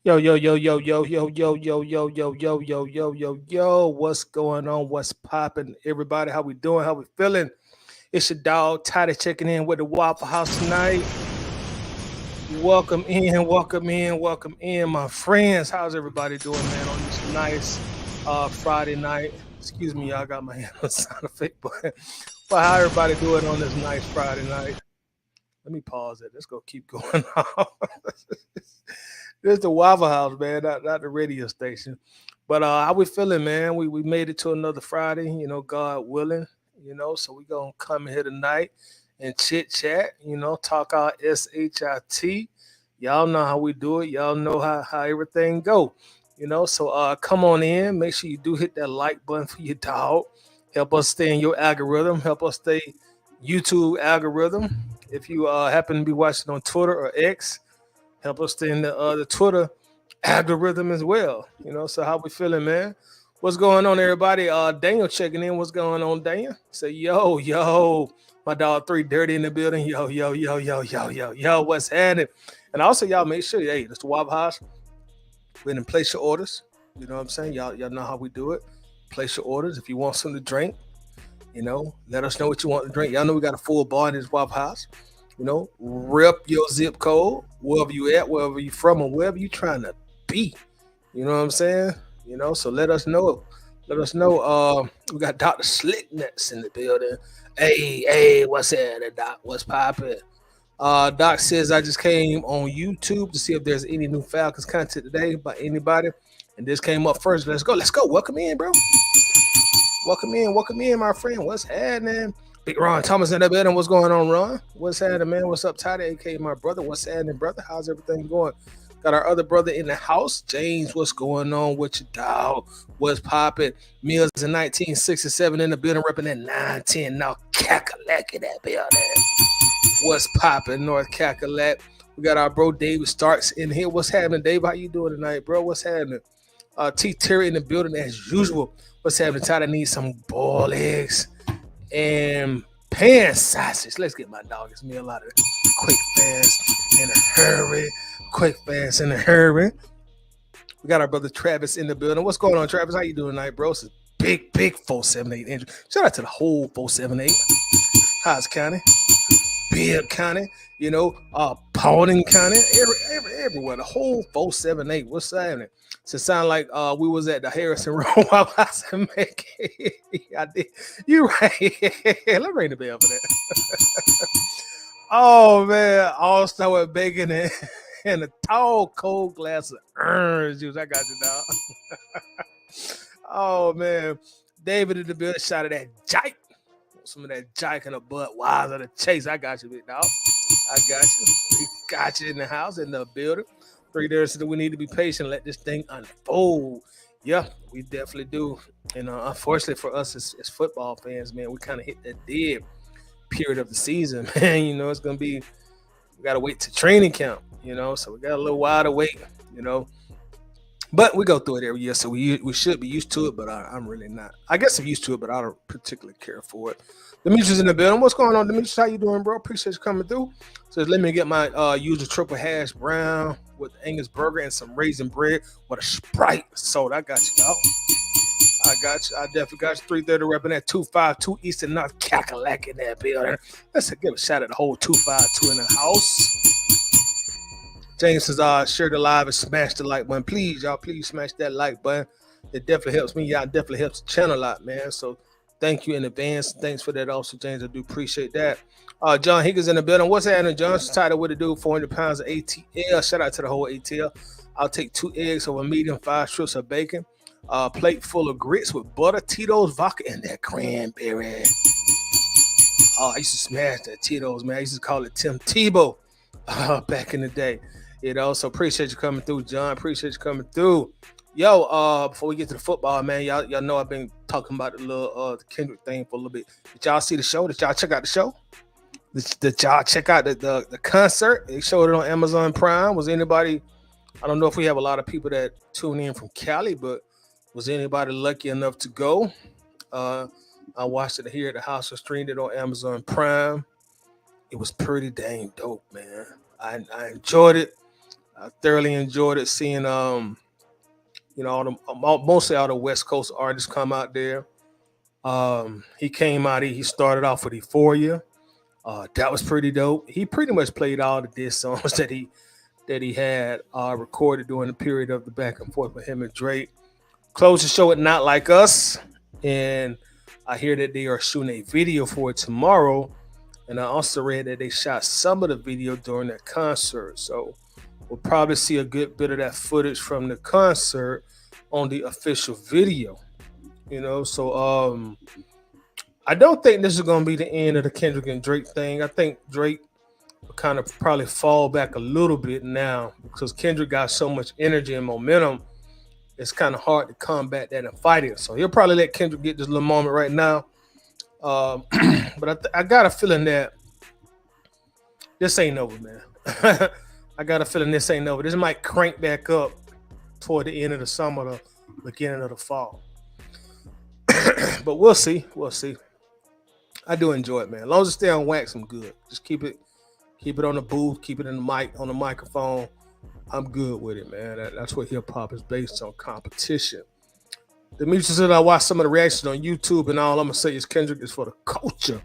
Yo, yo, yo, yo, yo, yo, yo, yo, yo, yo, yo, yo, yo, yo, yo. What's going on? What's popping? Everybody, how we doing? How we feeling? It's your dog, Toddy, checking in with the Waffle House tonight. Welcome in, welcome in, welcome in, my friends. How's everybody doing, man, on this nice Friday night? Excuse me, y'all got my hand on sound effect, but how everybody doing on this nice Friday night? Let me pause it. Let's go keep going on. This is the Waffle House, man, not the radio station. But how we feeling, man? We made it to another Friday, God willing, so we gonna come in here tonight and chit chat, talk our SHIT. Y'all know how we do it. Y'all know how everything go. So come on in. Make sure you do hit that like button for your dog. Help us stay in your algorithm. Help us stay YouTube algorithm. If you happen to be watching on Twitter or X, help us stay in the Twitter algorithm as well. So how we feeling, man? What's going on, everybody? Daniel checking in. What's going on, Daniel? Say, yo, my dog 3 Dirty in the building. Yo, what's happening? And also, y'all make sure, hey, it's the Waffle House. We're in place your orders. You know what I'm saying? Y'all know how we do it. Place your orders. If you want something to drink, let us know what you want to drink. Y'all know we got a full bar in this Waffle House. Rep your zip code, wherever you at, wherever you from, or wherever you trying to be. You know what I'm saying? So let us know. Let us know. We got Dr. Slickness in the building. Hey, what's that, Doc? What's poppin'? Doc says I just came on YouTube to see if there's any new Falcons content today by anybody. And this came up first. Let's go. Welcome in, bro. Welcome in, my friend. What's happening? Big Ron Thomas in the building. What's going on, Ron? What's happening, man? What's up, Toddy, aka my brother? What's happening, brother? How's everything going? Got our other brother in the house, James. What's going on with your dog? What's popping? Mills in 1967 in the building, repping that 910 North Cackalack in that building. What's popping, North Cackalack? We got our bro David Starks in here. What's happening, Dave? How you doing tonight, bro? What's happening? T Terry in the building as usual. What's happening, Todd? I need some boiled eggs and pan sausage. Let's get my dog his meal out of it. Quick, fast, in a hurry. Quick, fast, in a hurry. We got our brother Travis in the building. What's going on, Travis? How you doing tonight, bro? It's a big 478 injury. Shout out to the whole 478. Howes County, Bibb County, Paulding County, everywhere. The whole 478. What's happening? So it sound like we was at the Harrison Road while I said, I did. You right. Let's ring the bell for that. Oh man, all star with bacon and a tall cold glass of orange juice. I got you, dog. Oh man, David in the building shot of that jike. Some of that jike in the butt. Wise of the chase. I got you, big dog. I got you. We got you in the house, in the building. 3 days that we need to be patient, let this thing unfold. Yeah, we definitely do. And unfortunately for us as football fans, man, we kind of hit that dead period of the season, man. It's gonna be, we gotta wait to training camp, so we got a little while to wait, But we go through it every year, so we should be used to it, but I'm really not. I guess I'm used to it, but I don't particularly care for it. Demetrius in the building. What's going on, Demetrius? How you doing, bro? Appreciate you coming through. Says, let me get my usual triple hash brown with Angus burger and some raisin bread with a Sprite soda. I got you, dog. I got you. I definitely got you. 330 repping that 252 Eastern North Cackalack in that building. Let's give a shout out to the whole 252 in the house. James says, share the live and smash the like button. Please, y'all, please smash that like button. It definitely helps me. Y'all definitely helps the channel a lot, man. So thank you in advance. Thanks for that also, James. I do appreciate that. John Higgins in the building. What's happening, John? Title with it, do 400 pounds of ATL. Shout out to the whole ATL. I'll take 2 eggs over medium, 5 strips of bacon. Plate full of grits with butter, Tito's, vodka, and that cranberry. Oh, I used to smash that Tito's, man. I used to call it Tim Tebow back in the day. So appreciate you coming through, John. Appreciate you coming through. Yo, before we get to the football, man, y'all know I've been talking about the little the Kendrick thing for a little bit. Did y'all see the show? Did y'all check out the show? Did y'all check out the concert? They showed it on Amazon Prime. Was anybody? I don't know if we have a lot of people that tune in from Cali, but was anybody lucky enough to go? I watched it here at the house. I streamed it on Amazon Prime. It was pretty dang dope, man. I enjoyed it. I thoroughly enjoyed it seeing mostly all the West Coast artists come out there. He came out. He started off with Euphoria. That was pretty dope. He pretty much played all the diss songs that he had recorded during the period of the back and forth with him and Drake. Closed the show with Not Like Us, and I hear that they are shooting a video for it tomorrow. And I also read that they shot some of the video during that concert. So we'll probably see a good bit of that footage from the concert on the official video. So I don't think this is going to be the end of the Kendrick and Drake thing. I think Drake will kind of probably fall back a little bit now because Kendrick got so much energy and momentum. It's kind of hard to combat that and fight it. So he'll probably let Kendrick get this little moment right now. But I got a feeling that this ain't over, man. I got a feeling this ain't over. This might crank back up toward the end of the summer, the beginning of the fall. But we'll see. We'll see. I do enjoy it, man. As long as it stay on wax, I'm good. Just keep it on the booth, keep it in the mic, on the microphone. I'm good with it, man. That's what hip hop is based on, competition. The music said I watched some of the reactions on YouTube, and all I'm gonna say is Kendrick is for the culture.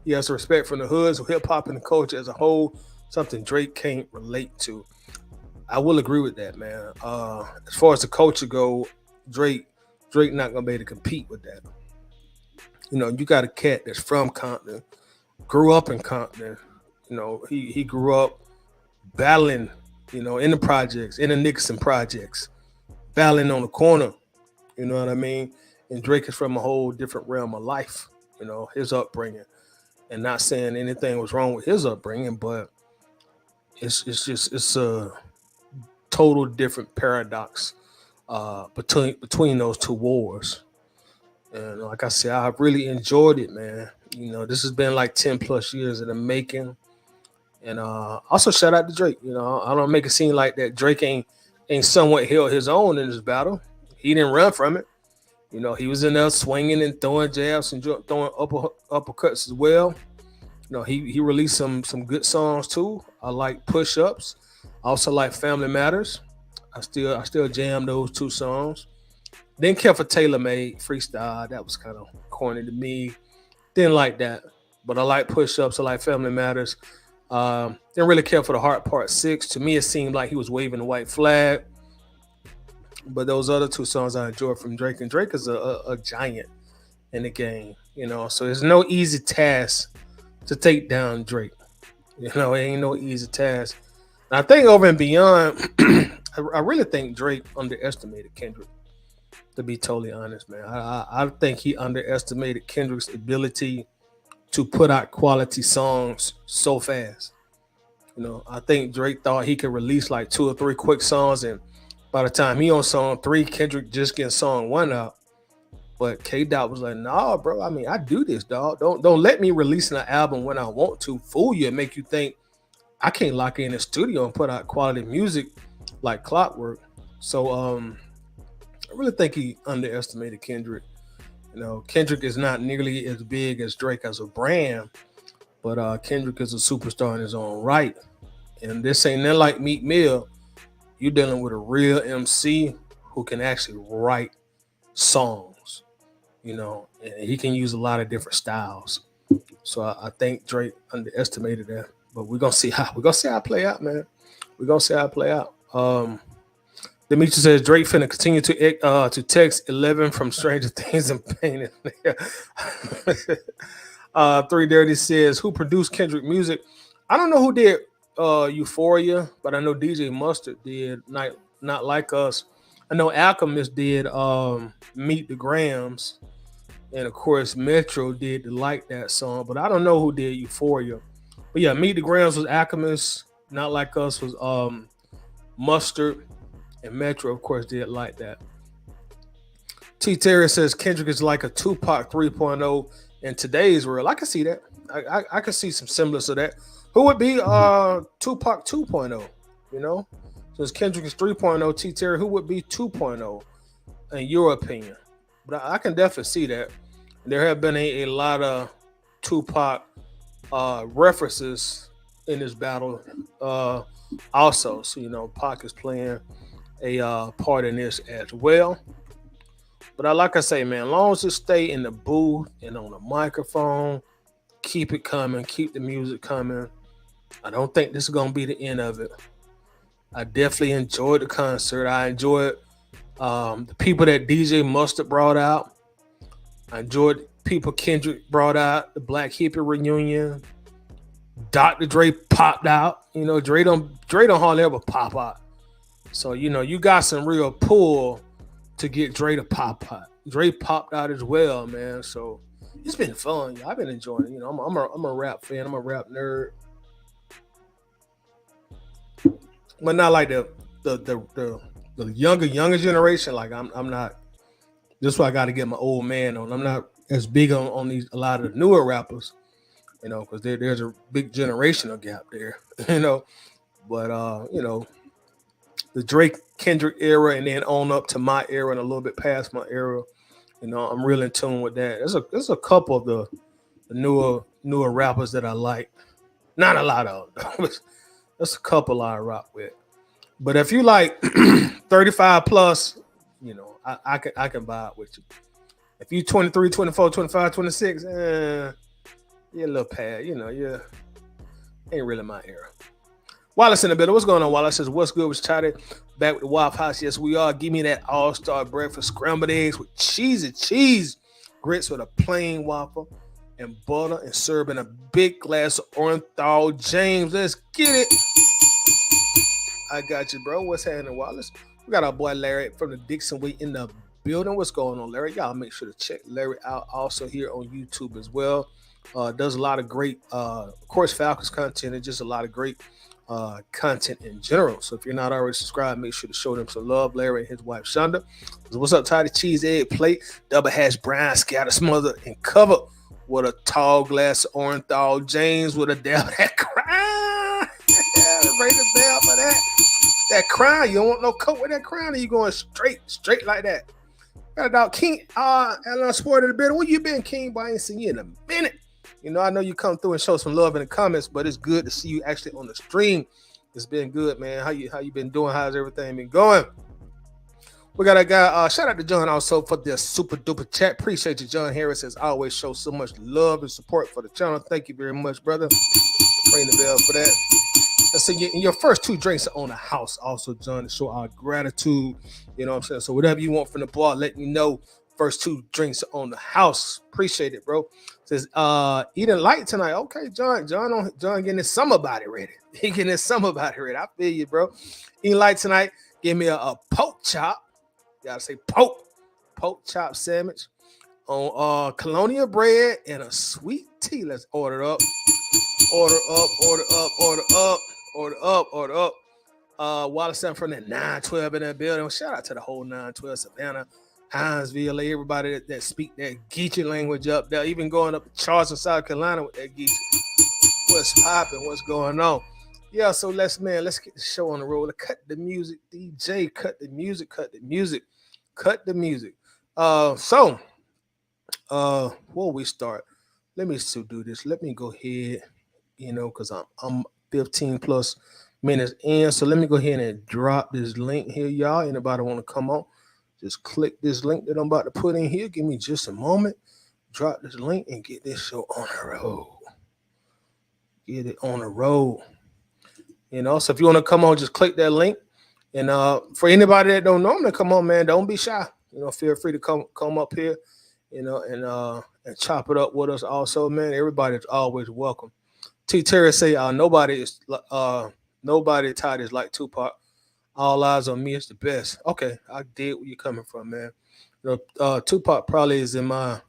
He has respect for the hoods of hip hop and the culture as a whole, something Drake can't relate to. I will agree with that, man. As far as the culture go, Drake not gonna be able to compete with that. You got a cat that's from Compton, grew up in Compton. He grew up battling, in the projects, in the Nixon projects, battling on the corner. You know what I mean? And Drake is from a whole different realm of life, his upbringing. And not saying anything was wrong with his upbringing, but it's a total different paradox between those two wars. And like I said, I really enjoyed it, man. This has been like 10 plus years in the making. And also shout out to Drake. I don't make it seem like that Drake ain't somewhat held his own in this battle. He didn't run from it. He was in there swinging and throwing jabs and throwing uppercuts as well. He released some good songs too. I like Push Ups. I also like Family Matters. I still jam those two songs. Didn't care for Taylor Made Freestyle. That was kind of corny to me. Didn't like that. But I like Push Ups. I like Family Matters. Didn't really care for the Heart Part 6. To me, it seemed like he was waving the white flag. But those other two songs I enjoyed from Drake. And Drake is a giant in the game. So there's no easy task to take down Drake. It ain't no easy task. And I think over and beyond, I really think Drake underestimated Kendrick. To be totally honest, man, I think he underestimated Kendrick's ability to put out quality songs so fast. I think Drake thought he could release like 2 or 3 quick songs, and by the time he on song 3, Kendrick just getting song 1 out. But K-Dot was like, "Nah, bro. I mean, I do this, dog. Don't let me release an album when I want to fool you and make you think I can't lock in the studio and put out quality music like clockwork." So I really think he underestimated Kendrick. Kendrick is not nearly as big as Drake as a brand, but Kendrick is a superstar in his own right. And this ain't nothing like Meek Mill. You're dealing with a real MC who can actually write songs, and he can use a lot of different styles. So I think Drake underestimated that. But we're gonna see how it play out, man. We're gonna see how it play out. Demetri says Drake finna continue to text 11 from Stranger Things and Pain. 3 Dirty says, who produced Kendrick music? I don't know who did Euphoria, but I know DJ Mustard did Not Like Us. I know Alchemist did Meet the Grams. And of course, Metro did Like That song, but I don't know who did Euphoria. But yeah, Meet the Grams was Alchemist. Not Like Us was Mustard. And Metro, of course, did Like That. T. Terry says Kendrick is like a Tupac 3.0 in today's world. I can see that. I can see some semblance of that. Who would be Tupac 2.0? Since Kendrick is 3.0, T. Terry, who would be 2.0 in your opinion? But I can definitely see that. There have been a lot of Tupac references in this battle also. So, Pac is playing a part in this as well. But like I say, man, as long as it stay in the booth and on the microphone, keep it coming, keep the music coming. I don't think this is gonna be the end of it. I definitely enjoyed the concert. I enjoyed the people that DJ Mustard brought out. I enjoyed people Kendrick brought out, the Black Hippie reunion. Dr. Dre popped out. Dre don't hardly ever pop out. So, you got some real pull to get Dre to pop out. Dre popped out as well, man. So it's been fun. I've been enjoying it. I'm a rap fan. I'm a rap nerd. But not like the younger generation. Like I'm not. This is why I got to get my old man on. I'm not as big on these a lot of the newer rappers, because there's a big generational gap there, But the Drake Kendrick era, and then on up to my era and a little bit past my era, I'm really in tune with that. There's a couple of the newer rappers that I like. Not a lot of them. There's a couple I rock with. But if you like 35 plus, I can buy it with you. If you 23, 24, 25, 26, you're a little pad, you ain't really my era. Wallace in the middle. What's going on, Wallace? Says, what's good with Chatty? Back with the Waffle House. Yes, we are. Give me that all-star breakfast, scrambled eggs with cheese, grits with a plain waffle, and butter, and serve in a big glass of Orenthal James. Let's get it. I got you, bro. What's happening, Wallace? We got our boy Larry from the Dixon Way in the building. What's going on, Larry? Y'all make sure to check Larry out also here on YouTube as well. Does a lot of great, of course, Falcons content and just a lot of great content in general. So if you're not already subscribed, make sure to show them some love. Larry and his wife Shonda. What's up, Toddy? Cheese egg plate, double hash brown, scatter, smothered, and covered with a tall glass of Orenthal James with a dab that crown. Raise the bell for that. That crown. You don't want no coat with that crown, or you going straight like that. Got a dog King Atlanta Sport of the building. Where you been, King? Boy, I ain't seen you in a minute. I know you come through and show some love in the comments, but it's good to see you actually on the stream. It's been good, man. How you been doing? How's everything been going? We got a guy. Shout out to John also for this super duper chat. Appreciate you, John Harris, as always. Show so much love and support for the channel. Thank you very much, brother. Ring the bell for that. Let's see, your first two drinks are on the house, also, John, to show our gratitude. You know what I'm saying? So whatever you want from the bar, let me know. First two drinks are on the house. Appreciate it, bro. Says eating light tonight. Okay, John getting his summer body ready. He getting his summer body ready. I feel you, bro. Eating light tonight. Give me a pork chop. You gotta say pork chop sandwich on colonial bread and a sweet tea. Let's order up. Order up. Wallace from the 912 in that building. Shout out to the whole 912 Savannah, Hinesville, everybody that speak that Geechee language up there, even going up to Charleston, South Carolina with that Geechee. What's popping? What's going on? Yeah, so let's get the show on the road. Cut the music, DJ. Cut the music. Before we start, let me still do this. Let me go ahead, because I'm 15 plus minutes in. So let me go ahead and drop this link here, y'all. Anybody want to come on? Just click this link that I'm about to put in here. Give me just a moment. Drop this link and get this show on the road. Get it on the road. So if you want to come on, just click that link. And for anybody that don't normally come on, man, don't be shy. Feel free to come up here, and chop it up with us also, man. Everybody's always welcome. T. Terry say, nobody tied is like Tupac. All eyes on me is the best. Okay, I did where you're coming from, man. Tupac probably is in my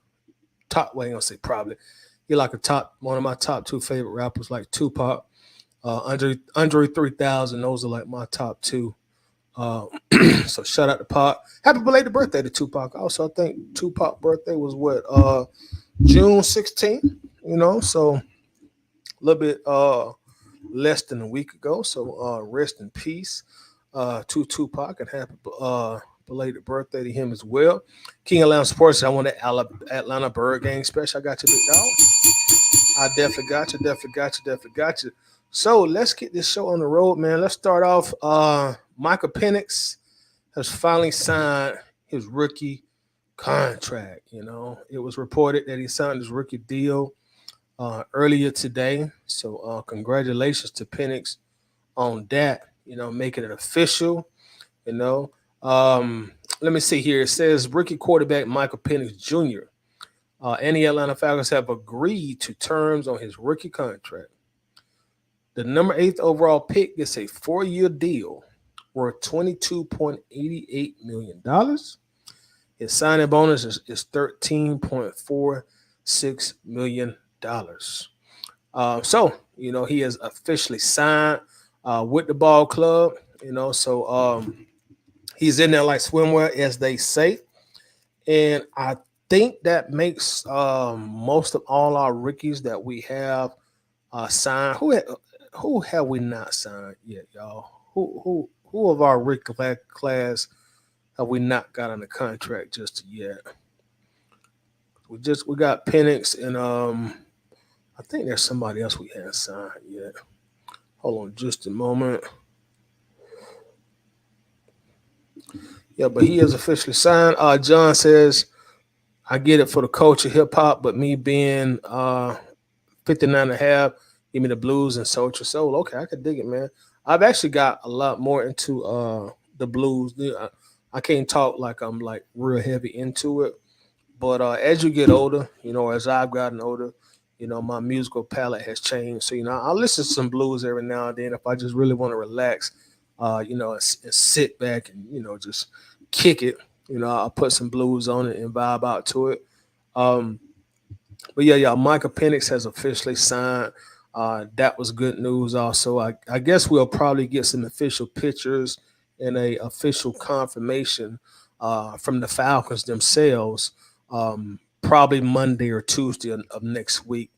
top. Well, I ain't gonna say probably. You're like one of my top two favorite rappers, like Tupac, Andre 3000. Those are like my top two. So shout out to Pac. Happy belated birthday to Tupac. Also, I think Tupac's birthday was June 16th. So a little bit less than a week ago. So rest in peace to Tupac, and happy belated birthday to him as well. King Atlanta Sports, I want the Atlanta Bird Gang special. I got you, big dog. I definitely got you. So let's get this show on the road, man. Let's start off. Michael Penix has finally signed his rookie contract. It was reported that he signed his rookie deal earlier today. So congratulations to Penix on that, making it official. Let me see here. It says rookie quarterback Michael Penix Jr. And the Atlanta Falcons have agreed to terms on his rookie contract. The number 8th overall pick gets a 4-year deal worth $22.88 million. His signing bonus is $13.46 million. So, he has officially signed with the ball club, so he's in there like swimwear, as they say. And I think that makes most of all our rookies that we have signed. Who have we not signed yet, y'all? Who of our rookie class have we not got on the contract just yet? We got Penix and I think there's somebody else we haven't signed yet. Hold on just a moment. Yeah, but he is officially signed. John says, I get it for the culture hip hop, but me being 59 and a half, give me the blues and Soul to Soul. Okay, I could dig it, man. I've actually got a lot more into the blues. I can't talk like I'm like real heavy into it. But as you get older, as I've gotten older, my musical palette has changed. So, I'll listen to some blues every now and then if I just really want to relax, and sit back and, just kick it. I'll put some blues on it and vibe out to it. But yeah, Michael Penix has officially signed. That was good news also. I guess we'll probably get some official pictures and a official confirmation from the Falcons themselves probably Monday or Tuesday of next week,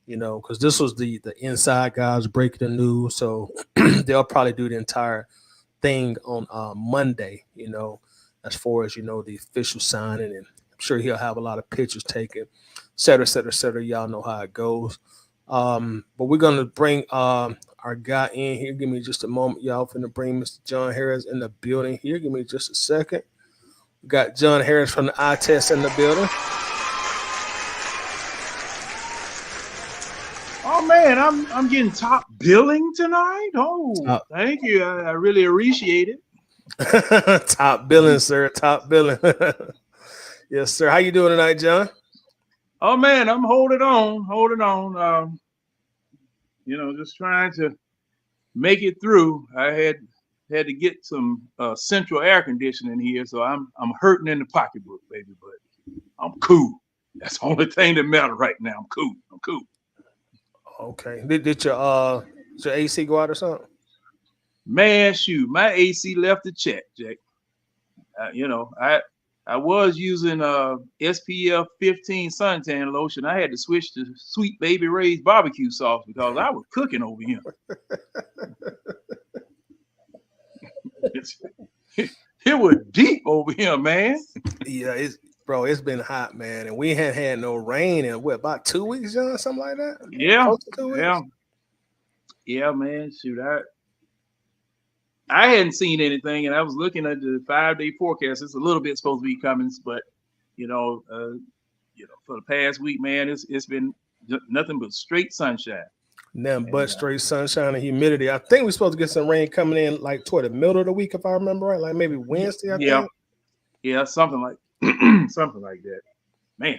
because this was the inside guys breaking the news. So they'll probably do the entire thing on Monday, as far as, the official signing. And I'm sure he'll have a lot of pictures taken, et cetera, et cetera, et cetera. Y'all know how it goes. But we're going to bring our guy in here. Give me just a moment, y'all. Finna bring Mr. John Harris in the building here. Give me just a second. We got John Harris from the eye test in the building. Oh man, I'm getting top billing tonight. Thank you. I really appreciate it. Top billing, sir. Top billing. Yes, sir. How you doing tonight, John? Oh man, I'm holding on. Just trying to make it through. I had to get some central air conditioning here, so I'm hurting in the pocketbook, baby, but I'm cool. That's the only thing that matters right now. I'm cool. Okay. Did your AC go out or something? Man, shoot, my AC left the check, Jack. I was using SPF 15 suntan lotion. I had to switch to Sweet Baby Ray's barbecue sauce because I was cooking over here. It was deep over here, man. Yeah, it's been hot, man, and we hadn't had no rain in about 2 weeks, John, something like that. Yeah, man. Shoot, I hadn't seen anything, and I was looking at the 5-day forecast. It's a little bit supposed to be coming, but for the past week, man, it's been nothing but straight sunshine. Straight sunshine and humidity. I think we're supposed to get some rain coming in like toward the middle of the week, if I remember right, like maybe Wednesday. I think. Yeah, something like that. Man,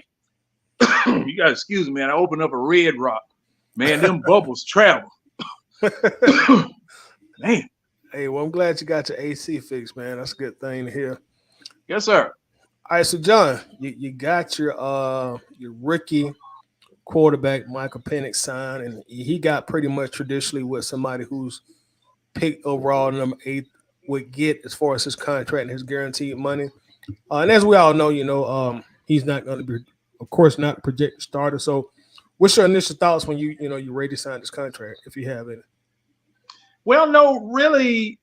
you gotta excuse me, man. I opened up a Red Rock. Man, them bubbles travel. Man. Hey, well, I'm glad you got your AC fixed, man. That's a good thing to hear. Yes, sir. All right, so John, you got your rookie quarterback Michael Penix signed, and he got pretty much traditionally what somebody who's picked overall number 8 would get as far as his contract and his guaranteed money. And as we all know, he's not going to be, of course, not projected starter. So, what's your initial thoughts when you're ready to sign this contract, if you have any? Well, no, really,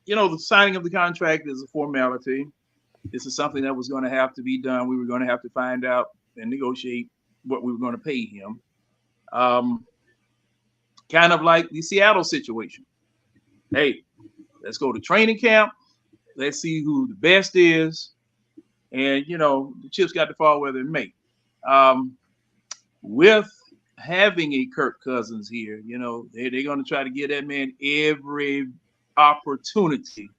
the signing of the contract is a formality. This is something that was going to have to be done. We were going to have to find out and negotiate what we were going to pay him. Kind of like the Seattle situation. Hey, let's go to training camp. Let's see who the best is. And, the chips got to fall where they may. With having a Kirk Cousins here, they're going to try to give that man every opportunity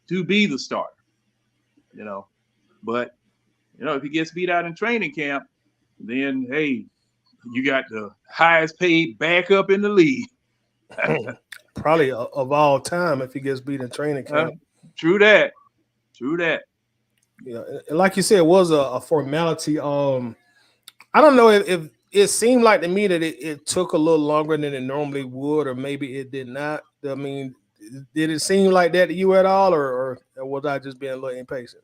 to be the starter, But, if he gets beat out in training camp, then, hey, you got the highest paid backup in the league. Probably of all time if he gets beat in training camp. True that. Yeah, and like you said, it was a formality. I don't know if it seemed like to me that it took a little longer than it normally would, or maybe it did not. I mean, did it seem like that to you at all, or was I just being a little impatient?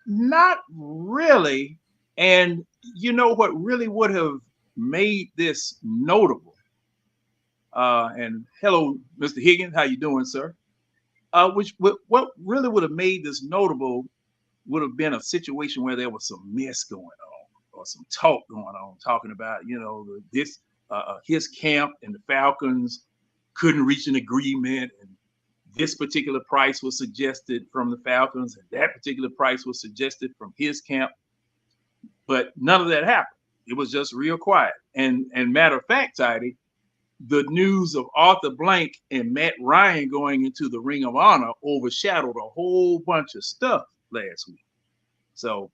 Not really. And what really would have made this notable? And hello, Mr. Higgins, how you doing, sir? What really would have made this notable would have been a situation where there was some mess going on or some talk going on, talking about, his camp and the Falcons couldn't reach an agreement, and this particular price was suggested from the Falcons, and that particular price was suggested from his camp. But none of that happened. It was just real quiet. And matter of fact, Tidy, the news of Arthur Blank and Matt Ryan going into the Ring of Honor overshadowed a whole bunch of stuff last week. So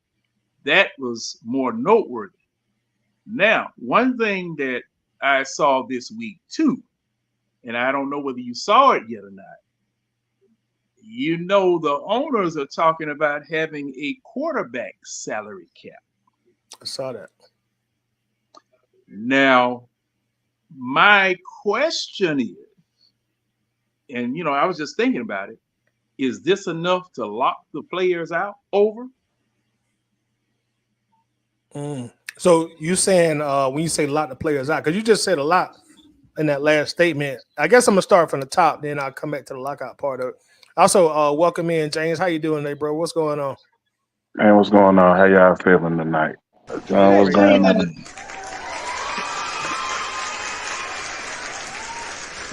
that was more noteworthy. Now, one thing that I saw this week too, and I don't know whether you saw it yet or not, the owners are talking about having a quarterback salary cap. I saw that. Now, my question is, and I was just thinking about it, is this enough to lock the players out over? So you saying when you say lock the players out, because you just said a lot in that last statement. I guess I'm gonna start from the top, then I'll come back to the lockout part of it. Also, welcome in, James. How you doing today, bro? What's going on? Hey, what's going on? How y'all feeling tonight? John, what's going on?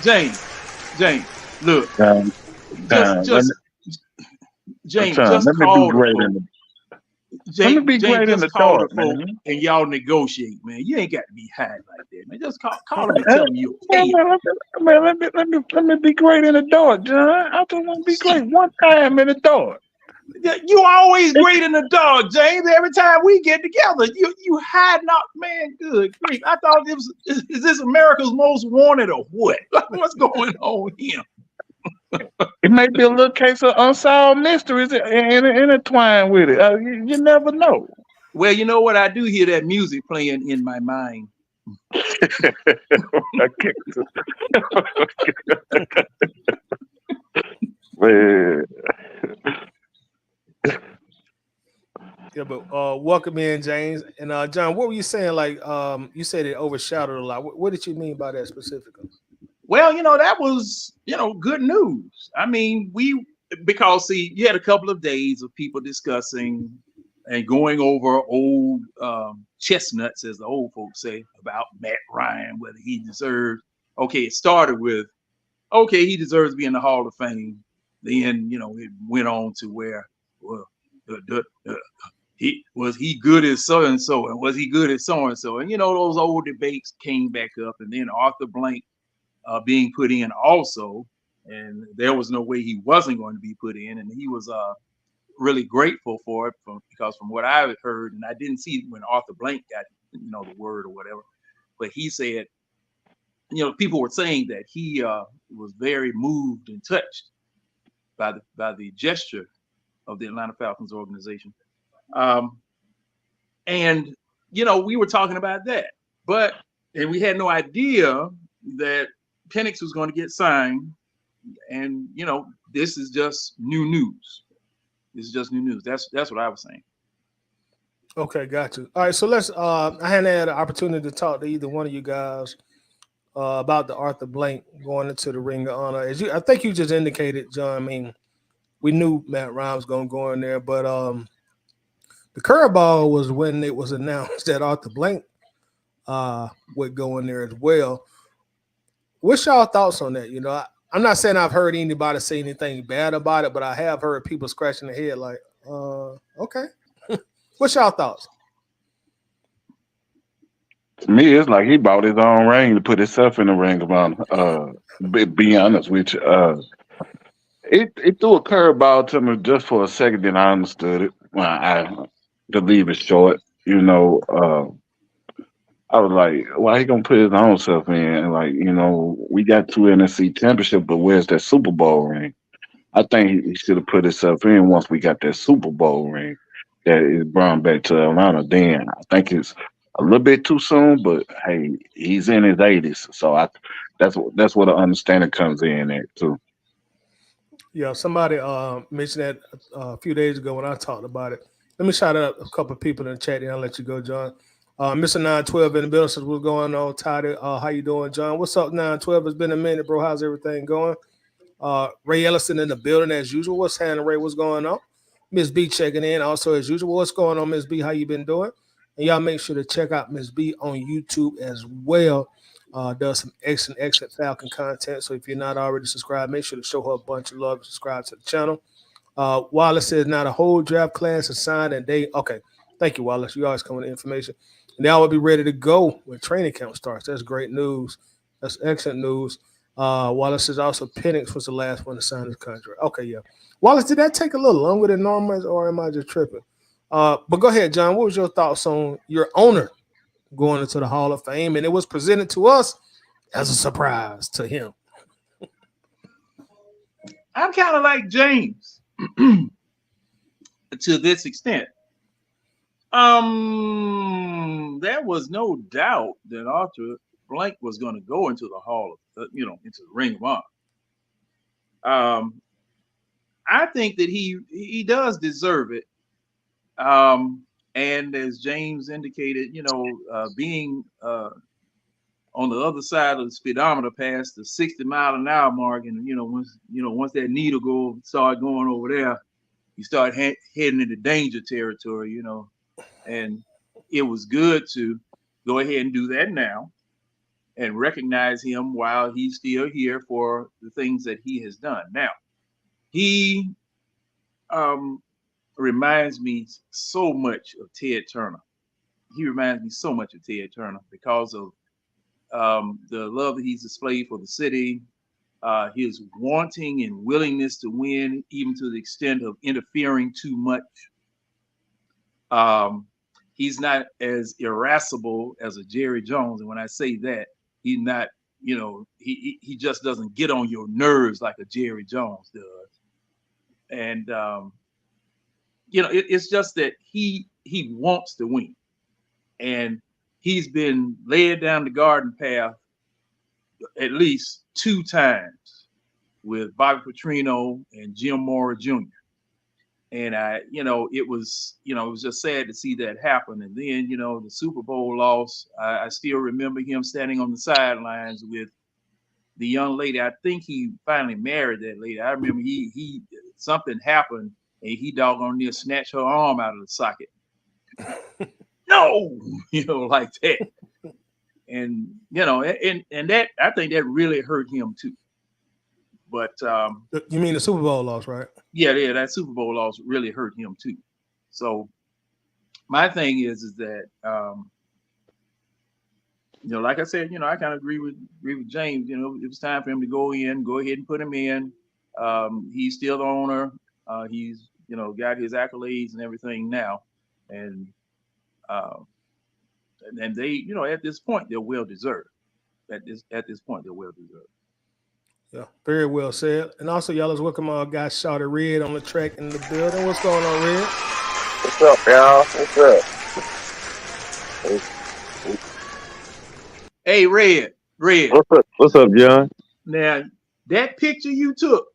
James, look. James, let me be great in the dark, man. And y'all negotiate, man. You ain't got to be high like that, man. Just call them and tell them you okay. Let me be great in the dark, John. I just want to be great one time in the dark. You always great in the dark, James. Every time we get together, you hide not, man. Good grief! I thought is this America's Most Wanted or what? What's going on here? It may be a little case of unsolved mysteries intertwined with it. You never know. Well, you know what? I do hear that music playing in my mind. Man. Yeah, but welcome in, James. And John, what were you saying? Like you said it overshadowed a lot. What did you mean by that specifically? Well, that was, good news. I mean, because you had a couple of days of people discussing and going over old chestnuts, as the old folks say, about Matt Ryan, whether he deserved. Okay, it started with, okay, he deserves to be in the Hall of Fame. Then, it went on to where, well, was he good as so and so, and was he good as so and so, and those old debates came back up, and then Arthur Blank being put in also, and there was no way he wasn't going to be put in, and he was really grateful for it because from what I heard, and I didn't see when Arthur Blank got the word or whatever, but he said, people were saying that he was very moved and touched by the gesture of the Atlanta Falcons organization. And, we were talking about that, and we had no idea that Penix was going to get signed. And, this is just new news. This is just new news. That's what I was saying. Okay, got you. All right, so let's I hadn't had an opportunity to talk to either one of you guys about the Arthur Blank going into the Ring of Honor. I think you just indicated, John. I mean, we knew Matt Rhymes gonna go in there, but the curveball was when it was announced that Arthur Blank would go in there as well. What's y'all thoughts on that? I'm not saying I've heard anybody say anything bad about it, but I have heard people scratching their head like, okay. What's y'all thoughts? To me, it's like he bought his own ring to put himself in the ring of honor. Be honest with you. It threw a curveball to me just for a second, then I understood it. To leave it short, I was like, why he gonna put his own self in? And like, we got 2 NFC championship, but where's that Super Bowl ring? I think he should have put himself in once we got that Super Bowl ring that is brought back to Atlanta. Then I think it's a little bit too soon, but hey, he's in his 80s, so that's where the understanding comes in at too. Yeah, somebody mentioned that a few days ago when I talked about it. Let me shout out a couple of people in the chat, and I'll let you go, John. Mr. 912 in the building says, what's going on, Toddy? How you doing, John? What's up, 912? It's been a minute, bro. How's everything going? Ray Ellison in the building as usual. What's happening, Ray? What's going on? Miss B checking in also as usual. What's going on, Miss B? How you been doing? And y'all make sure to check out Miss B on YouTube as well. Does some excellent Falcon content. So if you're not already subscribed, make sure to show her a bunch of love and subscribe to the channel. Wallace says now the whole draft class is signed and okay. Thank you, Wallace. You always come with the information. And now we'll be ready to go when training camp starts. That's great news. That's excellent news. Wallace says also Penix was the last one to sign his contract. Okay, yeah. Wallace, did that take a little longer than normal, or am I just tripping? But go ahead, John. What was your thoughts on your owner going into the Hall of Fame? And it was presented to us as a surprise to him. I'm kind of like James to this extent. There was no doubt that Arthur Blank was going to go into the Hall of, into the Ring of Honor. I think that he does deserve it. And as James indicated, being on the other side of the speedometer past the 60-mile-an-hour mark, and once that needle start going over there, you start heading into danger territory, and it was good to go ahead and do that now and recognize him while he's still here for the things that he has done. Now, he reminds me so much of Ted Turner. He reminds me so much of Ted Turner because of the love that he's displayed for the city, his wanting and willingness to win, even to the extent of interfering too much. He's not as irascible as a Jerry Jones. And when I say that, he's not, he just doesn't get on your nerves like a Jerry Jones does. And, it's just that he wants to win. And he's been led down the garden path at least 2 times with Bobby Petrino and Jim Mora Jr. And it was just sad to see that happen. And then, the Super Bowl loss, I still remember him standing on the sidelines with the young lady. I think he finally married that lady. I remember he something happened and he doggone near snatched her arm out of the socket. No, like that. And, and that, I think that really hurt him too. But you mean the Super Bowl loss, right? Yeah, that Super Bowl loss really hurt him too. So my thing is that like I said, I kind of agree with James. It was time for him to go ahead and put him in. He's still the owner. He's got his accolades and everything now, and they at this point they're well deserved. At this point they're well deserved. Yeah, very well said. And also, y'all, let's welcome our guy Shawty Red on the track in the building. What's going on, Red? What's up, y'all? What's up? Hey, Red. What's up, John? Now, that picture you took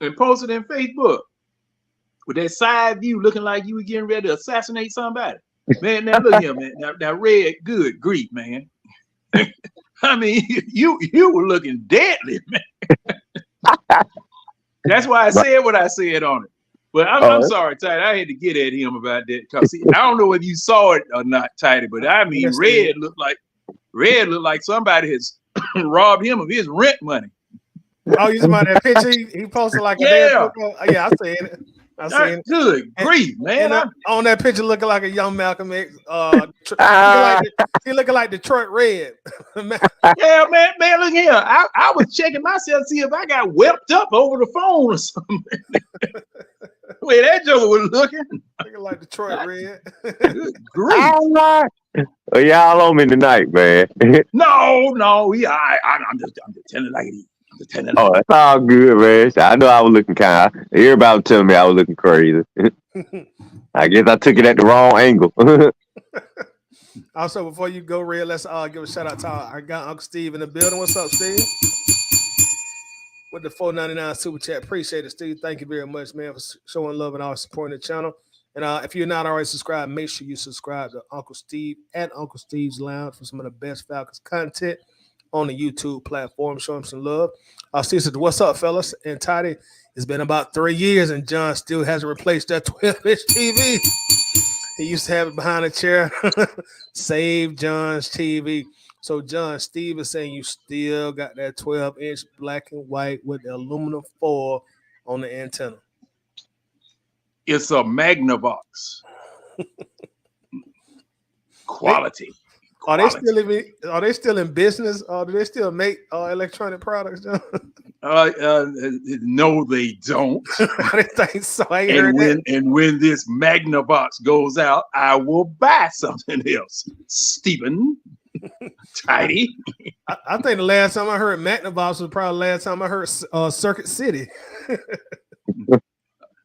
and posted in Facebook with that side view looking like you were getting ready to assassinate somebody. Man, now look here, man. Now Red, good grief, man. I mean, you were looking deadly, man. That's why I said what I said on it. But I'm sorry, Tidy. I had to get at him about that because I don't know if you saw it or not, Tidy. But I mean, Yes, Red looked like somebody has robbed him of his rent money. Oh, you talking about that picture he posted like a day or two ago? Yeah, I seen it. I seen it. Good grief, man. And, on that picture, looking like a young Malcolm X. He looking like Detroit Red. Yeah, man, look here. I was checking myself to see if I got wept up over the phone or something. Wait, that joker was looking like Detroit Red. Good grief. Well, y'all on me tonight, man. No, I'm just telling it like it is. Oh, that's all good, man. I know I was looking kind of. Everybody was telling me I was looking crazy. I guess I took it at the wrong angle. Also, before you go, Red, let's give a shout out to I got Uncle Steve in the building. What's up, Steve? With the $4.99 super chat. Appreciate it, Steve. Thank you very much, man, for showing love and always supporting the channel. And if you're not already subscribed, make sure you subscribe to Uncle Steve at Uncle Steve's Lounge for some of the best Falcons content on the YouTube platform. Show him some love. Steve said, what's up, fellas? And Tidy, it's been about 3 years, and John still hasn't replaced that 12-inch TV. He used to have it behind a chair. Save John's TV. So, John, Steve is saying you still got that 12-inch black and white with the aluminum foil on the antenna. It's a Magnavox. Quality. Are they still in business? Or do they still make electronic products, John? No, they don't. I didn't think so. And when this Magnavox goes out, I will buy something else. Stephen, Tidy. I think the last time I heard Magnavox was probably the last time I heard Circuit City.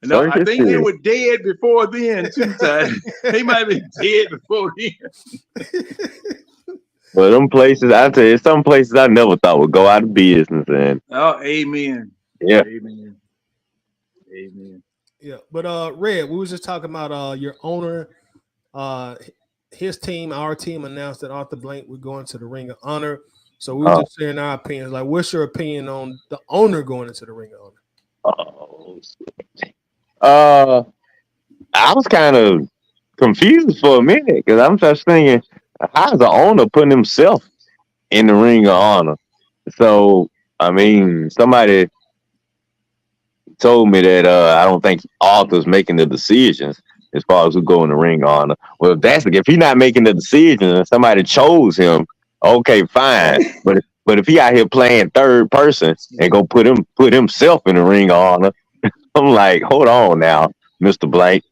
No, I think they were dead before then, too, Tidy. They might be dead before then. Well, them places, I tell you, some places I never thought would go out of business. And oh, amen. Yeah. Amen. Yeah, but Red, we was just talking about your owner, his team, our team announced that Arthur Blank would go into the Ring of Honor. So we were just sharing our opinions. Like, what's your opinion on the owner going into the Ring of Honor? I was kind of confused for a minute because I'm just thinking, how's the owner putting himself in the Ring of Honor? So, I mean, somebody told me that I don't think Arthur's making the decisions as far as who go in the Ring of Honor. Well, if he's not making the decision and somebody chose him, okay, fine. But if he out here playing third person and go put himself in the Ring of Honor, I'm like, hold on now, Mr. Blank.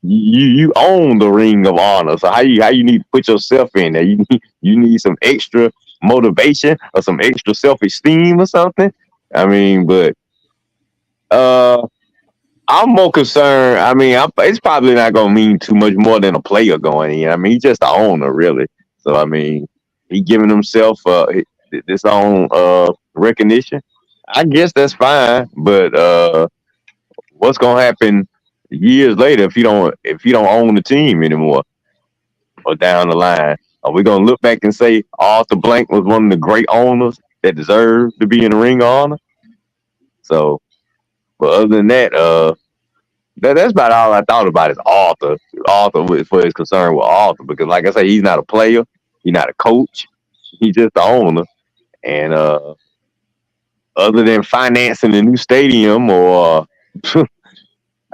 You own the Ring of Honor, so how you need to put yourself in there? You need some extra motivation or some extra self-esteem or something. I mean, but I'm more concerned. I mean, it's probably not gonna mean too much more than a player going in. I mean, he's just the owner, really. So I mean, he giving himself this own recognition. I guess that's fine, but what's gonna happen years later if you don't own the team anymore or down the line? Are we gonna look back and say Arthur Blank was one of the great owners that deserved to be in the Ring of Honor? So, but other than that, that's about all I thought about is Arthur for his concern with Arthur, because like I say, he's not a player, he's not a coach, he's just the owner. And other than financing a new stadium or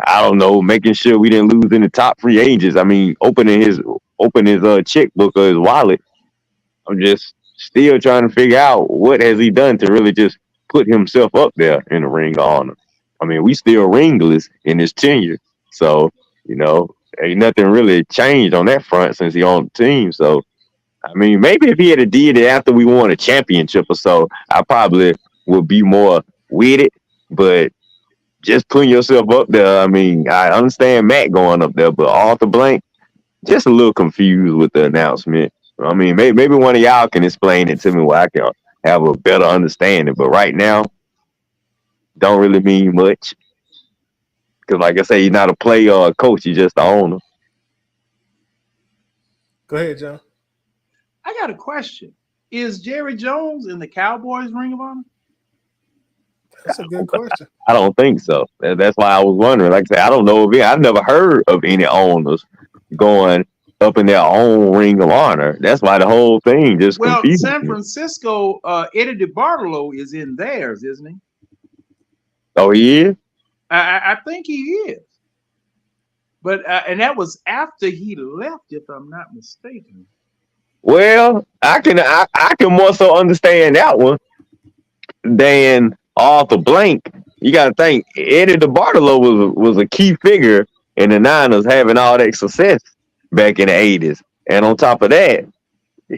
I don't know, making sure we didn't lose any top free agents. I mean, opening his checkbook or his wallet. I'm just still trying to figure out what has he done to really just put himself up there in the Ring of Honor. I mean, we still ringless in his tenure, so ain't nothing really changed on that front since he on the team. So, I mean, maybe if he had did it after we won a championship or so, I probably would be more with it. But just putting yourself up there, I mean, I understand Matt going up there, but Arthur Blank, just a little confused with the announcement. I mean, maybe one of y'all can explain it to me where I can have a better understanding. But right now, don't really mean much. Because like I say, he's not a player or a coach, he's just the owner. Go ahead, John. I got a question. Is Jerry Jones in the Cowboys Ring of Honor? That's a good question. I don't think so. That's why I was wondering. Like I said, I don't know if I've never heard of any owners going up in their own Ring of Honor. That's why the whole thing just confused San me. Francisco, Eddie DeBartolo is in theirs, isn't he? Oh, he is? I think he is. But and that was after he left, if I'm not mistaken. Well, I can more so understand that one than Arthur Blank. You got to think Eddie DeBartolo was a key figure in the Niners having all that success back in the 80s. And on top of that,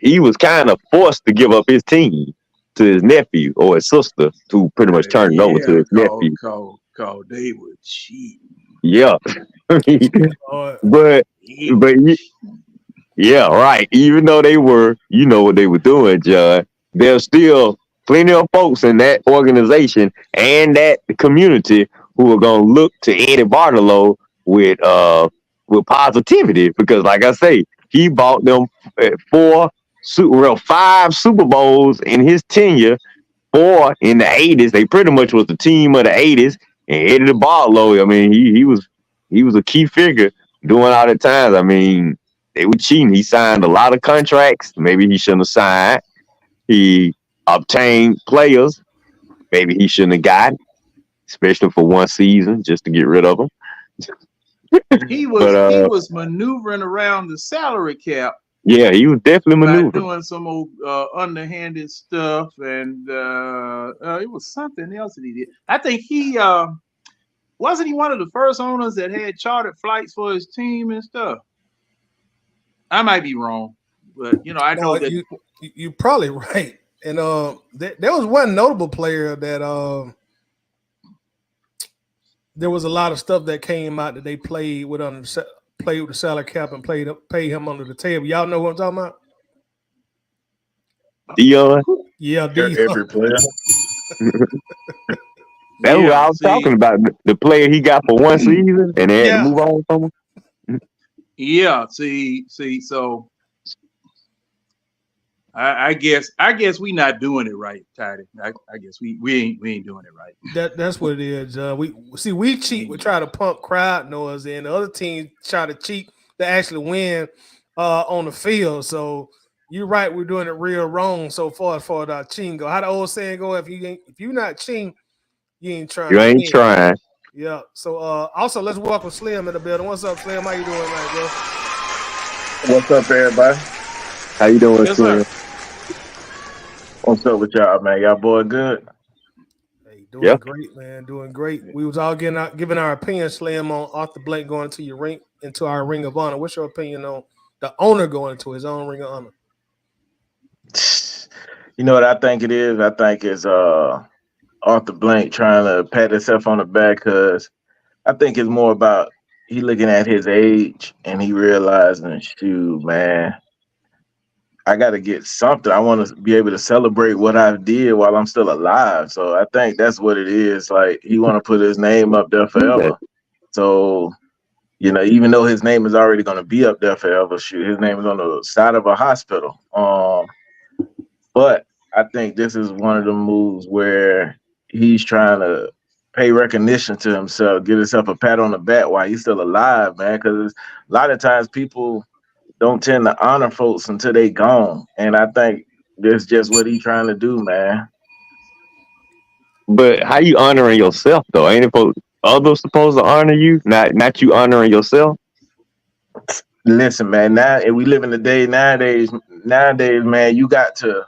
he was kind of forced to give up his team to his nephew or his sister, who pretty much turned it over to his nephew. They were cheap. Yeah. but yeah, right. Even though they were, you know what they were doing, John, there's still plenty of folks in that organization and that community who are gonna look to Eddie Bartolo with positivity, because like I say, he bought them 5 Super Bowls in his tenure, 4 in the 80s. They pretty much was the team of the 80s. And Eddie Bartolo, I mean, he was a key figure during all the times. I mean, they were cheating. He signed a lot of contracts. Maybe he shouldn't have signed. He obtained players maybe he shouldn't have gotten, especially for one season, just to get rid of them. He was maneuvering around the salary cap. Yeah, he was definitely maneuvering. Doing some old underhanded stuff, and it was something else that he did. I think he wasn't he one of the first owners that had chartered flights for his team and stuff. I might be wrong, but I know that you're probably right. And there was one notable player that there was a lot of stuff that came out that they played with the salary cap and paid him under the table. Y'all know what I'm talking about? Dion? Yeah, Dion. Every player. That's what I was talking about. The player he got for one season and they had to move on from him. Yeah, see, so I guess we not doing it right, Toddy. I guess we ain't doing it right. That's what it is. We cheat. We try to pump crowd noise in. The other teams try to cheat to actually win on the field. So you're right. We're doing it real wrong so far as our cheating go. How the old saying go? If you're not cheating, you ain't trying. You ain't trying. Yeah. So also let's welcome Slim in the building. What's up, Slim? How you doing, man, bro? What's up, everybody? How you doing, Slim? What's up with y'all, man? Y'all boy good? Hey, doing great, man. Doing great. We was all giving our opinion, Slim, on Arthur Blank going into our Ring of Honor. What's your opinion on the owner going into his own Ring of Honor? You know what I think it is? I think it's Arthur Blank trying to pat himself on the back, because I think it's more about he looking at his age and he realizing, shoot, man, I got to get something. I want to be able to celebrate what I did while I'm still alive. So I think that's what it is. Like, he want to put his name up there forever. So, even though his name is already going to be up there forever, shoot, his name is on the side of a hospital. But I think this is one of the moves where he's trying to pay recognition to himself, give himself a pat on the back while he's still alive, man. Because a lot of times people don't tend to honor folks until they gone. And I think that's just what he's trying to do, man. But how you honoring yourself, though? Ain't others supposed to honor you, not you honoring yourself? Listen, man, now we live in the day nowadays, man, you got to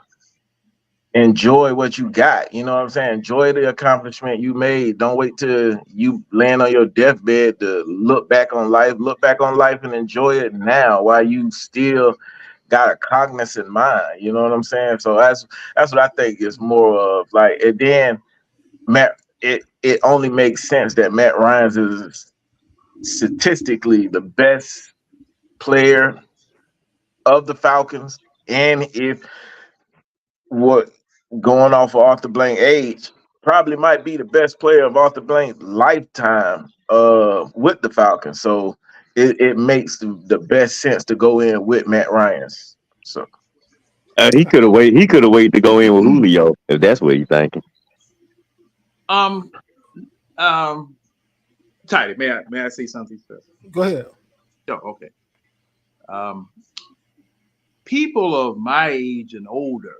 enjoy what you got. You know what I'm saying? Enjoy the accomplishment you made. Don't wait till you land on your deathbed to look back on life and enjoy it now while you still got a cognizant mind. You know what I'm saying? So that's what I think is more of like. And then it only makes sense that Matt Ryan is statistically the best player of the Falcons, and if what going off of Arthur Blank's age, probably might be the best player of Arthur Blank's lifetime with the Falcons. So it makes the best sense to go in with Matt Ryan. So He could have waited. He could have waited to go in with Julio if that's what he's thinking. Tidy, may I say something first? Go ahead. Oh, okay. People of my age and older,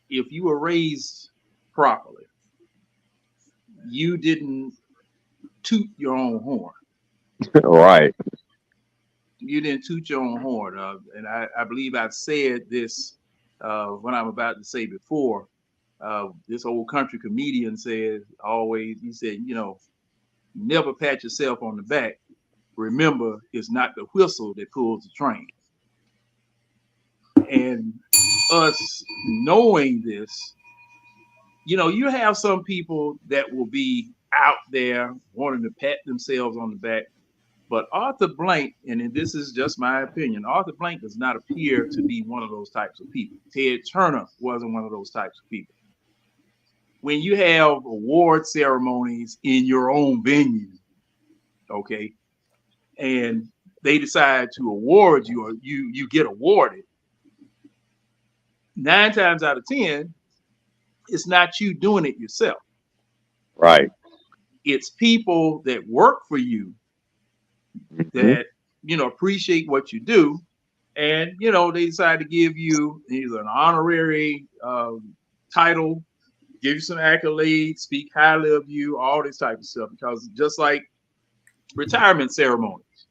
if you were raised properly, you didn't toot your own horn. Right. You didn't toot your own horn. And I believe I've said this when I'm about to say before. This old country comedian said always, he said, never pat yourself on the back. Remember, it's not the whistle that pulls the train. And us knowing this, you have some people that will be out there wanting to pat themselves on the back. But Arthur Blank, and this is just my opinion, Arthur Blank does not appear to be one of those types of people. Ted Turner wasn't one of those types of people. When you have award ceremonies in your own venue, okay, and they decide to award you or you get awarded, 9 times out of 10, it's not you doing it yourself. Right. It's people that work for you that, appreciate what you do. And, they decide to give you either an honorary title, give you some accolades, speak highly of you, all this type of stuff. Because just like retirement ceremonies,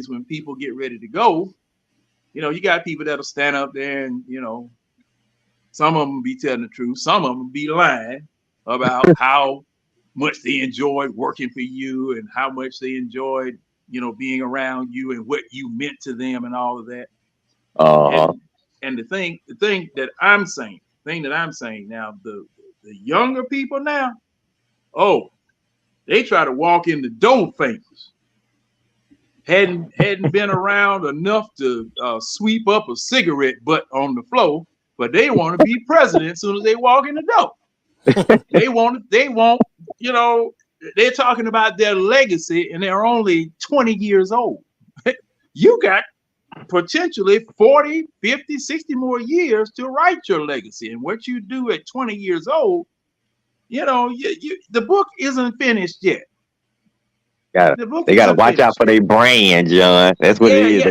when people get ready to go, you got people that'll stand up there and, some of them be telling the truth, some of them be lying about how much they enjoyed working for you and how much they enjoyed, being around you and what you meant to them and all of that. And the thing that I'm saying now, the younger people now, they try to walk in the door famous. Hadn't been around enough to sweep up a cigarette butt on the floor, but they want to be president as soon as they walk in the door. They want, they're talking about their legacy and they're only 20 years old. You got potentially 40, 50, 60 more years to write your legacy. And what you do at 20 years old, the book isn't finished yet. They got to watch out for their brand, John. That's what it is.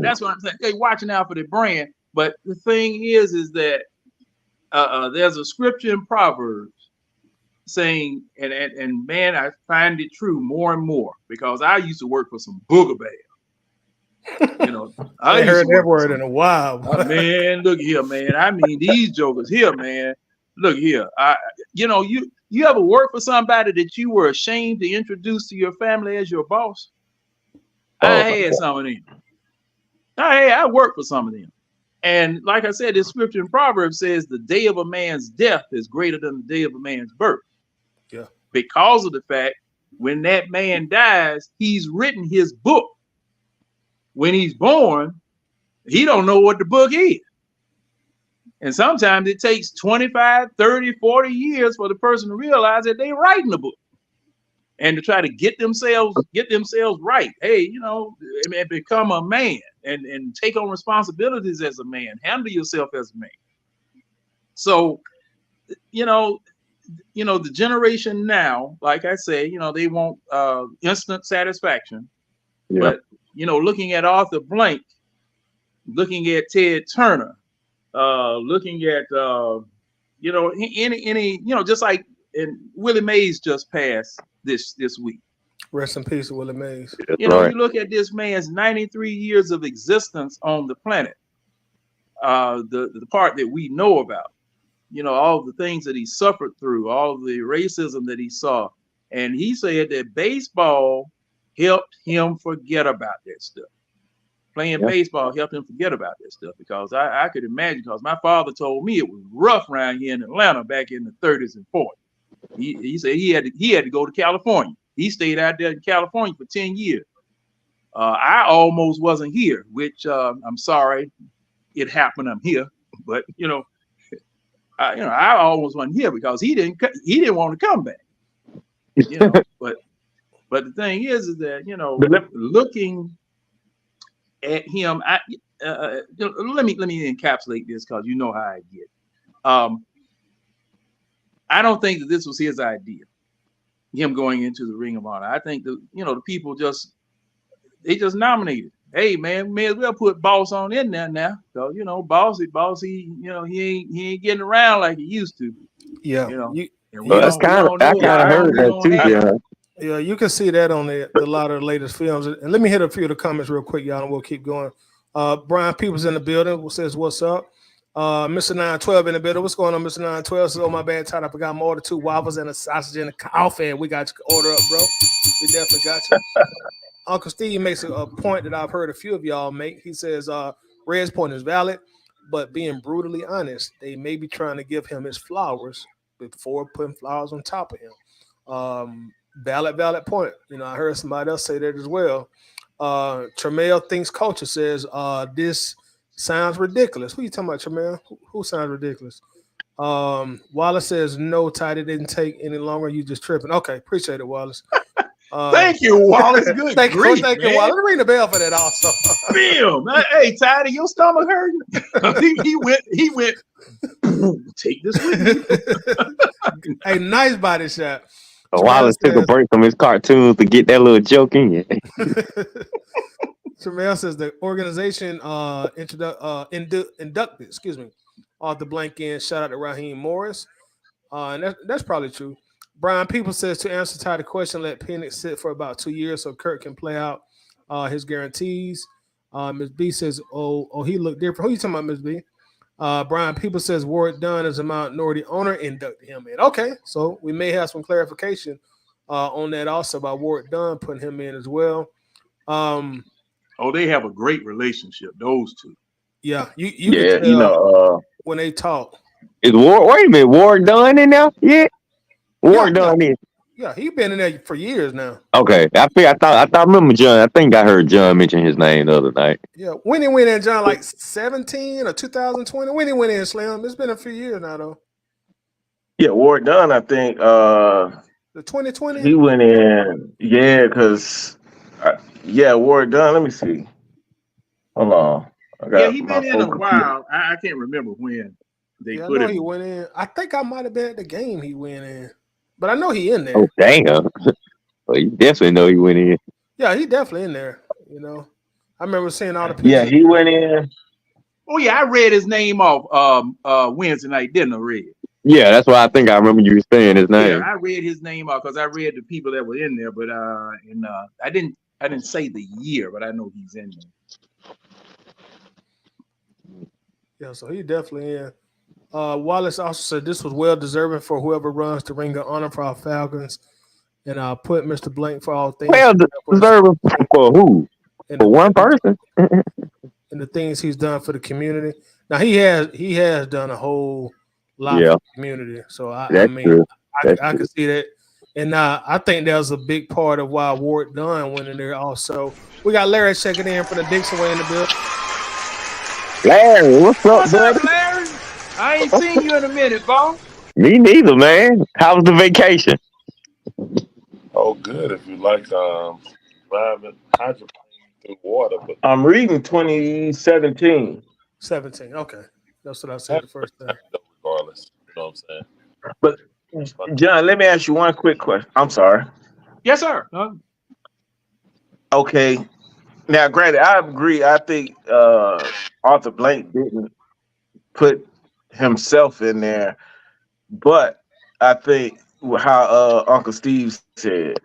That's what I'm saying. They're watching out for their brand. But the thing is that there's a scripture in Proverbs saying, and man, I find it true more and more because I used to work for some booger bears. I heard that word in a while. Man, look here, man. I mean, these jokers here, man. Look here. You ever work for somebody that you were ashamed to introduce to your family as your boss? I had some of them. I worked for some of them. And like I said, this scripture in Proverbs says the day of a man's death is greater than the day of a man's birth. Yeah. Because of the fact when that man dies, he's written his book. When he's born, he don't know what the book is. And sometimes it takes 25, 30, 40 years for the person to realize that they're writing the book and to try to get themselves right. Hey, and become a man and take on responsibilities as a man, handle yourself as a man. So, the generation now, like I say, they want instant satisfaction. Yeah. But, looking at Arthur Blank, looking at Ted Turner, looking at, just like, and Willie Mays just passed this week. Rest in peace, Willie Mays. You look at this man's 93 years of existence on the planet, the part that we know about, all the things that he suffered through, all of the racism that he saw. And he said that baseball helped him forget about that stuff. Playing baseball helped him forget about that stuff because I could imagine, because my father told me it was rough around here in Atlanta back in the 30s and 40s. He said he had to go to California. He stayed out there in California for 10 years. I almost wasn't here, which I'm sorry it happened. I'm here, but I almost wasn't here because he didn't want to come back. But the thing is that looking at him. Let me encapsulate this because you know how I get. I don't think that this was his idea, him going into the Ring of Honor. I think the people just nominated. Hey man, may as well put Boss on in there now. So Boss, he ain't getting around like he used to. Yeah, that's I kind of heard that too. Yeah, you can see that on a lot of the latest films. And let me hit a few of the comments real quick, y'all, and we'll keep going. Brian Peoples in the building says, "What's up?" Mr. 912 in the building. What's going on, Mr. 912? Says, "Oh, my bad, Todd. I forgot more than 2 waffles and a sausage and a coffee. We got you. Order up, bro. We definitely got you." Uncle Steve makes a point that I've heard a few of y'all make. He says, Red's point is valid, but being brutally honest, they may be trying to give him his flowers before putting flowers on top of him. Valid point. I heard somebody else say that as well. Tremel Thinks Culture says, this sounds ridiculous. Who you talking about, Tremel? Who sounds ridiculous? Wallace says, no, Ty, it didn't take any longer. You just tripping. Okay, appreciate it, Wallace. Thank you, Wallace. Good thank grief, you, Wallace. Let me ring the bell for that also. Bill, hey, Ty, your stomach hurt? he went. Take this with you. Hey, nice body shot. Wallace took a break from his cartoons to get that little joke in. Tremel says the organization inducted, off the blank end. Shout out to Raheem Morris. And that's probably true. Brian People says, to answer Ty the question, let Penix sit for about 2 years so Kurt can play out his guarantees. Ms. B says, oh, he looked different. Who you talking about, Ms. B? Brian People says Ward Dunn is a minority owner, inducted him in. Okay, so we may have some clarification on that also about Ward Dunn putting him in as well. They have a great relationship, those two. Yeah, you can tell when they talk. Is Ward? Wait a minute, Ward Dunn in there? Yeah, Ward Dunn in. Yeah, he's been in there for years now. Okay, I remember John. I think I heard John mention his name the other night. Yeah, when he went in, John, like 17 or 2020. When he went in, Slim. It's been a few years now, though. Yeah, Ward Dunn, I think. The 2020. He went in. Yeah, because Ward Dunn. Let me see. Hold on. He been in a while. I can't remember when they put him. He went in. I think I might have been at the game he went in. But I know he in there. Oh, damn. Well, you definitely know he went in. Yeah, he definitely in there. I remember seeing all the pictures. Yeah, he went in. Oh, yeah, I read his name off Wednesday night, didn't I, Red? Yeah, that's why I think I remember you saying his name. Yeah, I read his name off because I read the people that were in there, but I didn't say the year, but I know he's in there. Yeah, so he definitely in. Wallace also said this was well deserving for whoever runs the Ring of Honor for our Falcons, and I'll put Mr. Blank for all things. Well deserving for who? For one person. And the things he's done for the community. Now he has done a whole lot for the community. So I can see that. And I think that was a big part of why Ward Dunn went in there also. We got Larry checking in for the Dixon Way in the building. Larry, what's up, buddy? Larry? I ain't seen you in a minute, boss. Me neither, man. How was the vacation? Oh, good. If you like driving hydroplane through water. But I'm reading 2017. 17. Okay. That's what I said the first time. Regardless. You know what I'm saying? But, John, let me ask you one quick question. I'm sorry. Yes, sir. Okay. Now, granted, I agree. I think Arthur Blank didn't put himself in there, but I think how Uncle Steve said,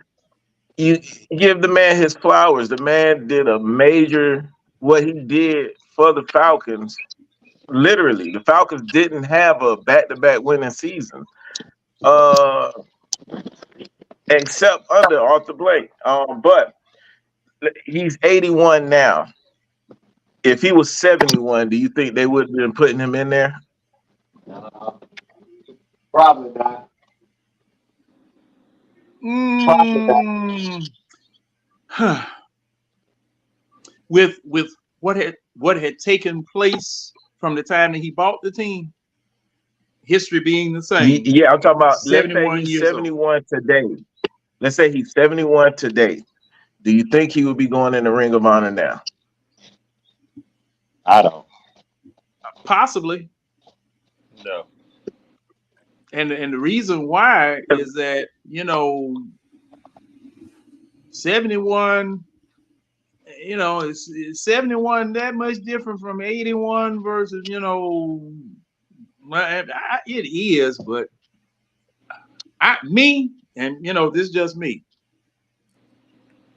you give the man his flowers. The man did what he did for the Falcons. Literally, the Falcons didn't have a back-to-back winning season, except under Arthur Blank. But he's 81 now. If he was 71, do you think they would have been putting him in there? Probably not. With what had taken place from the time that he bought the team, history being the same. Yeah, I'm talking about 71 years 71 today. Let's say he's 71 today. Do you think he would be going in the Ring of Honor now? I don't. Possibly. No. And the reason why is that, 71, it's 71 that much different from 81 versus, it is, but this is just me.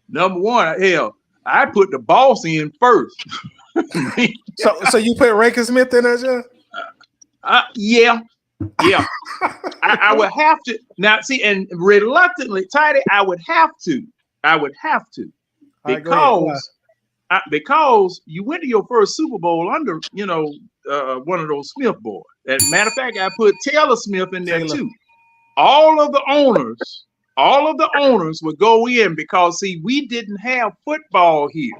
Number one, hell, I put the boss in first. So you put Rankin Smith in there, John? Yeah. I would have to now see, and reluctantly, Tidy, I would have to because you went to your first Super Bowl under one of those Smith boys. As a matter of fact, I put Taylor Smith in there too. All of the owners would go in because see, we didn't have football here.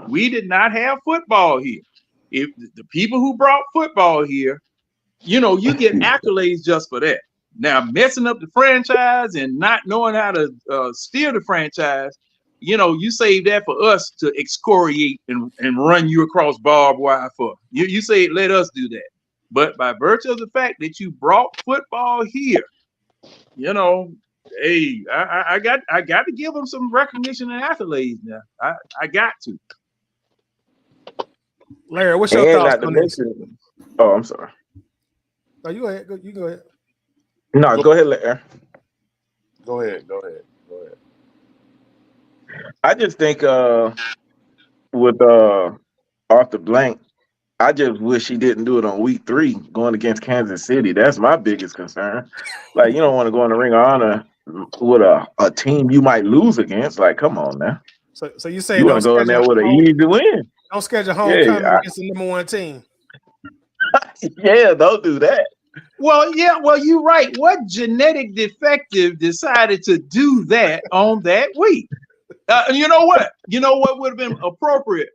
We did not have football here. If the people who brought football here, you get accolades just for that. Now, messing up the franchise and not knowing how to steer the franchise, you save that for us to excoriate and run you across barbed wire for. You say, let us do that. But by virtue of the fact that you brought football here, hey, I got to give them some recognition and accolades now. I got to. Larry, what's your thoughts on this? Oh, I'm sorry. No, you go ahead. You go ahead. No, go ahead, Larry. Go ahead. I just think with Arthur Blank, I just wish he didn't do it on week 3 going against Kansas City. That's my biggest concern. Like, you don't want to go in the Ring of Honor with a team you might lose against. Like, come on now. So you say you want to go in there with an easy win? Don't schedule homecoming against the number 1 team. Yeah, don't do that. Well, you're right. What genetic defective decided to do that on that week? You know what? You know what would have been appropriate?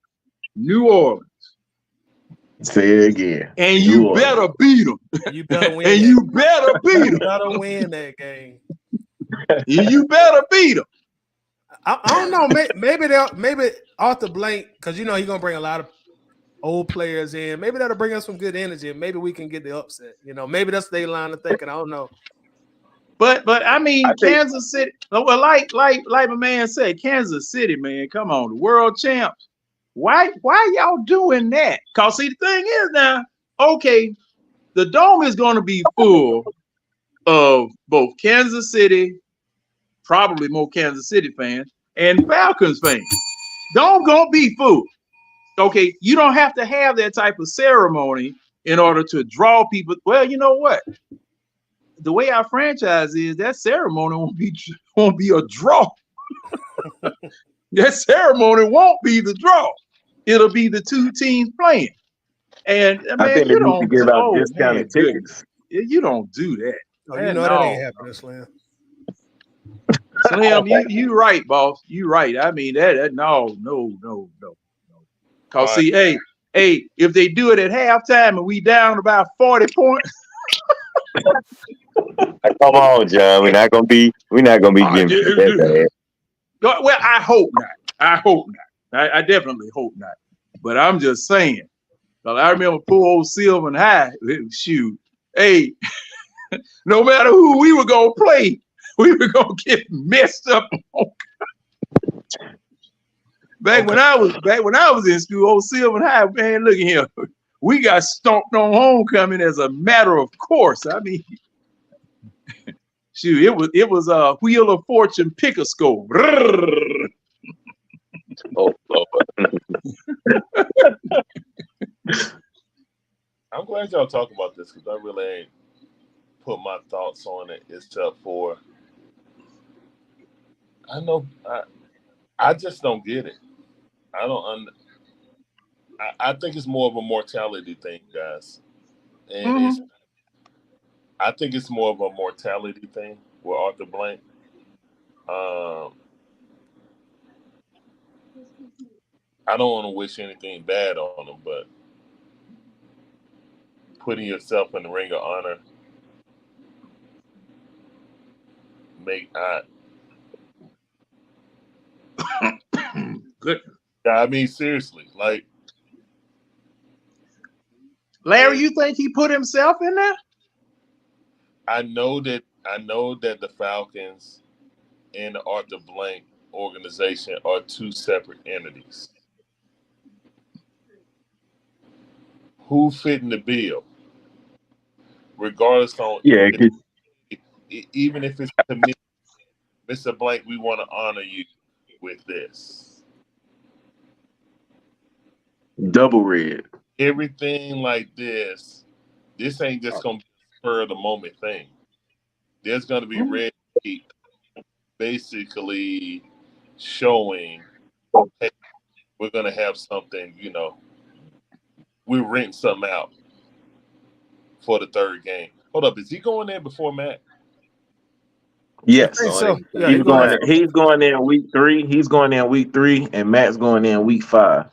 New Orleans. Say it again. And you better beat them. You better win. And you better beat them. You better win that game. You better beat them. I don't know. Maybe Arthur Blank, because he's gonna bring a lot of old players in. Maybe that'll bring us some good energy, and maybe we can get the upset. Maybe that's their line of thinking. I don't know. But I mean, Kansas City. Well, like my man said, Kansas City, man. Come on, the world champs. Why y'all doing that? Cause see, the thing is now, okay, the dome is going to be full of both Kansas City, probably more Kansas City fans, and Falcons fans. Dome gonna be full. Okay, you don't have to have that type of ceremony in order to draw people. Well, you know what? The way our franchise is, that ceremony won't be a draw. That ceremony won't be the draw. It'll be the 2 teams playing. And I think they need to give out discounted tickets. You don't do that. Oh, that ain't happening, Slim. Slim, you right, boss. You right. I mean that no. Cause see, hey, if they do it at halftime and we down about 40 points. Come on, John. We're not gonna be getting that bad. Well, I hope not. I definitely hope not. But I'm just saying. I remember poor old Sylvan High. Shoot, hey, no matter who we were gonna play, we were gonna get messed up. Back when I was in school, old Sylvan High, man, look at here. We got stomped on homecoming as a matter of course. I mean, shoot, it was a Wheel of Fortune pick a score. Oh, I'm glad y'all talk about this because I really ain't put my thoughts on it except for I just don't get it. I think it's more of a mortality thing, guys. And I think it's more of a mortality thing with Arthur Blank. I don't want to wish anything bad on him, but putting yourself in the Ring of Honor Good. I mean, seriously, like Larry, you think he put himself in there? I know that the Falcons and the Arthur Blank organization are two separate entities. Who fit in the bill? Regardless on even if it's to me, Mr. Blank, we want to honor you with this. Double red. Everything like this ain't just gonna be a spur of the moment thing. There's gonna be red tape basically showing, hey, we're gonna have something, we're renting something out for the third game. Hold up, is he going there before Matt? Yes. So. Yeah, he's going in week 3. He's going in week 3, and Matt's going in week 5.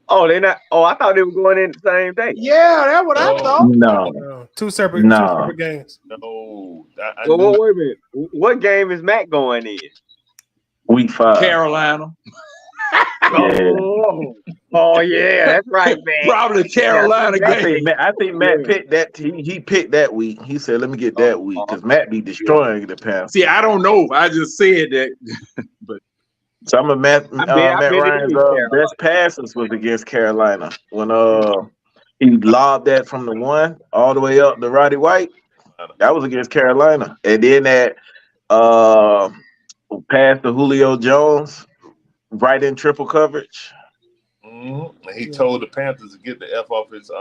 Oh, they're not. Oh, I thought they were going in the same day. Yeah, that's what I thought. No. Two separate games. No. Well, wait a minute. What game is Matt going in? Week 5. Carolina. Oh yeah, that's right, man. Probably Carolina game. I think Matt picked that. He picked that week. He said, "Let me get that week," because Matt be destroying the pass. See, I don't know. I just said that, but some of Matt Ryan's best passes was against Carolina when he lobbed that from the 1 all the way up to Roddy White. That was against Carolina, and then that pass to Julio Jones right in triple coverage. Mm-hmm. And he told the Panthers to get the F off his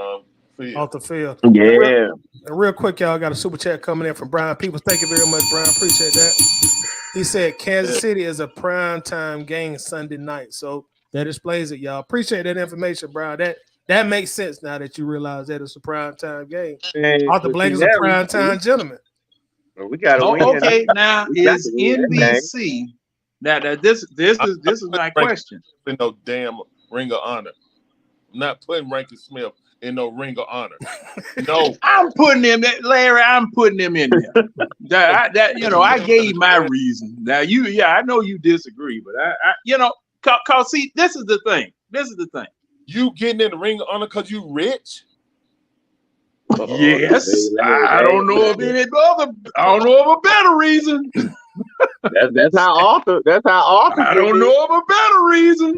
field. Off the field. Yeah. Real quick, y'all, got a super chat coming in from Brian Peoples. Thank you very much, Brian. Appreciate that. He said Kansas City is a primetime game Sunday night. So that explains it, y'all. Appreciate that information, Brian. That makes sense now that you realize that it's a primetime game. Arthur Blank is a primetime gentleman. We got to win. Okay, now is NBC. Now this is my question. No damn Ring of Honor. I'm not putting Rankin Smith in no Ring of Honor. No, I'm putting him, Larry. I'm putting him in there. I gave my reason. Now I know you disagree, but cause see, this is the thing. You getting in the Ring of Honor because you rich? Yes. I don't know of any other. I don't know of a better reason. That's how Arthur. I don't know of a better reason.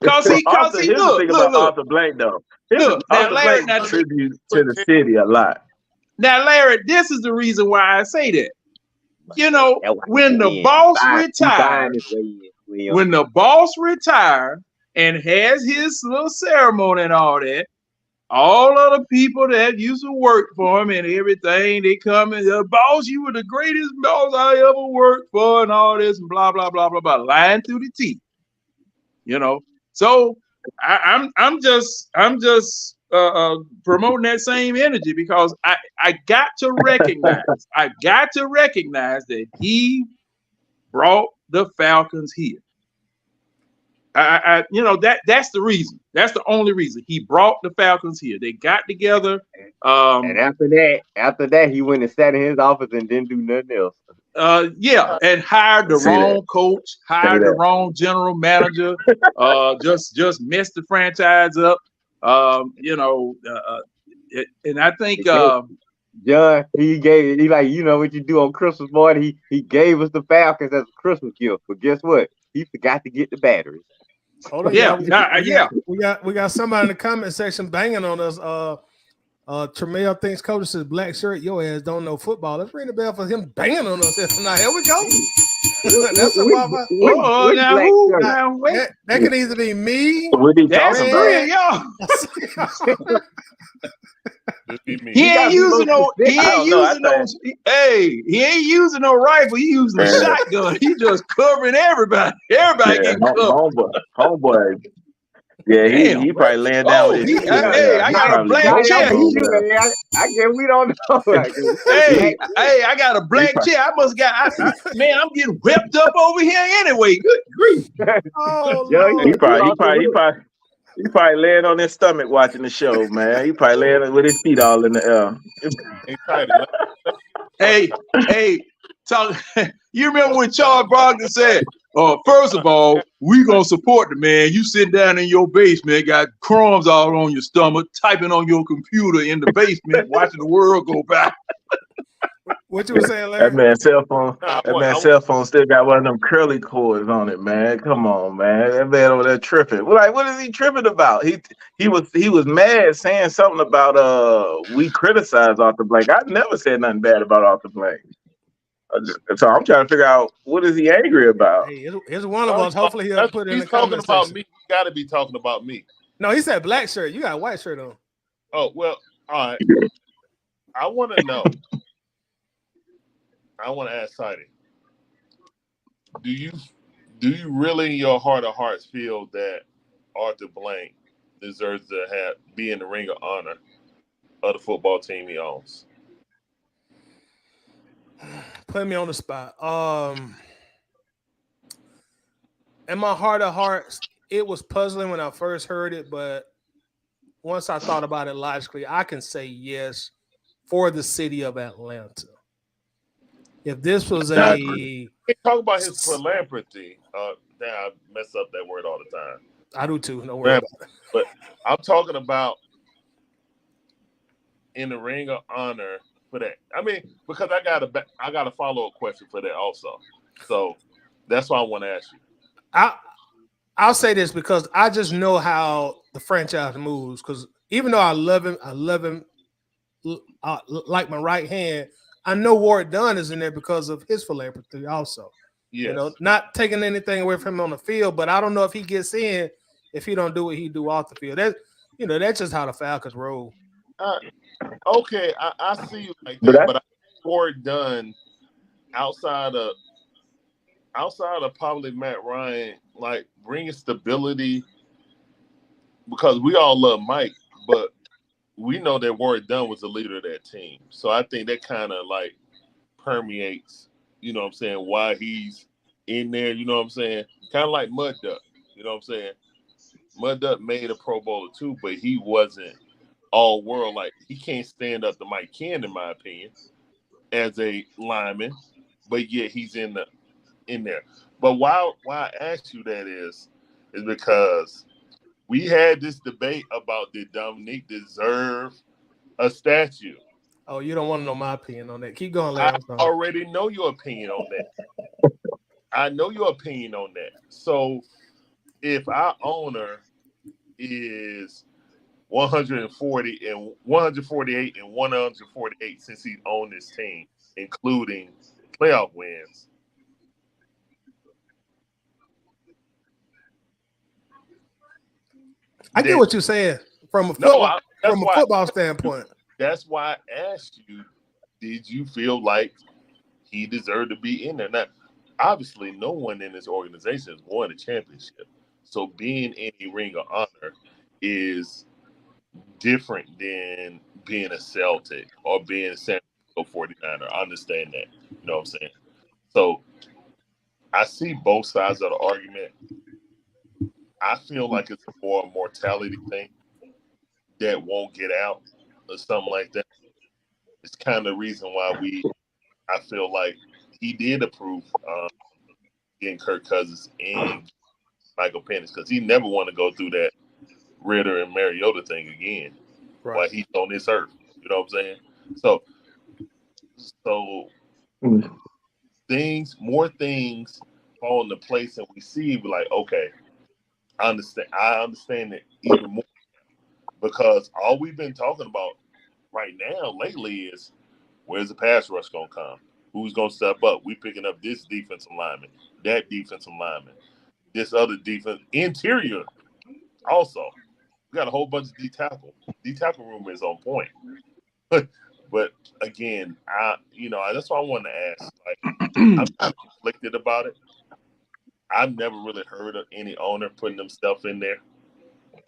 Cause look. Arthur Blank though. Look, now Larry contributes to the city a lot. Now, Larry, this is the reason why I say that. When the boss retired and has his little ceremony and all that, all of the people that used to work for him and everything, they come and boss, you were the greatest boss I ever worked for, and all this and blah blah blah blah blah, lying through the teeth. So I'm just promoting that same energy because I got to recognize that he brought the Falcons here. That's the reason. That's the only reason he brought the Falcons here. They got together. And after that, he went and sat in his office and didn't do nothing else. And hired the wrong coach, hired the wrong general manager. Just messed the franchise up. And I think John, he like, what you do on Christmas morning. He gave us the Falcons as a Christmas gift, but guess what? He forgot to get the batteries. Hold on, we got somebody in the comment section banging on us. Tremel thinks coach says black shirt. Your ass don't know football. Let's ring the bell for him banging on us tonight. Here we go. That's that can either be me. That's three of y'all. He ain't using no rifle. He using a shotgun. He just covering everybody. Everybody getting covered. Homeboy. Yeah, he probably laying down with his I got a blank check. I guess we don't know. I got a blank check. I must man, I'm getting whipped up over here anyway. Good grief. He probably laying on his stomach watching the show, man. He probably laying with his feet all in the air. Hey, so you remember when Charles Barkley said, First of all, we gonna support the man. You sit down in your basement, got crumbs all on your stomach, typing on your computer in the basement, watching the world go by. What you were saying, That Larry? man's cell phone. I That want, I man's want, cell phone still got one of them curly cords on it, man. Come on, man. That man over there tripping. Well, like, what is he tripping about? He was mad saying something about we criticize Arthur Blank. I never said nothing bad about Arthur Blank. So I'm trying to figure out what is he angry about. Hey, it's one of us. Hopefully he'll put it in the he's talking comment about section. me. He got to be talking about me. No, he said black shirt. You got a white shirt on. Oh, well, all right. I want to know. I want to ask Sidey. Do you really in your heart of hearts feel that Arthur Blank deserves to be in the ring of honor of the football team he owns? Put me on the spot. In my heart of hearts, it was puzzling when I first heard it, but once I thought about it logically, I can say yes for the city of Atlanta. If this was We talk about his philanthropy. I mess up that word all the time. I do too. Don't worry about it. But I'm talking about in the ring of honor for that. I mean, because I got a follow-up question for that also. So that's why I want to ask you. I'll say this because I just know how the franchise moves. Because even though I love him like my right hand. I know Ward Dunn is in there because of his philanthropy also. Yes. You know, not taking anything away from him on the field, but I don't know if he gets in if he don't do what he do off the field. That's just how the Falcons roll. Okay, I see you like that, but I think Ward Dunn outside of probably Matt Ryan, like bringing stability because we all love Mike, but we know that Ward Dunn was the leader of that team. So I think that kind of like permeates, you know what I'm saying, why he's in there, you know what I'm saying? Kind of like Mud Duck, you know what I'm saying? Mud Duck made a Pro Bowler too, but he wasn't all world. Like he can't stand up to Mike Ken, in my opinion, as a lineman, but yet he's in there. But why I asked you that is because we had this debate about did Dominique deserve a statue. Oh, you don't want to know my opinion on that. Keep going, Larry. I already know your opinion on that. I know your opinion on that. So if our owner is 148 and 148 since he owned this team, including playoff wins. I get what you're saying from a football standpoint. That's why I asked you, did you feel like he deserved to be in there? Now, obviously, no one in this organization has won a championship. So being in a ring of honor is different than being a Celtic or being a San Francisco 49er. I understand that. You know what I'm saying? So I see both sides of the argument. I feel like it's more a mortality thing that won't get out or something like that. It's kind of the reason why I feel like he did approve getting Kirk Cousins and Michael Penix because he never want to go through that Ritter and Mariota thing again while he's on this earth. You know what I'm saying? So more things fall into place, and we see like, okay, I understand it even more because all we've been talking about right now lately is where's the pass rush gonna come? Who's gonna step up? We picking up this defensive lineman, that defensive lineman, this other defense interior. Also, we got a whole bunch of D tackle. D tackle room is on point. But again, that's why I wanted to ask. Like, I'm not conflicted about it. I've never really heard of any owner putting themselves in there.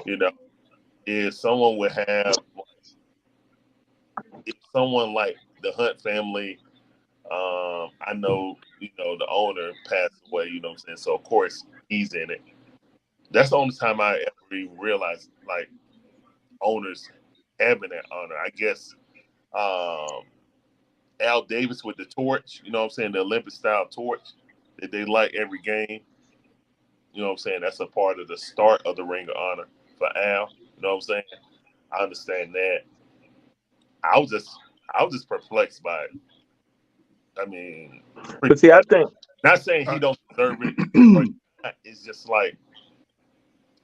You know, if someone would have, if someone like the Hunt family, I know, the owner passed away. You know what I'm saying? So of course he's in it. That's the only time I ever even realized like owners having that honor. I guess Al Davis with the torch, you know what I'm saying, the Olympic style torch that they light every game. You know what I'm saying? That's a part of the start of the Ring of Honor for Al. You know what I'm saying? I understand that. I was just perplexed by it. I mean, But see, I think not saying he don't deserve it. It's just like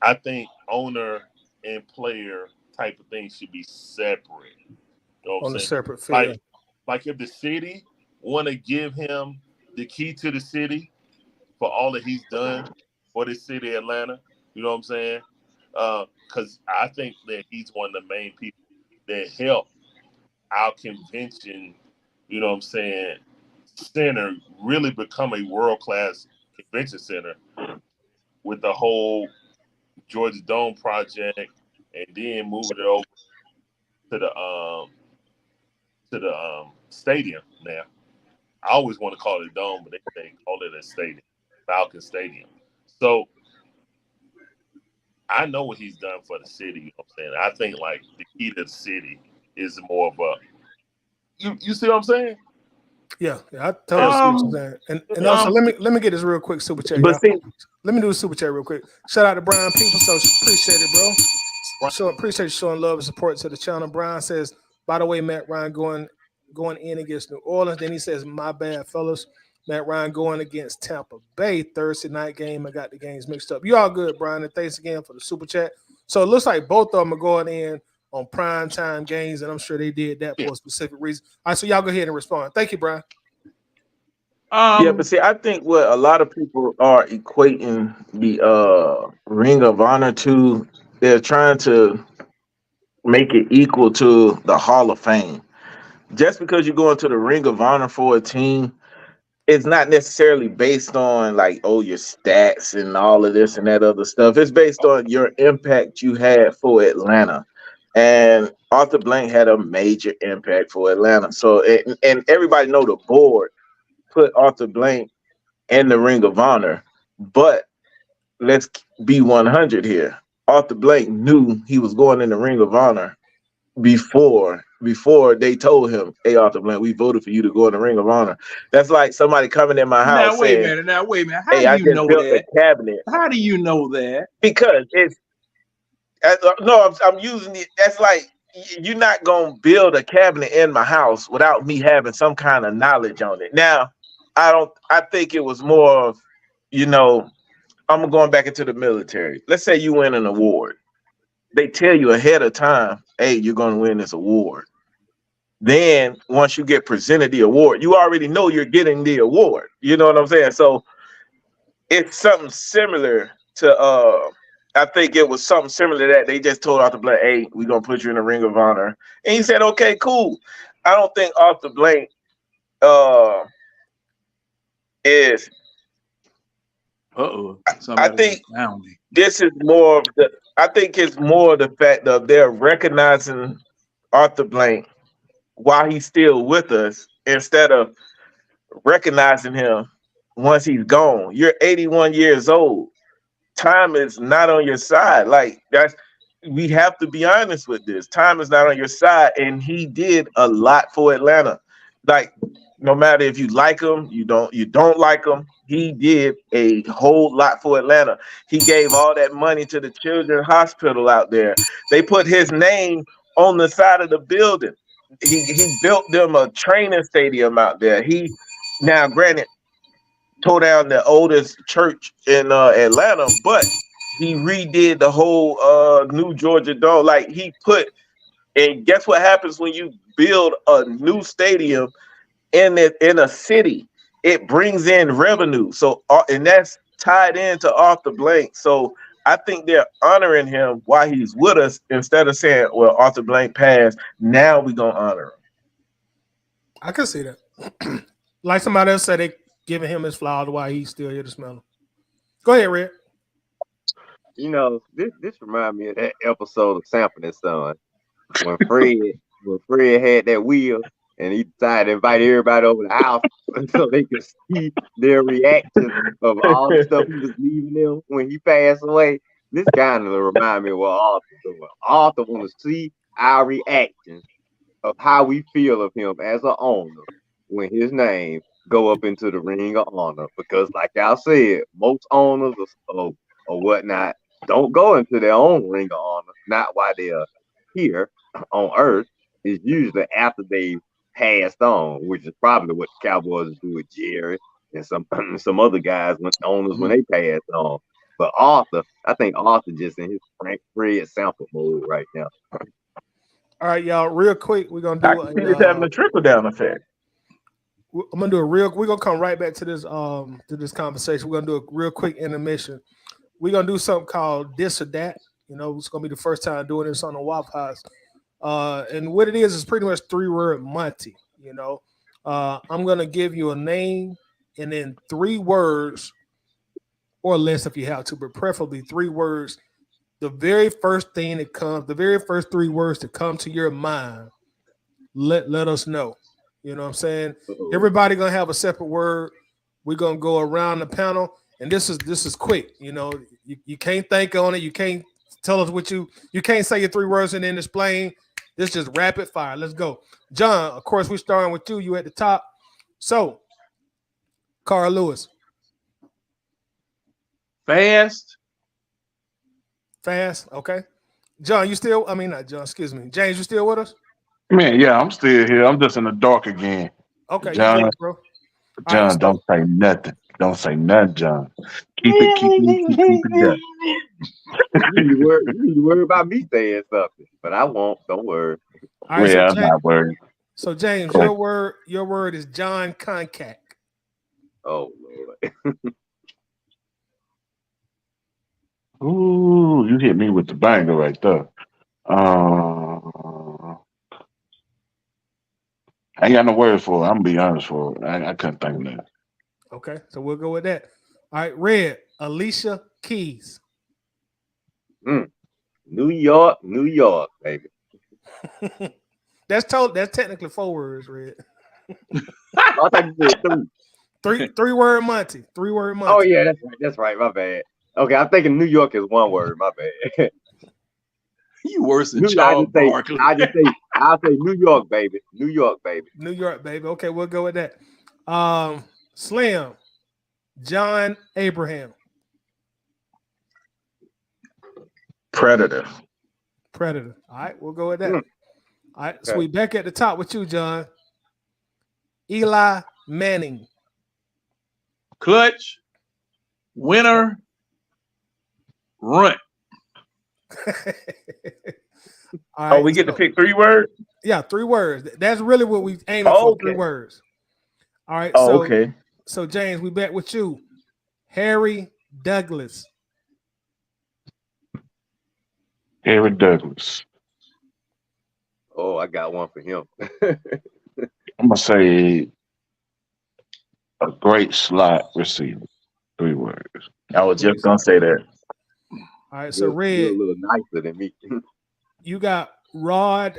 I think owner and player type of thing should be separate. You know what On I'm a saying? separate field. Like if the city want to give him the key to the city for all that he's done for this city, Atlanta. You know what I'm saying? Because I think that he's one of the main people that help our convention, you know what I'm saying, center really become a world-class convention center with the whole Georgia Dome project and then moving it over to the stadium now. I always want to call it a dome, but they call it a stadium, Falcon Stadium. So I know what he's done for the city. You know what I'm saying? I think like the key to the city is more of a you see what I'm saying? Yeah, I totally see what you're saying. And also let me get this real quick super chat, y'all. Let me do a super chat real quick. Shout out to Brian People, so appreciate it, bro. So appreciate you showing love and support to the channel. Brian says, by the way, Matt Ryan going in against New Orleans. Then he says, my bad, fellas. Matt Ryan going against Tampa Bay Thursday night game. I got the games mixed up. You all good, Brian, and thanks again for the super chat. So it looks like both of them are going in on prime time games, and I'm sure they did that for a specific reason. All right, so y'all go ahead and respond. Thank you, Brian. Yeah, but see, I think what a lot of people are equating the Ring of Honor to, they're trying to make it equal to the Hall of Fame. Just because you go into the Ring of Honor for a team, it's not necessarily based on like, oh, your stats and all of this and that other stuff. It's based on your impact you had for Atlanta. And Arthur Blank had a major impact for Atlanta. So, and everybody know the board put Arthur Blank in the Ring of Honor. But let's be 100 here. Arthur Blank knew he was going in the Ring of Honor before they told him, hey, Arthur Blank, we voted for you to go in the Ring of Honor. That's like somebody coming in my house Now wait a saying, minute. How hey, do I you just know built that? a cabinet. How do you know that? Because it's no, I'm using it. That's like, you're not gonna build a cabinet in my house without me having some kind of knowledge on it. Now, I think it was more of, I'm going back into the military. Let's say you win an award. They tell you ahead of time, hey, you're gonna win this award. Then once you get presented the award, you already know you're getting the award. You know what I'm saying? So it's something similar to I think it was something similar to that. They just told Arthur Blank, hey, we're gonna put you in the Ring of Honor. And he said, okay, cool. I don't think Arthur Blank is I think this is more of the I think it's more the fact of they're recognizing Arthur Blank while he's still with us instead of recognizing him once he's gone. You're 81 years old. Time is not on your side. Like, we have to be honest with this. Time is not on your side, and he did a lot for Atlanta. Like, no matter if you like him, you don't like him, he did a whole lot for Atlanta. He gave all that money to the children's hospital out there. They put his name on the side of the building. He built them a training stadium out there. Now granted, tore down the oldest church in Atlanta, but he redid the whole new Georgia Dome. Like, and guess what happens when you build a new stadium in a city? It brings in revenue. So and that's tied into Arthur Blank. So I think they're honoring him while he's with us instead of saying, well, Arthur Blank passed, now we're gonna honor him. I can see that. Like somebody else said, they giving him his flowers while he's still here to smell them. Go ahead, Red. This reminds me of that episode of Sanford and Son when Fred had that wheel and he decided to invite everybody over the house so they could see their reaction of all the stuff he was leaving them when he passed away. This kind of remind me of what Arthur want to see our reactions of how we feel of him as an owner when his name go up into the ring of honor because, like I said, most owners or whatnot don't go into their own ring of honor, not while they're here on Earth. It's usually after they passed on, which is probably what the Cowboys do with Jerry and some other guys when owners when they passed on. But Arthur, I think Arthur just in his Frank Fred sample mode right now. All right, y'all. Real quick, we're gonna I do. can see this having a trickle down effect. I'm gonna do a real. We're gonna come right back to this conversation. We're gonna do a real quick intermission. We're gonna do something called this or that. You know, it's gonna be the first time doing this on the Waffle House. And what it is pretty much 3-word Monty. You know, I'm gonna give you a name and then 3 words or less if you have to, but preferably 3 words. The very first thing that comes, the very first 3 words that come to your mind, let us know. You know what I'm saying? Everybody gonna have a separate word. We're gonna go around the panel, and this is quick. You know, you can't think on it. You can't tell us what you can't say your 3 words and then explain. This is just rapid fire. Let's go. John, of course, we're starting with you. You at the top. So, Carl Lewis. Fast. Okay. John, you still? I mean, not John. Excuse me. James, you still with us? Man, yeah, I'm still here. I'm just in the dark again. Okay, John, you good, bro. John, right, don't say nothing. Don't say nothing, John. Keep it down. You need to worry about me saying something, but I won't. Don't worry. All right, Yeah, so I'm not worried. So James, Go ahead. your word is John Concac. Oh Lord. Ooh, you hit me with the banger right there. I ain't got no words for it. I'm gonna be honest for it. I couldn't think of that. Okay, so we'll go with that. All right, Red, Alicia Keys. New York, baby. That's technically 4 words, Red. I thought you said 3. 3-word Monty. 3-word Monty. Oh yeah, that's right. My bad. Okay, I'm thinking New York is 1 word. My bad. You worse than Charles Barkley. I'll say New York, baby. New York, baby. New York, baby. Okay, we'll go with that. Slim, John Abraham. Predator. All right, we'll go with that. All right, so we back at the top with you, John. Eli Manning. Clutch. Winner. Run. All right, we get to pick 3 words? Yeah, 3 words. That's really what we aiming for. 3 words. All right. Okay. So James, we back with you. Harry Douglas. Harry Douglas. Oh, I got one for him. I'm gonna say a great slot receiver. 3 words. I was just gonna say that. All right, so You're Red, a little nicer than me. you got Rod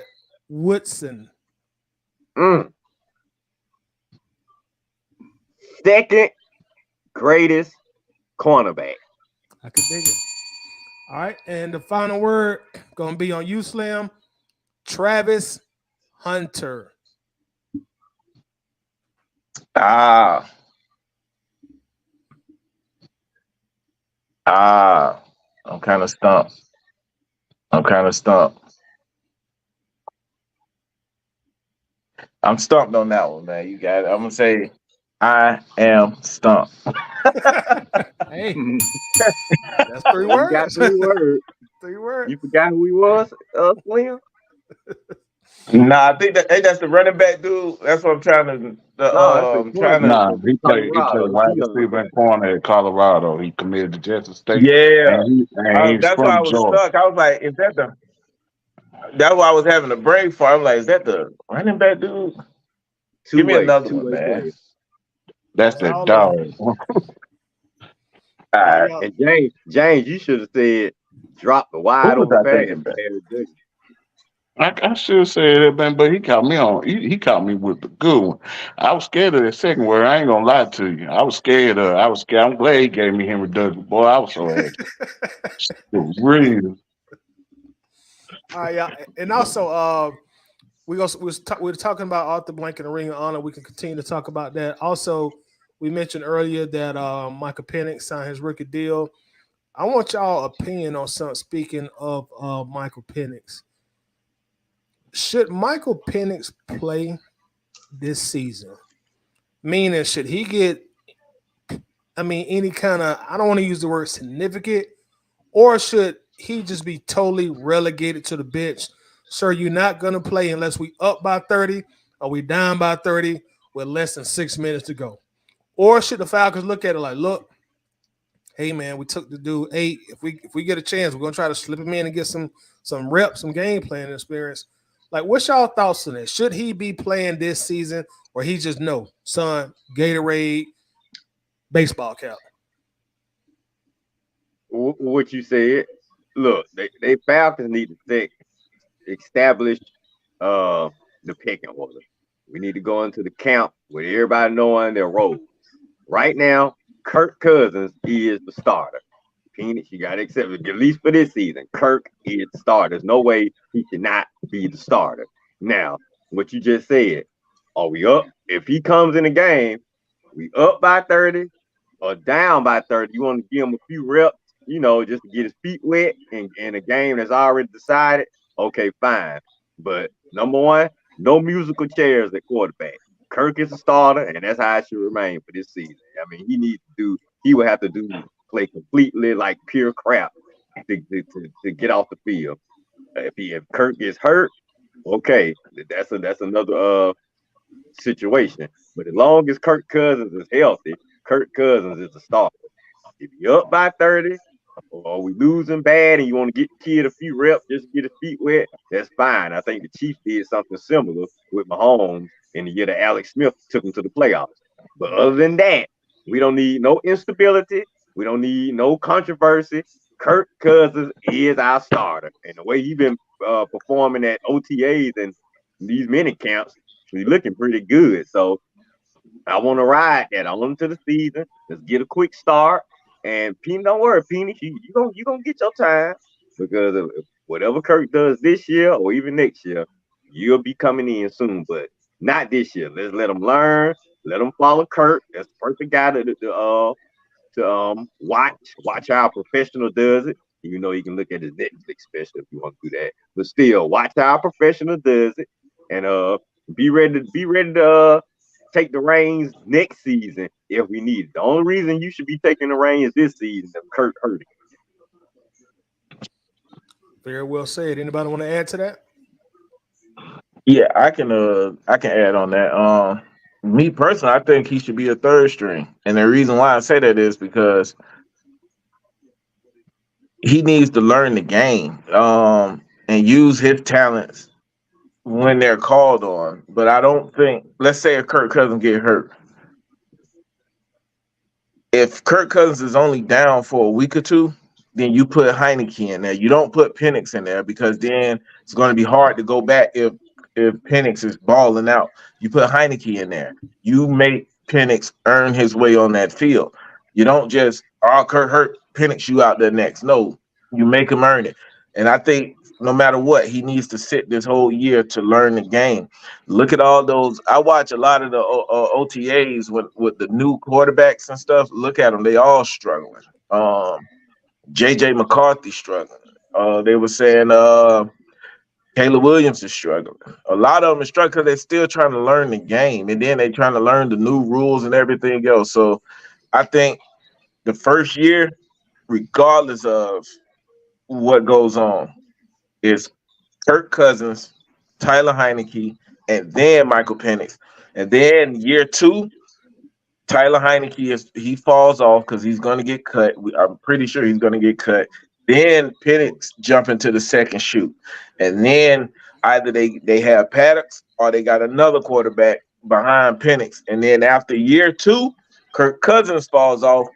Woodson. Second greatest cornerback. I could dig it. All right, and the final word gonna be on you, Slim. Travis Hunter. I'm kind of stumped. I'm stumped on that one, man. You got it. I'm gonna say I am stumped. Hey, that's 3 words. You got 3 words. 3 words. You forgot who he was, Slim? Nah, I think that's the running back dude. That's what I'm trying to. Nah, he played wide Colorado. receiver and corner at Colorado. He committed to Jackson State. Yeah, and that's why I was stuck. I was like, is that the? That's why I was having a brain for. I'm like, is that the running back dude? Give me another one, man. That's that dog. All right. And James, you should have said drop the wide open pass. I should have said it, man, but he caught me on. He caught me with the good one. I was scared of that second word. I ain't gonna lie to you. I was scared. I'm glad he gave me Henry Douglas. Boy, I was so happy. For real. Yeah, and also we were talking about Arthur Blank and the Ring of Honor. We can continue to talk about that. Also, we mentioned earlier that Michael Penix signed his rookie deal. I want y'all opinion on something. Speaking of Michael Penix, should Michael Penix play this season? Meaning, should he get, any kind of, I don't want to use the word significant, or should he just be totally relegated to the bench? Sir, you're not going to play unless we up by 30 or we down by 30 with less than 6 minutes to go. Or should the Falcons look at it like, look, hey, man, we took the dude 8. If we get a chance, we're going to try to slip him in and get some reps, some game playing experience. Like, what's y'all thoughts on that? Should he be playing this season, or he just no, son, Gatorade, baseball cap? What you said. Look, they Falcons need to establish the pecking order. We need to go into the camp with everybody knowing their roles. Right now, Kirk Cousins is the starter. Penix, you got to accept it, at least for this season. Kirk is the starter. There's no way he should not be the starter. Now, what you just said, are we up? If he comes in the game, we up by 30 or down by 30. You want to give him a few reps, just to get his feet wet in a game that's already decided. Okay, fine. But number one, no musical chairs at quarterback. Kirk is a starter, and that's how it should remain for this season. He would have to play completely like pure crap to get off the field. If Kirk gets hurt, okay, that's another situation. But as long as Kirk Cousins is healthy, Kirk Cousins is a starter. If you're up by 30, or we losing bad and you want to get the kid a few reps just to get his feet wet, that's fine. I think the Chiefs did something similar with Mahomes in the year that Alex Smith took him to the playoffs. But other than that, we don't need no instability. We don't need no controversy. Kirk Cousins is our starter. And the way he's been performing at OTAs and these mini camps, he's looking pretty good. So I want to ride that on to the season. Let's get a quick start. And Penix, don't worry, Penix, you gonna get your time, because of whatever Kirk does this year or even next year, you'll be coming in soon, but not this year. Let's let them learn, let them follow Kirk. That's the perfect guy to watch how a professional does it. You can look at his Netflix special if you want to do that, but still watch how a professional does it, and be ready to take the reins next season if we need it. The only reason you should be taking the reins this season is Kirk hurting. Very well said. Anybody want to add to that? Yeah, I can add on that. Me personally, I think he should be a third string. And the reason why I say that is because he needs to learn the game and use his talents when they're called on. But I don't think, let's say if Kirk Cousins get hurt. If Kirk Cousins is only down for a week or two, then you put Heineke in there. You don't put Penix in there, because then it's going to be hard to go back if Penix is balling out. You put Heineke in there. You make Penix earn his way on that field. You don't just, Kirk hurt, Penix you out there next. No, you make him earn it. And I think no matter what, he needs to sit this whole year to learn the game. Look at all those. I watch a lot of the OTAs with the new quarterbacks and stuff. Look at them. They all struggling. J.J. McCarthy struggling. They were saying Caleb Williams is struggling. A lot of them are struggling because they're still trying to learn the game. And then they're trying to learn the new rules and everything else. So I think the first year, regardless of what goes on, is Kirk Cousins, Tyler Heineke, and then Michael Penix. And then year 2, Tyler Heineke he falls off because he's going to get cut. I'm pretty sure he's going to get cut. Then Penix jump into the second shoot. And then either they have Paddocks or they got another quarterback behind Penix. And then after year 2, Kirk Cousins falls off,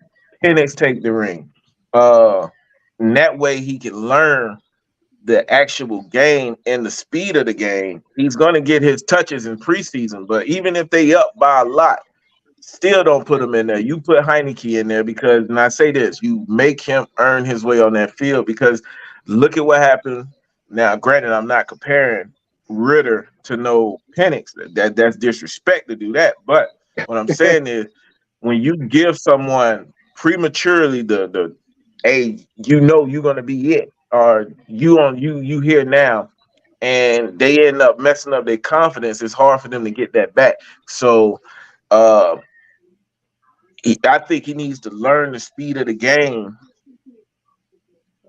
Penix take the ring. And that way he can learn the actual game and the speed of the game. He's going to get his touches in preseason, but even if they up by a lot, still don't put him in there. You put Heineke in there because, and I say this, you make him earn his way on that field, because look at what happened. Now, granted, I'm not comparing Ritter to know Penix. That's disrespect to do that. But what I'm saying is, when you give someone prematurely the hey, you're gonna be it, or you here now, and they end up messing up their confidence, it's hard for them to get that back. So uh I think he needs to learn the speed of the game,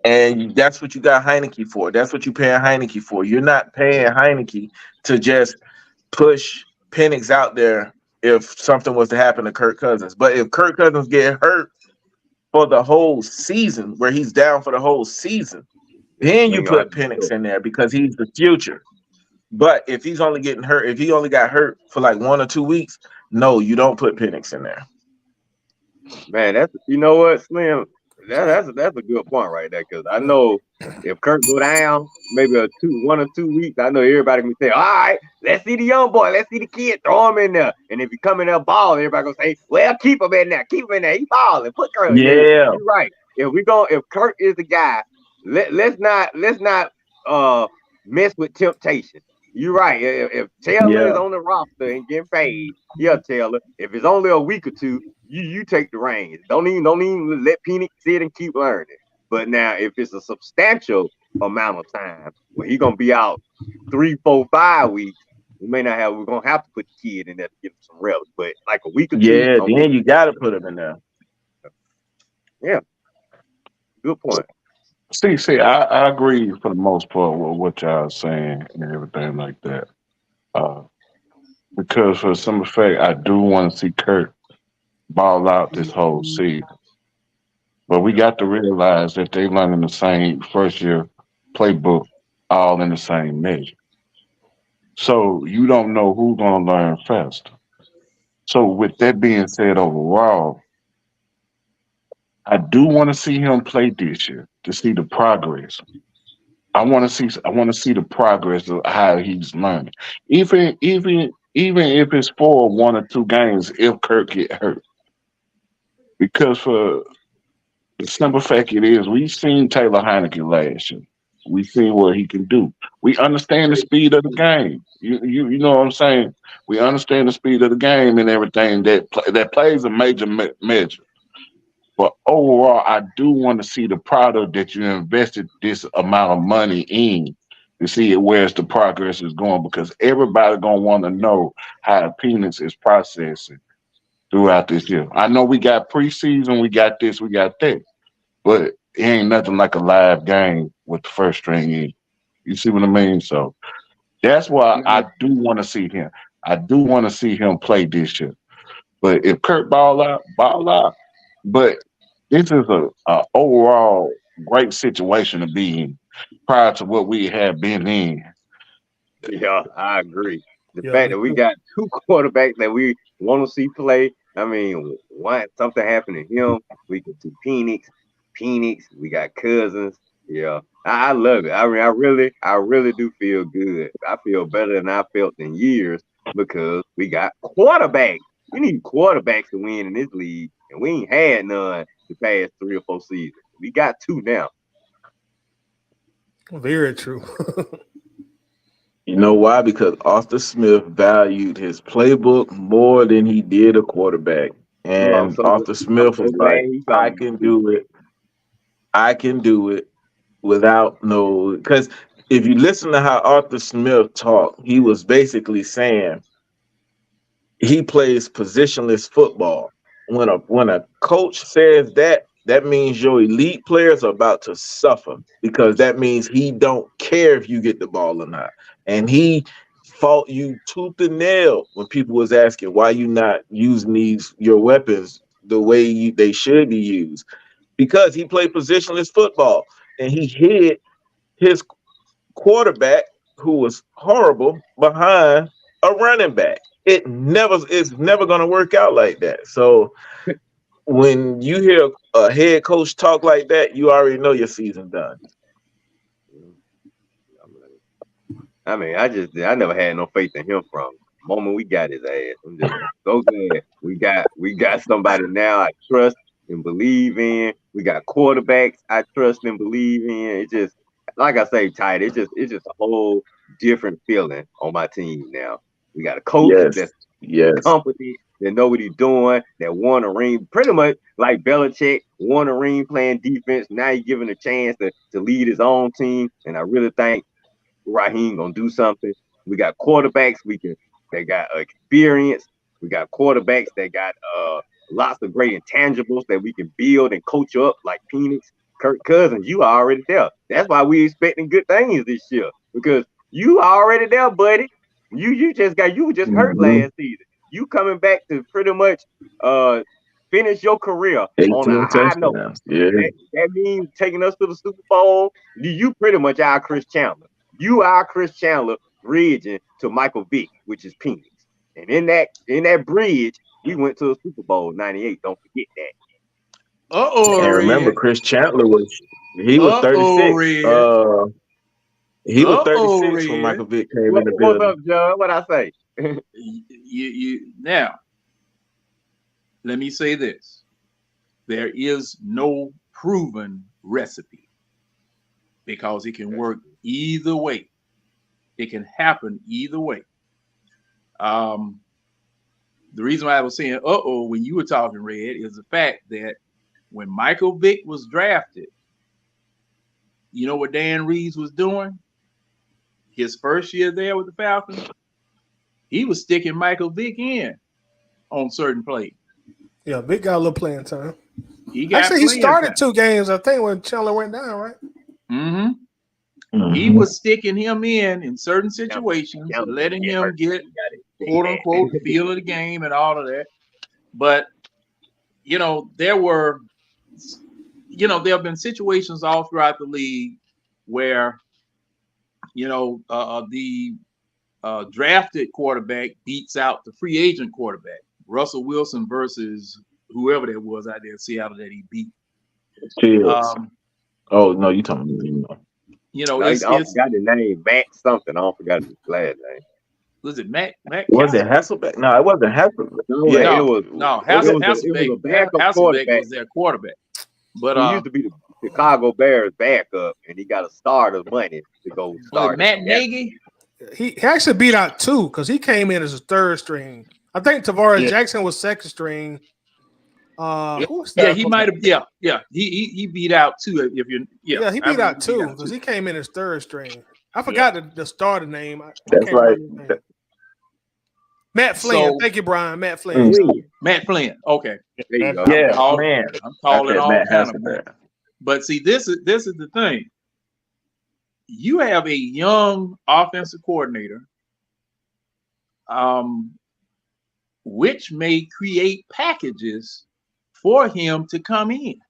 and that's what you got Heineke for. That's what you're paying Heineke for. You're not paying Heineke to just push Penix out there if something was to happen to Kirk Cousins. But if Kirk Cousins get hurt for the whole season, where he's down for the whole season, then you put Penix in there because he's the future. But if he's only getting hurt, if he only got hurt for like 1 or 2 weeks, no, you don't put Penix in there. Man, that's you know what, Slim. That's a good point right there, because I know if Kirk go down, maybe 1 or 2 weeks, I know everybody can say, all right, let's see the young boy, let's see the kid, throw him in there. And if he come in there ball, everybody gonna say, well, keep him in there, he balling, put Kirk. Yeah, you're right. If Kirk is the guy, let's not mess with temptation. You're right. If Taylor is on the roster and getting paid, Taylor. If it's only a week or two, you take the reins. Don't even let Penix sit and keep learning. But now, if it's a substantial amount of time where he's gonna be out 3, 4, 5 weeks, we're gonna have to put the kid in there to give him some relish. But like a week or two, then you gotta put him in there. Yeah, good point. See, I agree for the most part with what y'all saying and everything like that. Because for some effect, I do want to see Kirk ball out this whole season. But we got to realize that they learning the same first year playbook, all in the same measure. So you don't know who's gonna learn faster. So with that being said, overall, I do want to see him play this year to see the progress. I want to see the progress of how he's learning. Even if it's for 1 or 2 games, if Kirk get hurt, because for the simple fact it is, we've seen Taylor Heineke last year. We seen what he can do. We understand the speed of the game. You know what I'm saying? We understand the speed of the game and everything that plays a major measure. But overall, I do want to see the product that you invested this amount of money in to see where's the progress is going, because everybody gonna want to know how Penix is processing throughout this year. I know we got preseason, we got this, we got that, but it ain't nothing like a live game with the first string in. You see what I mean? So that's why I do want to see him. I do want to see him play this year. But if Kirk ball out, ball out. But this is a overall great situation to be in prior to what we have been in. Yeah, I agree. The fact that we got 2 quarterbacks that we want to see play. I mean, something happened to him, we can see Penix, we got Cousins. Yeah, I love it. I mean, I really do feel good. I feel better than I felt in years because we got quarterbacks. We need quarterbacks to win in this league, and we ain't had none the past 3 or 4 seasons. We got 2 now. Very true. You know why? Because Arthur Smith valued his playbook more than he did a quarterback. And Arthur Smith was like, I can do it. I can do it without no. Because if you listen to how Arthur Smith talked, he was basically saying he plays positionless football. When a coach says that, that means your elite players are about to suffer, because that means he don't care if you get the ball or not. And he fought you tooth and nail when people was asking why you not using your weapons the way they should be used, because he played positionless football and he hid his quarterback, who was horrible, behind a running back. It's never going to work out like that. So when you hear a head coach talk like that, you already know your season done. I mean, I never had no faith in him from the moment we got his ass. I'm just so glad we got somebody now I trust and believe in. We got quarterbacks I trust and believe in. It's just like I say, Ty, it's just a whole different feeling on my team now. We got a coach that's competent, that know what he's doing, that won a ring, pretty much like Belichick, won a ring playing defense. Now he's given a chance to lead his own team, and I really think Raheem gonna do something. We got quarterbacks that got experience. We got quarterbacks that got lots of great intangibles that we can build and coach up, like Penix, Kirk Cousins. You are already there. That's why we expecting good things this year, because you are already there, buddy. You were just hurt last season. You coming back to pretty much finish your career on a high note. Yeah. That means taking us to the Super Bowl. You pretty much our Chris Chandler. You are Chris Chandler bridging to Michael Vick, which is Penix. And in that bridge, we went to the Super Bowl '98. Don't forget that. And remember, Chris Chandler was 36. He was 36 when Michael Vick came in the building. What's up, John? What I say? Now, let me say this. There is no proven recipe, because it can work either way. It can happen either way. The reason why I was saying when you were talking, Red, is the fact that when Michael Vick was drafted, you know what Dan Reeves was doing? His first year there with the Falcons, he was sticking Michael Vick in on certain plays. Yeah, Vick got a little playing time. He started 2 games, I think, when Chandler went down, right? Mm-hmm. He was sticking him in certain situations, letting him get, quote unquote, feel of the game and all of that. But, there have been situations all throughout the league where, the drafted quarterback beats out the free agent quarterback. Russell Wilson versus whoever that was out there in Seattle that he beat. Oh, no, you talking about I forgot the name, Matt something. I don't forgot his last name. Was it Matt? Was it Hasselbeck? No, it wasn't Hasselbeck. Hasselbeck was their quarterback. But he used to be the Chicago Bears backup, and he got a start of money to go start. Matt Nagy? He actually beat out 2 because he came in as a 3rd string. I think Tavares Jackson was 2nd string. He might have. He beat out 2. He beat out 2 because he came in as 3rd string. I forgot the starter name. That's right. Matt Flynn. Thank you, Brian. Matt Flynn. Matt Flynn. Okay. There you go. Yeah, I'm calling all kind of man. But see, this is the thing. You have a young offensive coordinator, which may create packages for him to come in.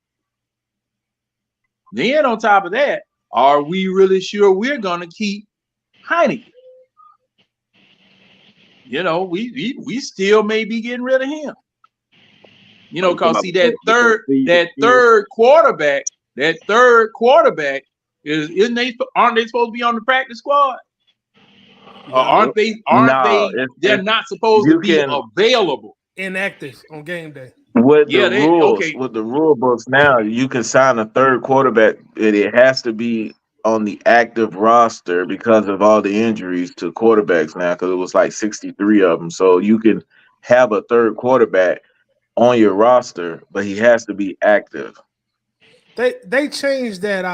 Then on top of that, are we really sure we're going to keep Heineke? We still may be getting rid of him. Because see that third quarterback aren't they supposed to be on the practice squad? Or aren't they? They're not supposed to be available. Inactive on game day. With the rule books now, you can sign a third quarterback, and it has to be on the active roster because of all the injuries to quarterbacks now, because it was like 63 of them. So you can have a third quarterback on your roster, but he has to be active. They changed that.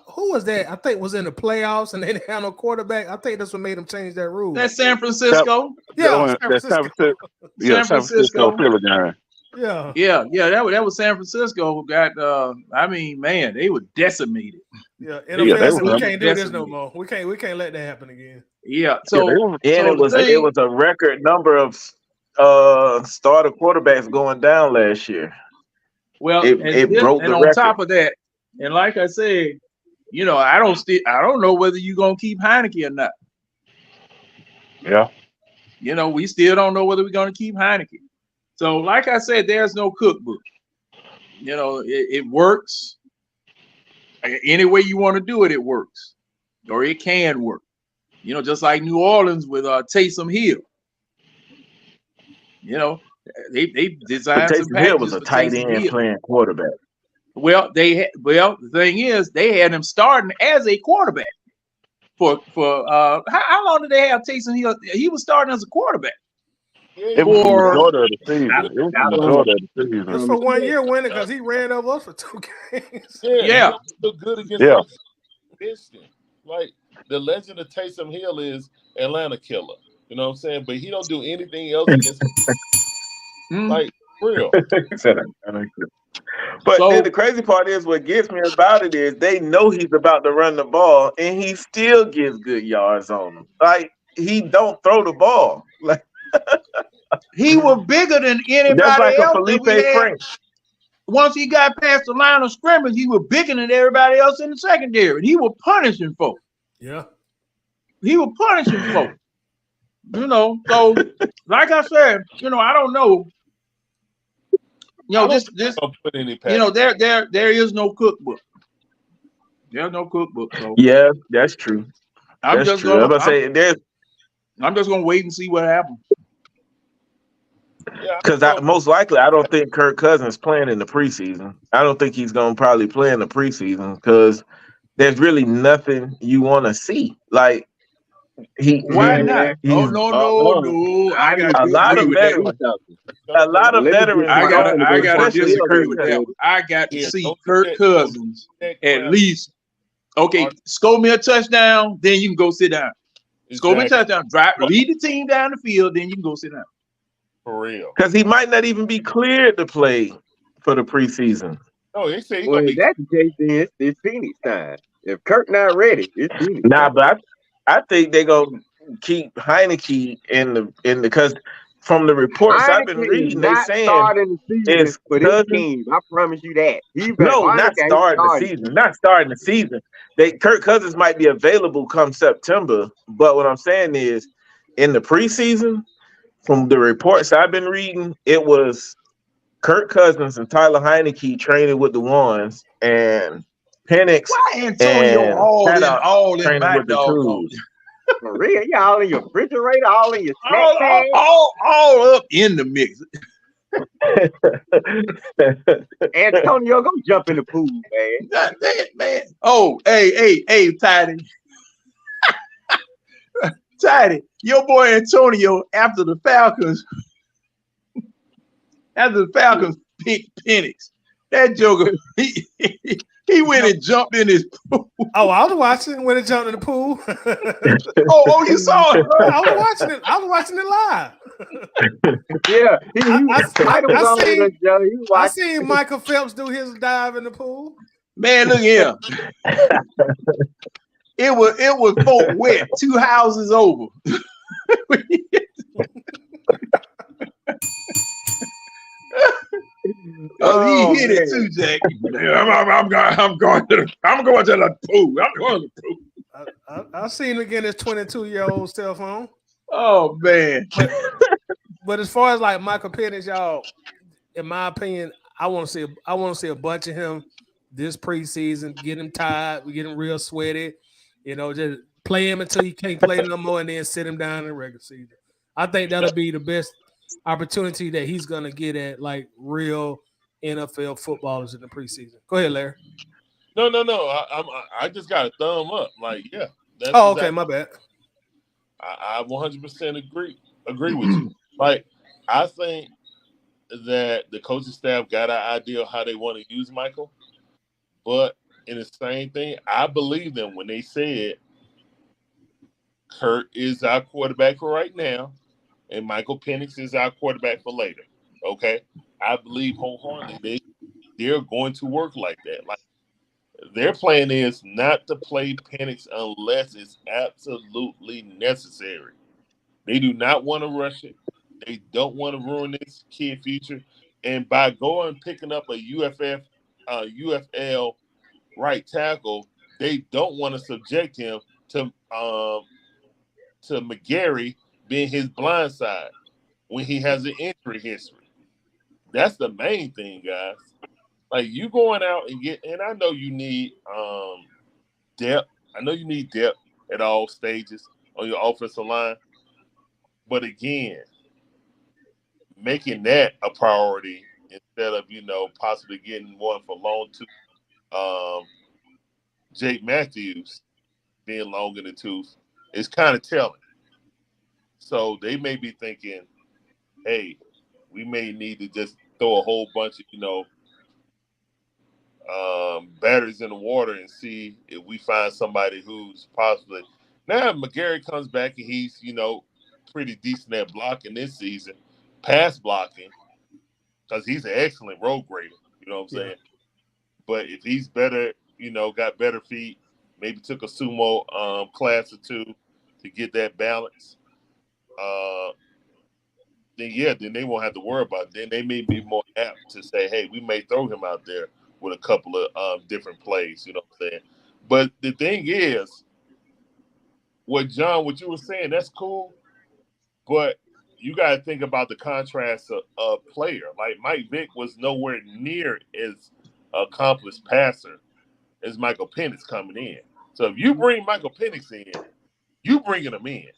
Who was that? I think was in the playoffs, and they didn't have no quarterback. I think that's what made them change that rule. That's San Francisco. San Francisco. San Francisco. Yeah. That was San Francisco who got. They were decimated. Yeah, we can't do this no more. We can't let that happen again. Yeah. It was a record number of starter quarterbacks going down last year. Well, it broke the record. On top of that, and like I said, I don't know whether you're gonna keep Heineke or not. Yeah. We still don't know whether we're gonna keep Heineke. So, like I said, there's no cookbook. It works. Any way you want to do it, it works, or it can work. Just like New Orleans with Taysom Hill. They designed some Taysom Hill was a tight end playing quarterback. Well, the thing is, they had him starting as a quarterback how long did they have Taysom Hill? He was starting as a quarterback. It was the majority of the season. It was the majority of the Just season. for 1 year winning because he ran over us for 2 games. Yeah. He looked good against Yeah. Michigan. Like the legend of Taysom Hill is Atlanta killer. You know what I'm saying? But he don't do anything else against like real. But So- then the crazy part is what gets me about it is they know he's about to run the ball and he still gets good yards on them. Like he don't throw the ball. Like He was bigger than anybody that's like a else that Felipe we had. Frank. Once he got past the line of scrimmage, he was bigger than everybody else in the secondary. He was punishing folks. Yeah. He was punishing folks. You know, so like I said, you know, I don't know. You know, this Don't put any you know, there is no cookbook. There's no cookbook. So Yeah, that's true. I'm That's true. I'm about to say there's I'm just gonna wait and see what happens. because most likely I don't think Kirk Cousins playing in the preseason. I don't think he's gonna probably play in the preseason because there's really nothing you want to see. Like Why not? he's No. I gotta a lot of veterans. A lot of veterans. I gotta especially disagree with that one. I got to see Kirk Cousins at least. Okay, score me a touchdown, then you can go sit down. Score me a touchdown, lead the team down the field, then you can go sit down. For real. Because he might not even be cleared to play for the preseason. No, they say Well, if that's the case, then it's Penix time. If Kirk not ready, it's Penix time. But I think they're gonna keep Heineke in the because from the reports I've been reading, they saying starting the season it's for this team. I promise you that. Not starting the season. Kirk Cousins might be available come September, but what I'm saying is in the preseason, from the reports I've been reading, it was Kirk Cousins and Tyler Heineke training with the ones and Penix Antonio all in my with the dog. twos. For real, you all in your refrigerator, all in your snack bag. all up in the mix. Antonio, go jump in the pool, man. God damn, man. Oh, hey, Tidy. Tidy, your boy Antonio, after the Falcons picked Penix, that joker, he went and jumped in his pool. Oh, I was watching when it jumped in the pool. oh, you saw it? I was watching it live. Yeah, I seen Michael Phelps do his dive in the pool. Man, look here. It was folk wet 2 houses over. He hit it too, Jack. I'm going to the pool. I'm going to the pool. I seen him getting his 22-year-old cell phone. Oh man. But as far as like Michael Penix, y'all, in my opinion, I want to see a bunch of him this preseason. Get him tired. We get him real sweaty. You know, just play him until he can't play no more, and then sit him down in the regular season. I think that'll be the best opportunity that he's gonna get at like real NFL footballers in the preseason. Go ahead, Larry. No. I just got a thumb up. Like, yeah. Okay, my bad. I 100% agree with you. Like, I think that the coaching staff got an idea of how they want to use Michael, but in the same thing, I believe them when they said Kurt is our quarterback for right now, and Michael Penix is our quarterback for later. Okay, I believe wholeheartedly they're going to work like that. Like their plan is not to play Penix unless it's absolutely necessary. They do not want to rush it. They don't want to ruin this kid future. And by going picking up a UFL right tackle, they don't want to subject him to McGarry being his blind side when he has an injury history. That's the main thing, guys. Like you going out and I know you need depth. I know you need depth at all stages on your offensive line. But again, making that a priority instead of, possibly getting one for loan to Jake Matthews being long in the tooth is kind of telling. So they may be thinking, hey, we may need to just throw a whole bunch of, batteries in the water and see if we find somebody who's possibly. Now, McGarry comes back and he's, pretty decent at blocking this season, pass blocking, because he's an excellent road grader. You know what I'm saying? But if he's better, got better feet, maybe took a sumo class or two to get that balance, then they won't have to worry about it. Then they may be more apt to say, hey, we may throw him out there with a couple of different plays, you know what I'm saying? But the thing is, what you were saying, that's cool, but you got to think about the contrast of player. Like Mike Vick was nowhere near as accomplished passer as Michael Penix coming in. So if you bring Michael Penix in, you bringing him in.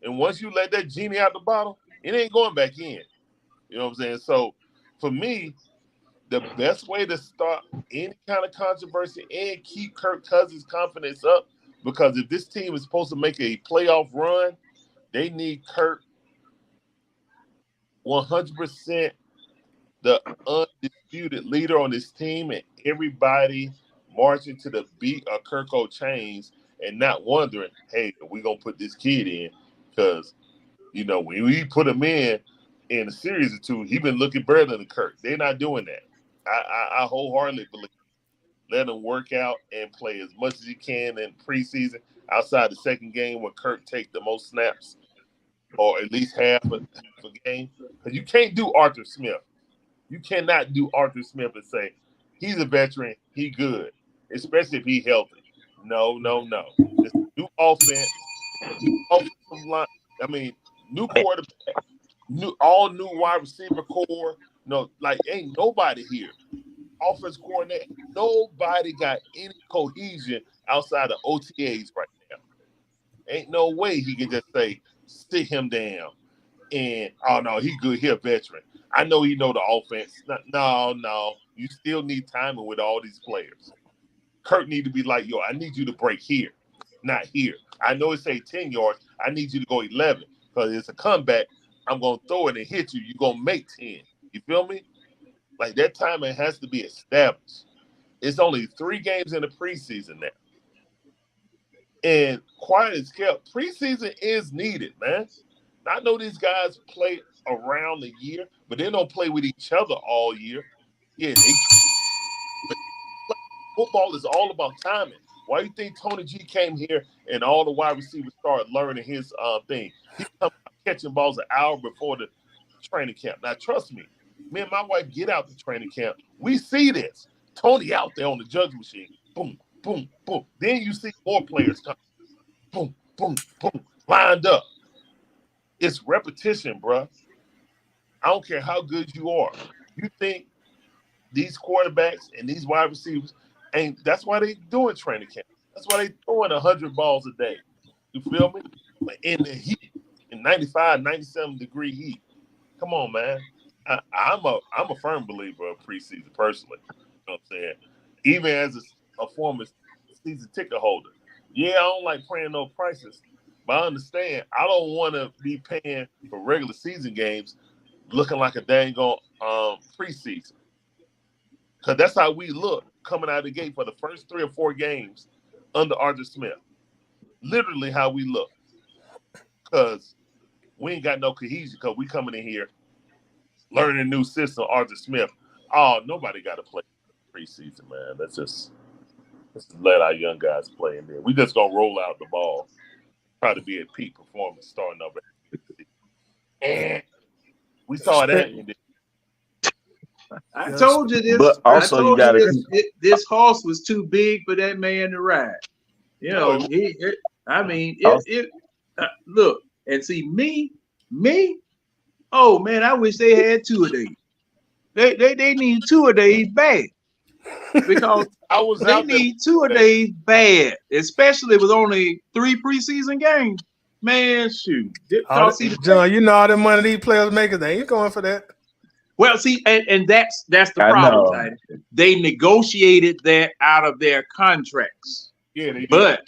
And once you let that genie out the bottle, it ain't going back in. You know what I'm saying? So for me, the best way to start any kind of controversy and keep Kirk Cousins' confidence up, because if this team is supposed to make a playoff run, they need Kirk 100% the undisputed leader on this team, and everybody marching to the beat of Kirk O'Chains and not wondering, hey, we're going to put this kid in because, when we put him in a series or two, he's been looking better than Kirk. They're not doing that. I wholeheartedly believe let him work out and play as much as he can in preseason outside the second game when Kirk take the most snaps, or at least half a game. Because you can't do Arthur Smith. You cannot do Arthur Smith and say, he's a veteran, he good, especially if he healthy. No. It's a new offense, new offensive line. New quarterback, all new wide receiver core. Ain't nobody here. Offense coordinator, nobody got any cohesion outside of OTAs right now. Ain't no way he can just say, sit him down and, oh, no, he good, he a veteran. I know he know the offense. No. You still need timing with all these players. Kirk need to be like, yo, I need you to break here, not here. I know it say 10 yards. I need you to go 11 because it's a comeback. I'm going to throw it and hit you. You're going to make 10. You feel me? Like, that timing has to be established. It's only 3 games in the preseason now. And quiet as kept, preseason is needed, man. I know these guys play around the year, but they don't play with each other all year. Yeah, football is all about timing. Why do you think Tony G came here and all the wide receivers started learning his thing? He come catching balls an hour before the training camp. Now, trust me, me and my wife get out the training camp. We see this. Tony out there on the judge machine. Boom, boom, boom. Then you see more players come. Boom, boom, boom. Lined up. It's repetition, bro. I don't care how good you are. You think these quarterbacks and these wide receivers that's why they doing training camp. That's why they throwing 100 balls a day. You feel me? Like in the heat, in 95, 97 degree heat. Come on, man. I'm a firm believer of preseason personally. You know what I'm saying? Even as a former season ticket holder. Yeah, I don't like paying no prices, but I understand I don't want to be paying for regular season games looking like a dang on preseason. Because that's how we look coming out of the gate for the first 3 or 4 games under Arthur Smith. Literally how we look. Because we ain't got no cohesion because we coming in here learning a new system, Arthur Smith. Oh, nobody got to play preseason, man. Let's just let our young guys play in there. We just going to roll out the ball. Try to be at peak performance starting over. And we saw that. I told you this. But also you got to. This horse was too big for that man to ride. Look and see me. Oh man, I wish they had 2 of these. They need 2 of these bad because they need 2 of these bad, especially with only 3 preseason games. Man, shoot. John, you know all the money these players making. They ain't going for that. Well, see, and that's the problem. They negotiated that out of their contracts. Yeah, they did. But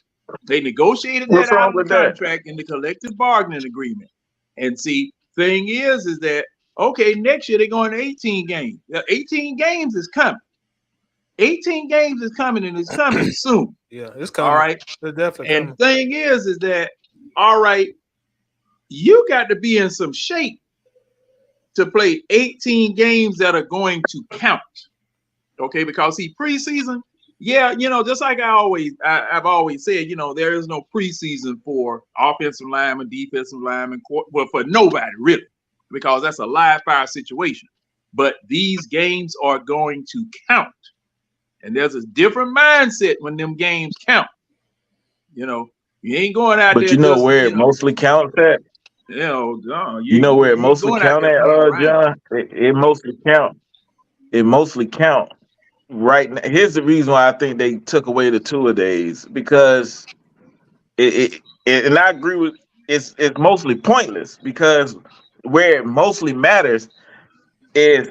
They negotiated What's that out wrong of the with that? contract in the collective bargaining agreement. And see, thing is that okay, next year they're going to 18 games. 18 games is coming. 18 games is coming, and it's coming soon. Yeah, it's coming. All right. It's definitely And coming. thing is that all right, you got to be in some shape to play 18 games that are going to count. Okay, because see, preseason, yeah, you know, just like I've always said, you know, there is no preseason for offensive linemen, defensive linemen, well, for nobody really, because that's a live fire situation. But these games are going to count, and there's a different mindset when them games count. You know, you ain't going out there. But you know just, where you it know, mostly counts at? you know, You know where it you mostly going out count there at, playing around. John? It mostly count. It mostly count right now. Here's the reason why I think they took away the 2-a-days, because and I agree with it's mostly pointless, because where it mostly matters is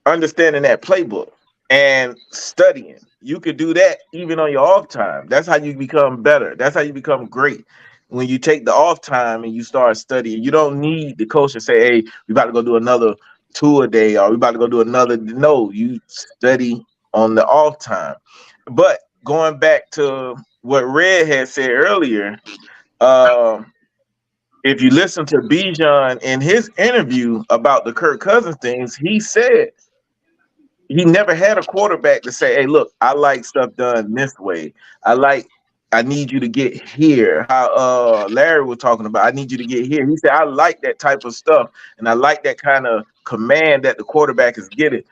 understanding that playbook and studying. You could do that even on your off time. That's how you become better. That's how you become great. When you take the off time and you start studying, you don't need the coach to say, "Hey, we about to go do another 2-a-day, or we about to go do another." No, you study on the off time. But going back to what Red had said earlier, if you listen to Bijan in his interview about the Kirk Cousins things, he said he never had a quarterback to say, "Hey, look, I like stuff done this way. I need you to get here." How Larry was talking about, I need you to get here. He said, I like that type of stuff, and I like that kind of command that the quarterback is getting.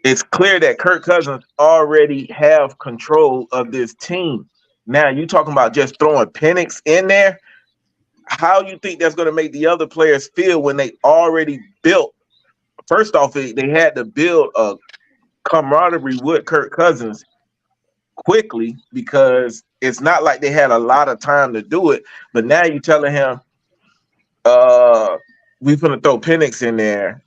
It's clear that Kirk Cousins already have control of this team. Now you talking about just throwing Penix in there. How you think that's going to make the other players feel when they already built? First off, they had to build a camaraderie with Kirk Cousins quickly, because it's not like they had a lot of time to do it. But now you're telling him, we're going to throw Penix in there,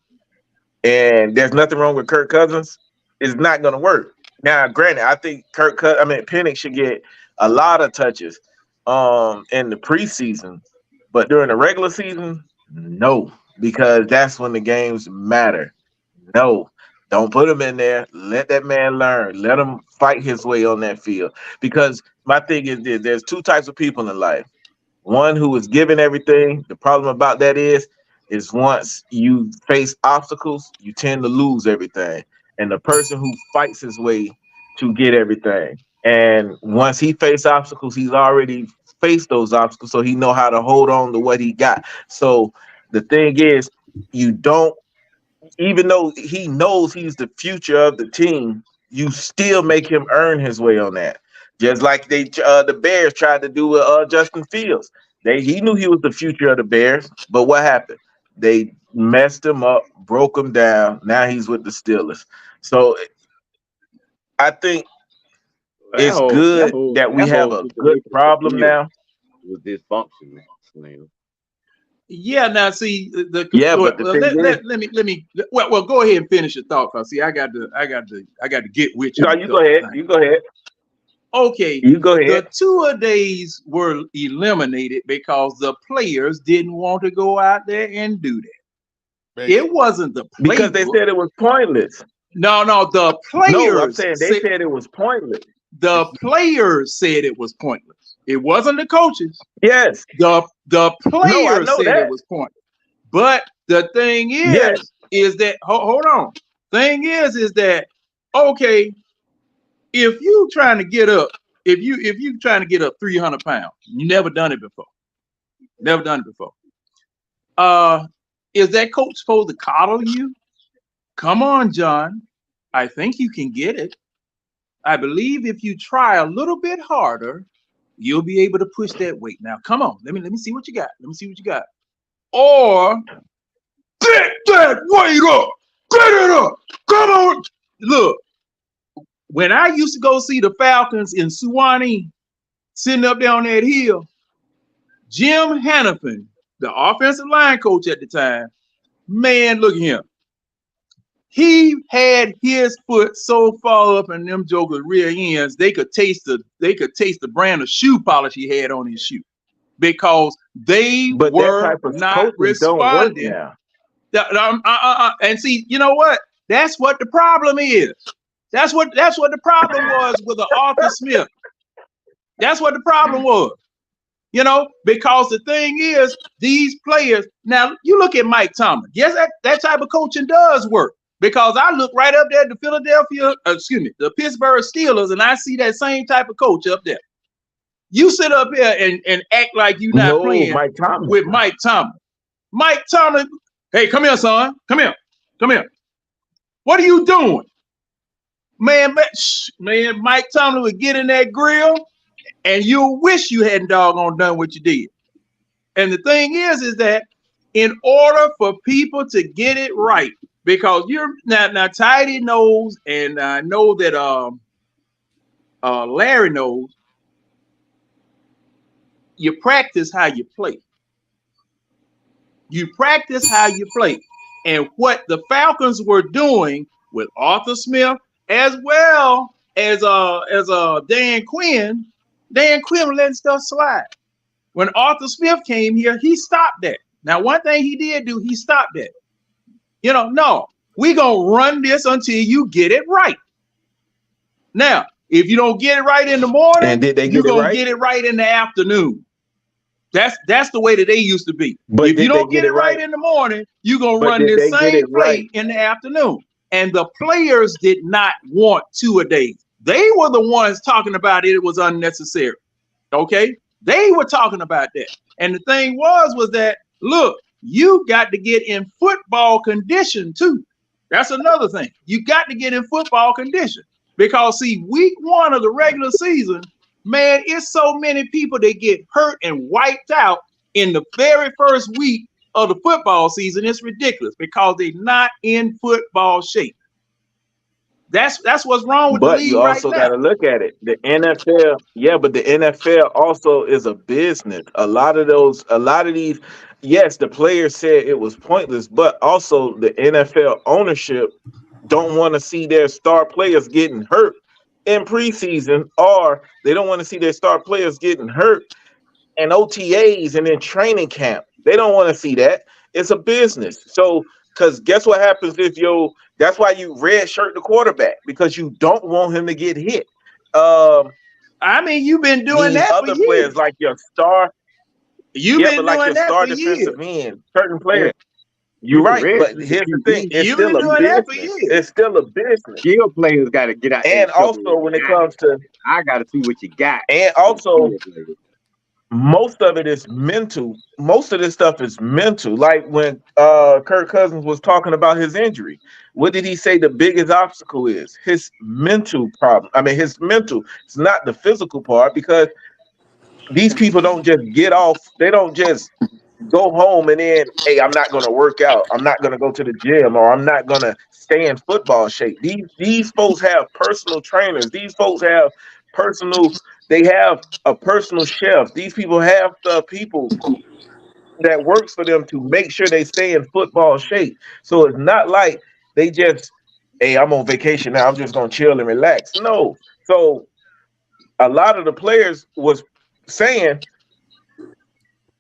and there's nothing wrong with Kirk Cousins. It's not going to work. Now, granted, I think Penix should get a lot of touches in the preseason, but during the regular season, no, because that's when the games matter. No, don't put him in there. Let that man learn. Let him fight his way on that field. Because my thing is this: there's two types of people in life. One who is giving everything. The problem about that is once you face obstacles, you tend to lose everything. And the person who fights his way to get everything. And once he faces obstacles, he's already faced those obstacles, so he know how to hold on to what he got. So the thing is, you don't, even though he knows he's the future of the team, you still make him earn his way on that. Just like the Bears tried to do with Justin Fields. He knew he was the future of the Bears, but what happened? They messed him up, broke him down. Now he's with the Steelers. So I think it's good that we have a good problem now. Was dysfunctional. Yeah, now see the but well, go ahead and finish your thought, cause see, I got to get with you. No, you go ahead. You go ahead. Okay, you go ahead. The 2-a-days were eliminated because the players didn't want to go out there and do that. It wasn't the playbook. Because they said it was pointless. No, the players. No, I'm saying they said it was pointless. The players said it was pointless. It wasn't the coaches. Yes. The players said it was pointless. But the thing is that hold on. Thing is that okay, if you trying to get up, if you trying to get up 300 pounds, you never done it before. Is that coach supposed to coddle you? Come on, John. I think you can get it. I believe if you try a little bit harder, you'll be able to push that weight. Now, come on. Let me see what you got. Or get that weight up. Get it up. Come on. Look, when I used to go see the Falcons in Suwanee, sitting up there on that hill, Jim Hannafin, the offensive line coach at the time, man, look at him. He had his foot so far up in them jokers' rear ends, they could taste the brand of shoe polish he had on his shoe because they But that were type of not coaching don't work responding. now. And see, you know what? That's what the problem is. That's what the problem was with the Arthur Smith. That's what the problem was. You know, because the thing is, these players, now you look at Mike Tomlin. Yes, that type of coaching does work. Because I look right up there at the Pittsburgh Steelers, and I see that same type of coach up there. You sit up here and act like you're not playing Mike Tomlin. with Mike Tomlin. Mike Tomlin, hey, come here, son. Come here. What are you doing? Man, Mike Tomlin would get in that grill, and you'll wish you hadn't doggone done what you did. And the thing is that in order for people to get it right, because you're now Tidy knows, and I know that Larry knows, you practice how you play. You practice how you play. And what the Falcons were doing with Arthur Smith, as well as Dan Quinn was letting stuff slide. When Arthur Smith came here, he stopped that. Now, one thing he did do, he stopped that. You know, no, we're going to run this until you get it right. Now, if you don't get it right in the morning, And did they you're get it going to right? get it right in the afternoon. That's the way that they used to be. But if you did don't they get get it it right right? in the morning, you're going to But run did this they get same it play right? in the afternoon. And the players did not want 2 a day. They were the ones talking about it was unnecessary. Okay? They were talking about that. And the thing was that, look, you got to get in football condition too. That's another thing. You got to get in football condition. Because, see, week 1 of the regular season, man, it's so many people that get hurt and wiped out in the very first week of the football season. It's ridiculous because they're not in football shape. That's what's wrong with the But league you right also now. got to look at it. The NFL, but the NFL also is a business. A lot of these, yes, the players said it was pointless, but also the NFL ownership don't want to see their star players getting hurt in preseason, or they don't want to see their star players getting hurt in OTAs and in training camp. They don't want to see that. It's a business. So, because guess what happens that's why you red shirt the quarterback, because you don't want him to get hit. I mean, you've been doing These that for other players, years. like your star, You've been like doing your that star for years. defensive end, certain players. Yeah. You're You can right, rest but the here's the thing: QB. it's You've still been a doing that for business. years. It's still a business. Skill players got to get out there And and show me also, what when you it got. comes to, I got to see what you got. and for the also, skill players. most of it is mental. Most of this stuff is mental. Like when Kirk Cousins was talking about his injury, what did he say the biggest obstacle is? His mental problem. I mean, his mental. It's not the physical part, because these people don't just get off. They don't just go home and then, hey, I'm not going to work out. I'm not going to go to the gym, or I'm not going to stay in football shape. These folks have personal trainers. These folks have they have a personal chef. These people have the people that works for them to make sure they stay in football shape. So it's not like they just, hey, I'm on vacation now, I'm just going to chill and relax. No. So a lot of the players was saying,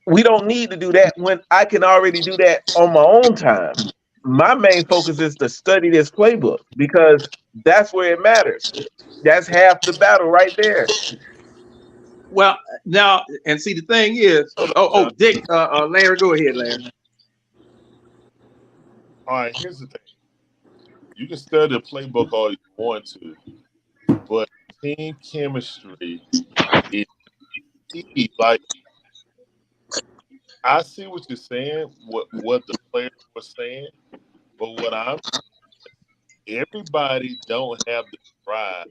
we don't need to do that when I can already do that on my own time. My main focus is to study this playbook, because that's where it matters. That's half the battle right there. Well, now, and see, the thing is, Dick, Larry, go ahead, Larry. All right, here's the thing. You can study the playbook all you want to, but team chemistry is key. Like, I see what you're saying, what the players were saying, but what everybody don't have the drive.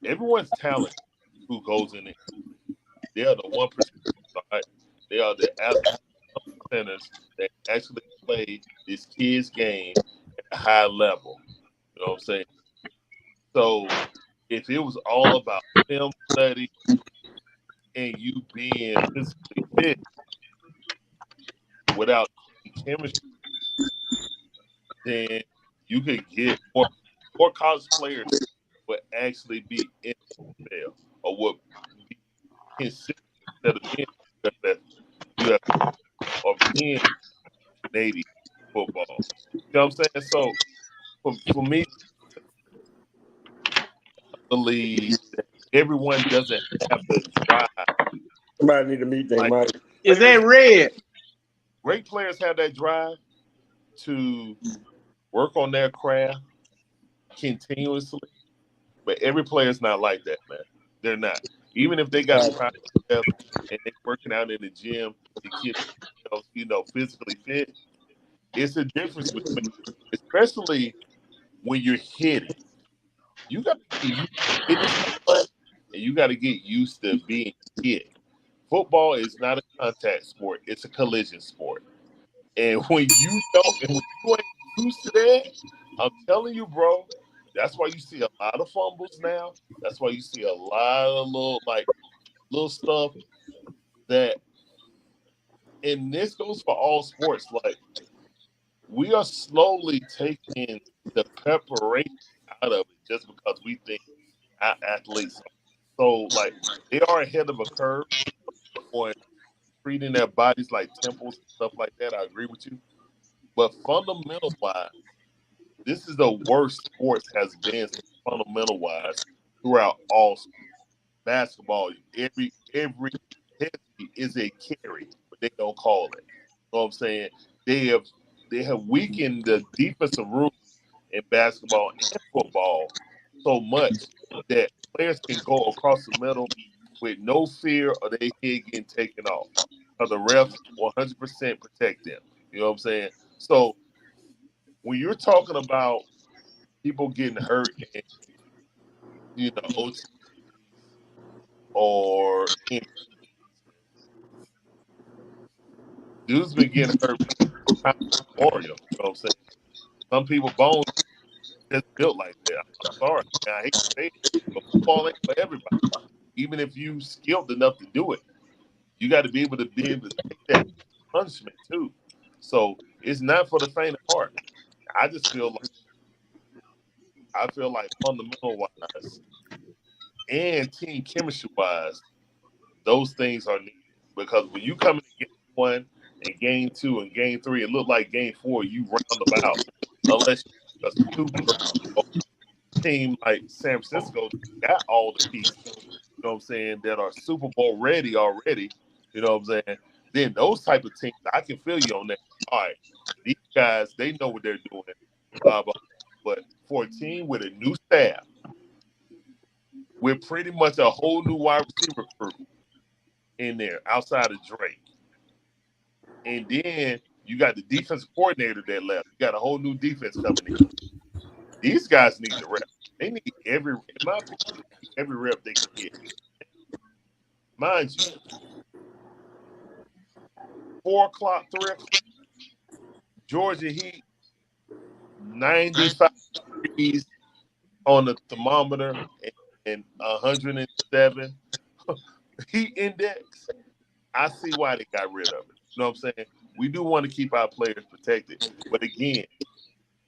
Everyone's talented who goes in it. They are the 1%, right? They are the centers that actually play this kid's game at a high level. You know what I'm saying? So if it was all about film study and you being physically fit without chemistry, then you could get more college players would actually be in the NFL or would be considered instead of being USF or being Canadian football. You know what I'm saying? So for me, I believe that everyone doesn't have the drive. Somebody need to meet their Like, mic. Is that red? Great players have that drive to work on their craft continuously, but every player is not like that, man. They're not. Even if they got the time and they're working out in the gym to keep themselves, physically fit, it's a difference between, especially when you're hitting. You got to get used to hitting someone, and you got to get used to being hit. Football is not a contact sport; it's a collision sport. And when you ain't used to that, I'm telling you, bro, that's why you see a lot of fumbles now. That's why you see a lot of little stuff that, and this goes for all sports. Like, we are slowly taking the preparation out of it just because we think our athletes are. So, like, they are ahead of a curve on treating their bodies like temples and stuff like that. I agree with you. But fundamental wise, this is the worst sports has been fundamental wise throughout all sports. Basketball. Every penalty is a carry, but they don't call it. You know what I'm saying? They have weakened the defensive room in basketball and football so much that players can go across the middle with no fear of their head getting taken off. Because the refs 100% protect them. You know what I'm saying? So when you're talking about people getting hurt in, OT or in, dudes been getting hurt time Mario. You know what I'm saying? Some people bones just built like that. I'm sorry. I hate to say it, but football ain't for everybody. Even if you skilled enough to do it, you got to be able to take that punishment too. So it's not for the faint of heart. I just feel like fundamental wise and team chemistry wise, those things are needed. Because when you come in game 1 and game 2 and game 3, it looked like game 4, you round them out. Unless you're a super team like San Francisco got all the pieces, you know what I'm saying, that are Super Bowl ready already, you know what I'm saying? Then those type of teams, I can feel you on that. All right, these guys, they know what they're doing, blah, blah. But for a team with a new staff, with pretty much a whole new wide receiver crew in there outside of Drake, and then you got the defensive coordinator that left. You got a whole new defense coming in. These guys need the rep. They need in my opinion, every rep they can get. Mind you, 4 o'clock, 3 o'clock, Georgia Heat, 95 degrees on the thermometer and 107 heat index. I see why they got rid of it. You know what I'm saying? We do want to keep our players protected. But again,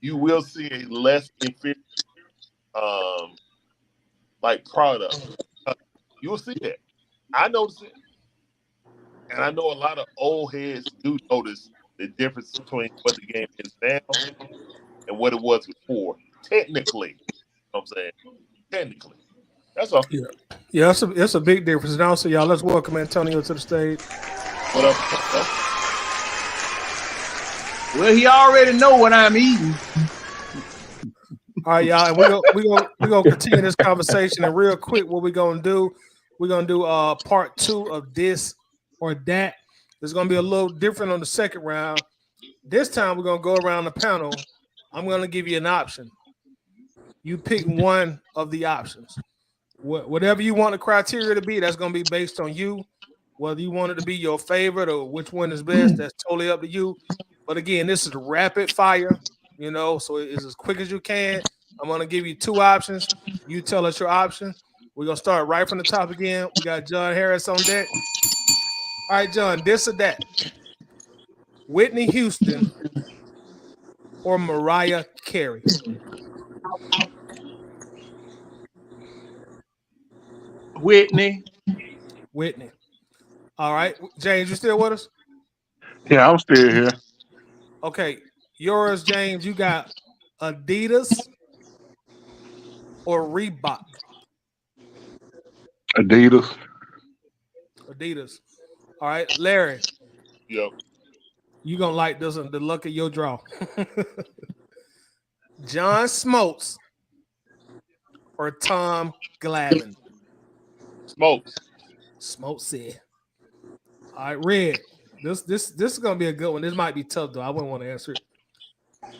you will see a less inferior product. You will see that. I notice it. And I know a lot of old heads do notice the difference between what the game is now and what it was before. Technically. You know what I'm saying? Technically. That's all. Yeah, it's a big difference. And also, y'all, let's welcome Antonio to the stage. What up? Well, he already know what I'm eating. All right, y'all, and we're gonna continue this conversation. And real quick, what we're gonna do part 2 of this or that. It's gonna be a little different on the second round. This time we're gonna go around the panel. I'm gonna give you an option. You pick one of the options. Whatever you want the criteria to be, that's gonna be based on you. Whether you want it to be your favorite or which one is best, that's totally up to you. But again, this is rapid fire, so it's as quick as you can. I'm going to give you 2 options. You tell us your option. We're going to start right from the top again. We got John Harris on deck. All right, John, this or that. Whitney Houston or Mariah carry? Whitney. Whitney. All right, James, you still with us? Yeah, I'm still here. Okay, yours, James. You got Adidas or Reebok? Adidas. Adidas. All right, Larry. Yep. You gonna like this one? The luck of your draw. John Smoltz or Tom Glavine? Smokes. Smoltz said. All right, Red. This is gonna be a good one. This might be tough though. I wouldn't want to answer it.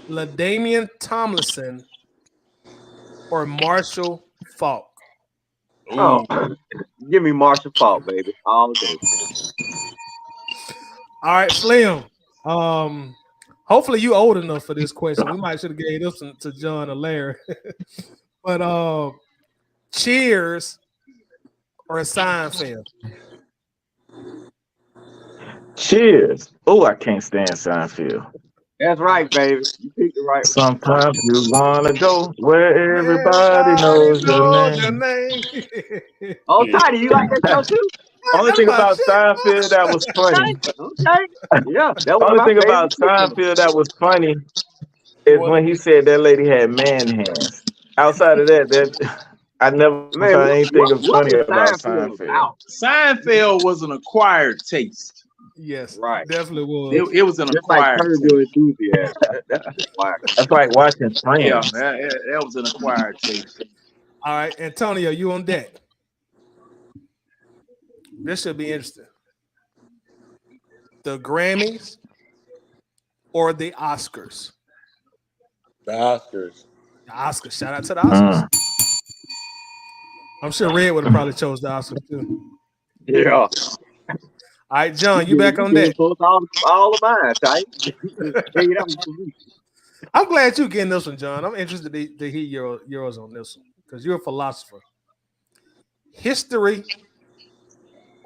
LaDainian Tomlinson or Marshall Falk? Ooh. Oh, give me Marshall Falk, baby, all day. All right, Slim. Hopefully you old enough for this question. We might should have gave this one to John or Larry. But Cheers or Seinfeld? Cheers. Oh, I can't stand Seinfeld. That's right, baby. You picked the right one. Sometimes you wanna go where everybody knows your name. name. Oh, Yeah. Tiny, you like that show too? Only That's thing my about shit. Seinfeld that was funny. Okay. Yeah, that was Only my thing favorite about show. Seinfeld that was funny is when he said that lady had man hands. Outside of that, I never Man, found anything what funny was about Seinfeld Seinfeld. about? Seinfeld was an acquired taste. Yes, Right. definitely was. It was an Just like acquired Curb taste. Your Enthusiasm. That's just why. That's like watching Yeah, Friends. that was an acquired taste. All right, Antonio, you on deck. This should be interesting. The Grammys or the Oscars? The Oscars. The Oscars. Shout out to the Oscars. Mm. I'm sure Red would have probably chose the Oscars too. Yeah. All right, John, you back on deck. All of mine, Ty. Take it out for me. I'm glad you getting this one, John. I'm interested to hear yours on this one because you're a philosopher. History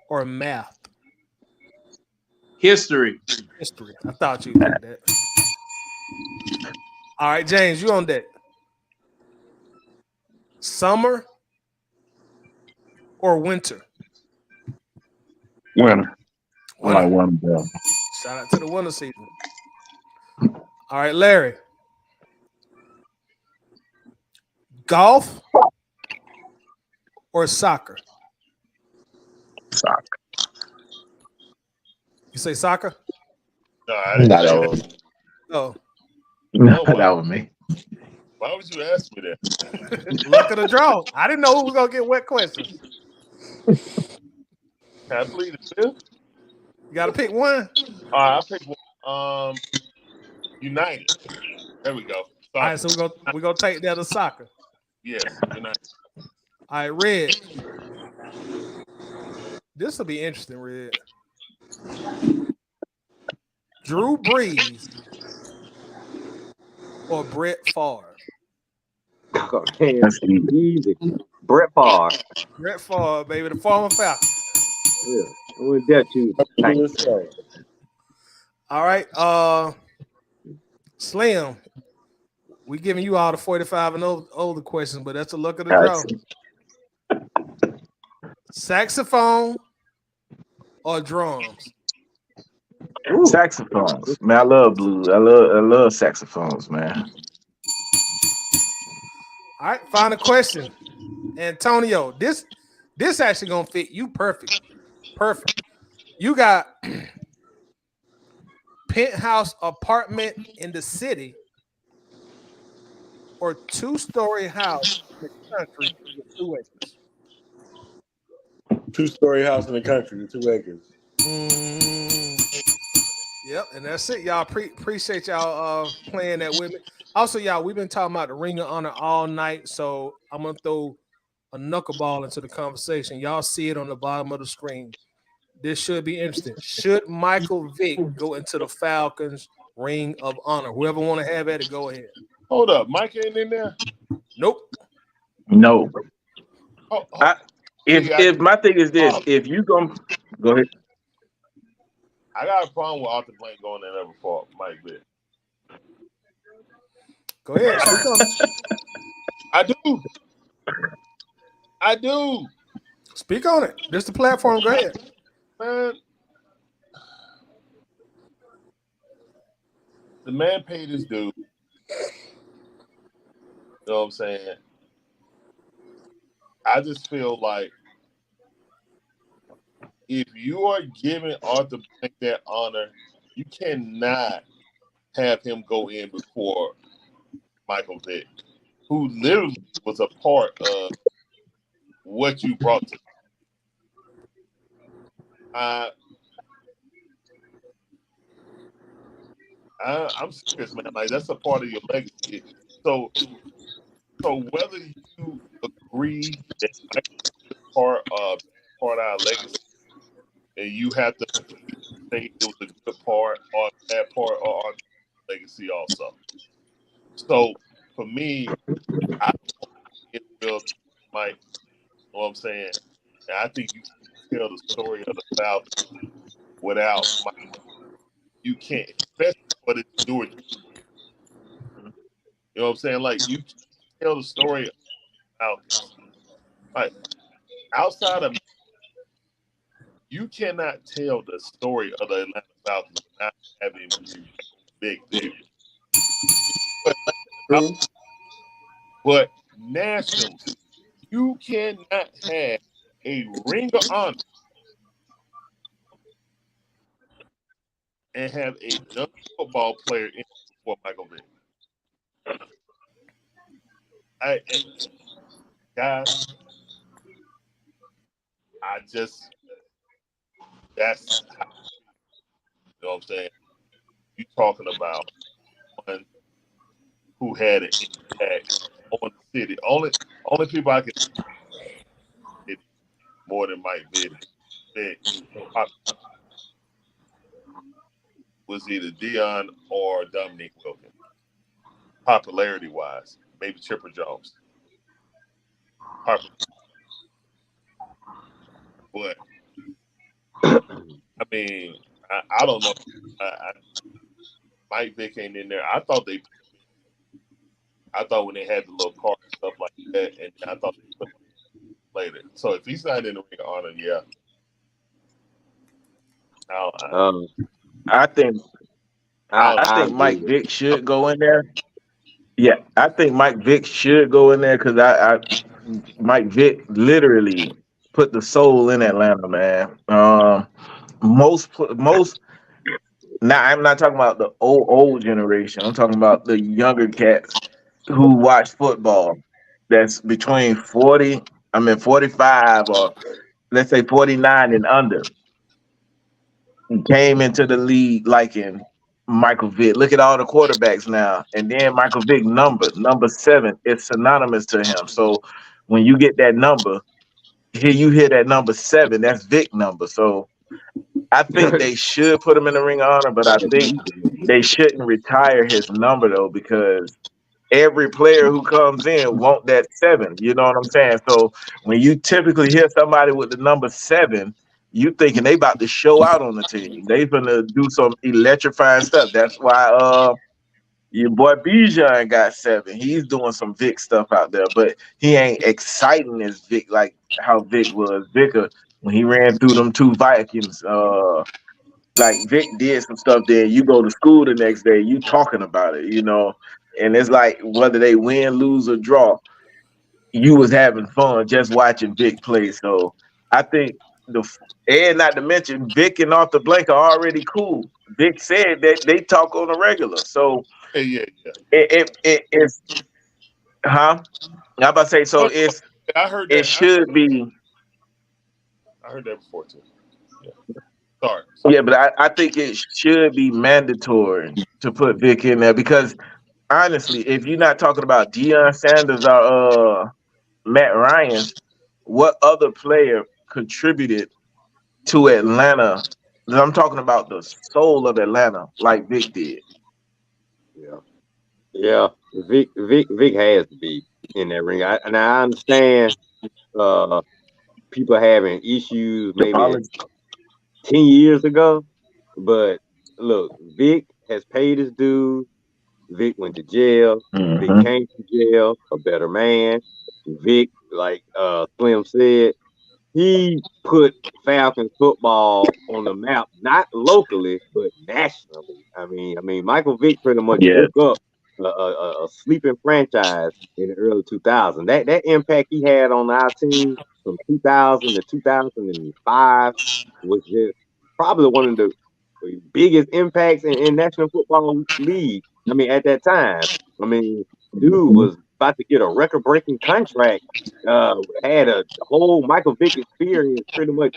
or math? History. History. I thought you'd pick that. All right, James, you on deck. Summer or winter? Winner. I Winter. like one better. Shout out to the winter season. All right, Larry. Golf or soccer? Soccer. You say soccer? No, I didn't Not say all. that. Oh, No, Oh, wow. that was me. Why would you ask me that? luck of the draw. I didn't know who was gonna get wet questions. Can I plead the fifth? You got to pick one. All right, I picked one. United. There we go. All right, so we're gonna take that as soccer. Yes, United. All right, Red. This will be interesting, Red. Drew Brees or Brett Favre? Oh, man, That's easy. easy. Brett Favre. Brett Favre, baby, the former Falcon. Yeah. I wouldn't dare choose. Thank All right, Slim. We giving you all the 45 and older questions, but that's the luck of the draw. Saxophone or drums? Saxophones, man. I love blues. I love saxophones, man. All right, final question. Antonio, this actually gonna fit you perfect. Perfect. You got penthouse apartment in the city or 2-story house in the country with 2 acres. 2-story house in the country with 2 acres. Yep, and that's it, y'all. Appreciate y'all playing that with me. Also, y'all, we've been talking about the Ring of Honor all night, so I'm gonna throw a knuckleball into the conversation. Y'all see it on the bottom of the screen. This should be interesting. Should Michael Vick go into the Falcons Ring of Honor? Whoever want to have at it, go ahead. Hold up, Mike ain't in there. Nope. No. Oh, If my thing is this, if you go ahead. I got a problem with Arthur Blank going in there before Mike Vick. Go ahead. Speak on it. I do. Speak on it. This the platform. Go ahead. Man, the man paid his due. You know what I'm saying? I just feel like if you are giving Arthur Blank that honor, you cannot have him go in before Michael Vick, who literally was a part of what you brought to. I'm serious, man. Like that's a part of your legacy. So whether you agree that part of our legacy, and you have to say it was a good part or that part of our legacy also. So for me, I it will Mike. You know what I'm saying? And I think you can tell the story of the Falcons without Mike. You can't, especially for the Stewart. You know what I'm saying? Like you can tell the story of the Falcons. Like outside of you cannot tell the story of the Atlanta Falcons without having big things. But nationally, you cannot have a ring of honor and have a young football player in for Michael Vick. Guys, that's how, you know what I'm saying? You talking about one who had an impact on the city. Only people I can see more than Mike Vick was either Dion or Dominique Wilkins. Popularity wise, maybe Chipper Jones. But I mean, I don't know. Mike Vick ain't in there. I thought when they had the little card and stuff like that, and I thought they put him later. So if he's not in the Ring of Honor, yeah. I think Mike Vick should go in there. Yeah, I think Mike Vick should go in there because Mike Vick literally put the soul in Atlanta, man. Most. Now I'm not talking about the old generation. I'm talking about the younger cats who watch football. That's between 45, or let's say 49 and under. Came into the league liking Michael Vick. Look at all the quarterbacks now. And then Michael Vick number 7, it's synonymous to him. So when you get that number, you hear that number 7, that's Vick number. So I think they should put him in the Ring of Honor, but I think they shouldn't retire his number though, because every player who comes in want that 7. You know what I'm saying? So when you typically hear somebody with the number 7, you thinking they about to show out on the team. They gonna do some electrifying stuff. That's why your boy Bijan got 7. He's doing some Vic stuff out there, but he ain't exciting as Vic like how Vic was. Vic when he ran through them 2 Vikings, like Vic did some stuff there. You go to school the next day, you talking about it, you know. And it's like whether they win, lose, or draw, you was having fun just watching Vic play. So I think and not to mention Vic and Arthur Blank are already cool. Vic said that they talk on a regular. So yeah. It's I'm about to say so. I heard that. It should be. I heard that before too. Yeah. Sorry. Yeah, but I think it should be mandatory to put Vic in there because honestly, if you're not talking about Deion Sanders or Matt Ryan, what other player contributed to Atlanta? I'm talking about the soul of Atlanta, like Vic did. Yeah. Vic has to be in that ring. I understand people having issues maybe 10 years ago, but look, Vic has paid his dues. Vick went to jail. Vick came from jail, a better man. Vick, like Slim said, he put Falcons football on the map, not locally, but nationally. I mean, Michael Vick pretty much Yes. woke up a sleeping franchise in the early 2000s. That impact he had on our team from 2000 to 2005 was just probably one of the biggest impacts in National Football League. I mean, at that time, I mean, dude was about to get a record-breaking contract. Had a whole Michael Vick experience pretty much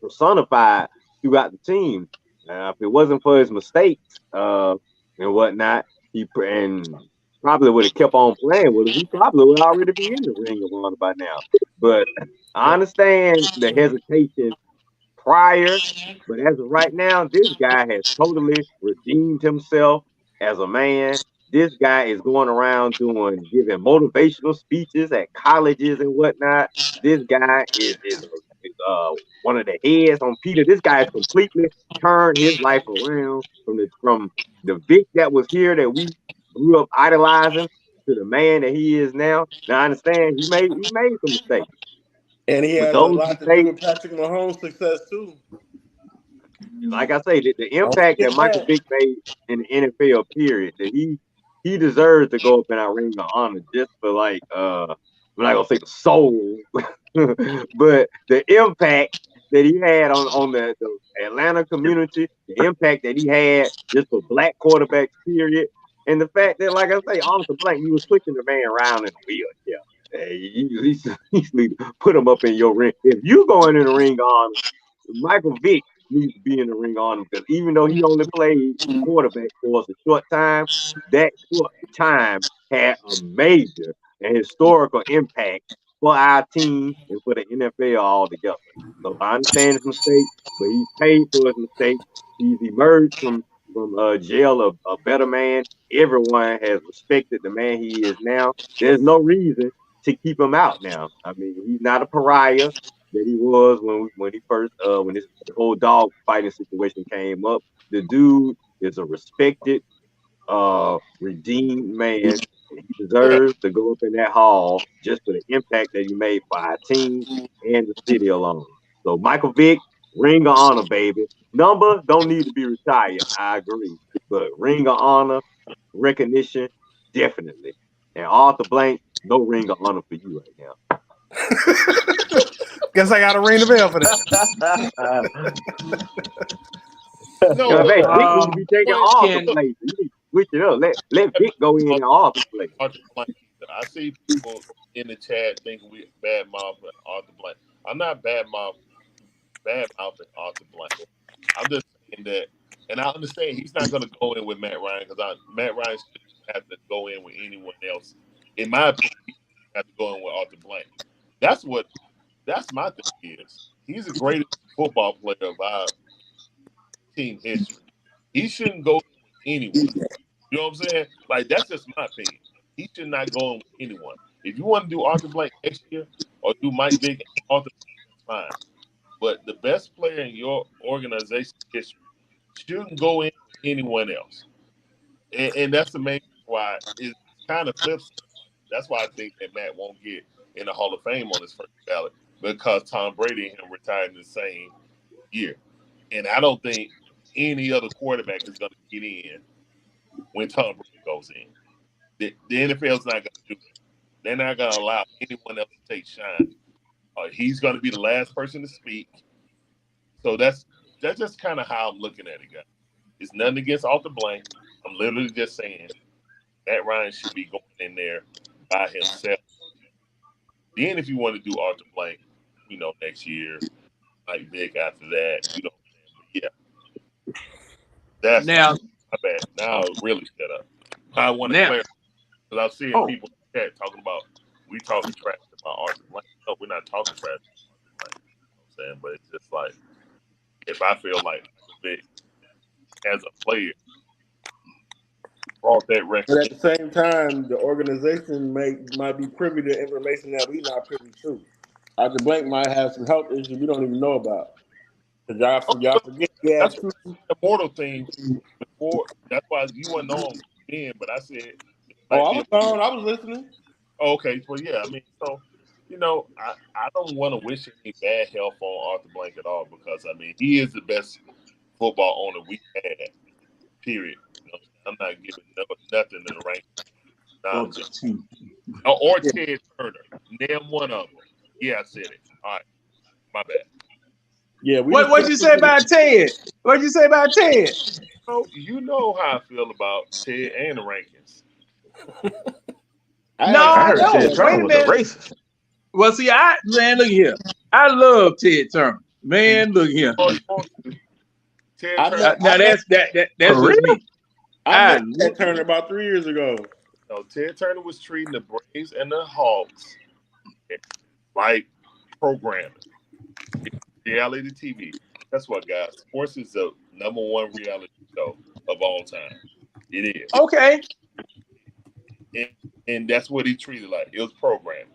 personified throughout the team. If it wasn't for his mistakes and whatnot, and probably would have kept on playing with us. He probably would already be in the Ring of Honor by now. But I understand the hesitation prior, but as of right now, this guy has totally redeemed himself as a man. This guy is going around giving motivational speeches at colleges and whatnot. This guy is one of the heads on Peter. This guy has completely turned his life around from the Vic that was here that we grew up idolizing to the man that he is now. Now I understand he made some mistakes, And he but has a those lot to do mistakes, with Patrick Mahomes' success too. like I say, the Don't impact that forget Michael that. Vick made in the NFL period, that he deserves to go up in our Ring of Honor just for I'm not gonna say the soul, but the impact that he had on the Atlanta community, the impact that he had just for black quarterbacks, period, and the fact that, like I say, Arthur Blank, you was pushing the man around in a wheelchair. Hey, you need to put him up in your ring. If you going in the Ring of Honor, Michael Vick needs to be in the Ring of Honor because even though he only played quarterback for us a short time, that short time had a major and historical impact for our team and for the NFL altogether. So I understand his mistake, but he's paid for his mistake. He's emerged from jail a better man. Everyone has respected the man he is now. There's no reason to keep him out now. I mean, he's not a pariah that he was when he first when this whole dog fighting situation came up. The dude is a respected, redeemed man. And he Yeah. deserves to go up in that hall just for the impact that he made for our team and the city alone. So Michael Vick, Ring of Honor, baby. Number don't need to be retired. I agree, but Ring of Honor recognition definitely. And Arthur Blank, no Ring of Honor for you right now. Guess I got to ring the bell for that. No, In fact, Vic needs to be taking What Arthur can place. You need to switch it up. Let Vic go in and Arthur place. Arthur Blank either. I see people in the chat thinking we bad mouthing Arthur Blank. I'm not bad mouthing Arthur Blank. I'm just saying that, and I understand he's not going to go in with Matt Ryan because Matt Ryan shouldn't have to go in with anyone else. In my opinion, he have to go in with Arthur Blank. That's my thing is he's the greatest football player of our team history. He shouldn't go in with anyone. You know what I'm saying? Like that's just my opinion. He should not go in with anyone. If you want to do Arthur Blank next year or do Mike Vick and Arthur Blank, that's fine. But the best player in your organization history shouldn't go in with anyone else. And that's the main reason why it's kind of flips. That's why I think that Matt won't get in the Hall of Fame on his first ballot because Tom Brady and him retired in the same year. And I don't think any other quarterback is going to get in when Tom Brady goes in. The NFL's not going to do it. They're not going to allow anyone else to take shine. He's going to be the last person to speak. So that's just kind of how I'm looking at it, guys. It's nothing against Arthur Blank. I'm literally just saying Matt Ryan should be going in there by himself. Then if you want to do Arthur Blank, next year, like Vick after that, But yeah, that's now my bad. Now really shut up. I want to now clarify because I'm seeing oh people in the chat talking about we talking trash about Arthur Blank. No, we're not talking trash about Arthur Blank. You know what I'm saying? But it's just like if I feel like Vick as a player brought that But record. at the same time, the organization might be privy to information that we're not privy to. Arthur Blank might have some health issues we don't even know about. Cause y'all forget he had That's two. the mortal thing before. That's why you weren't on then, but I said. Oh, I was gone. I was listening. Okay, well, yeah, I mean, so, I don't want to wish any bad health on Arthur Blank at all because, I mean, he is the best football owner we had, period. I'm not giving nothing to the rank. Or Ted Turner. Name one of them. Yeah, I said it. All right, my bad. Yeah, what'd you say about Ted? What'd you say about Ted? You know how I feel about Ted and the rankings. I don't. Ted Turner was a racist. Well, see, look here. I love Ted Turner. Man, look here. Ted Turner. Now that's just me. I met Ted Turner about 3 years ago. No, Ted Turner was treating the Braves and the Hawks like programming. Reality TV. That's what, guys. Sports is the #1 reality show of all time. It is. Okay. And that's what he treated like. It was programming.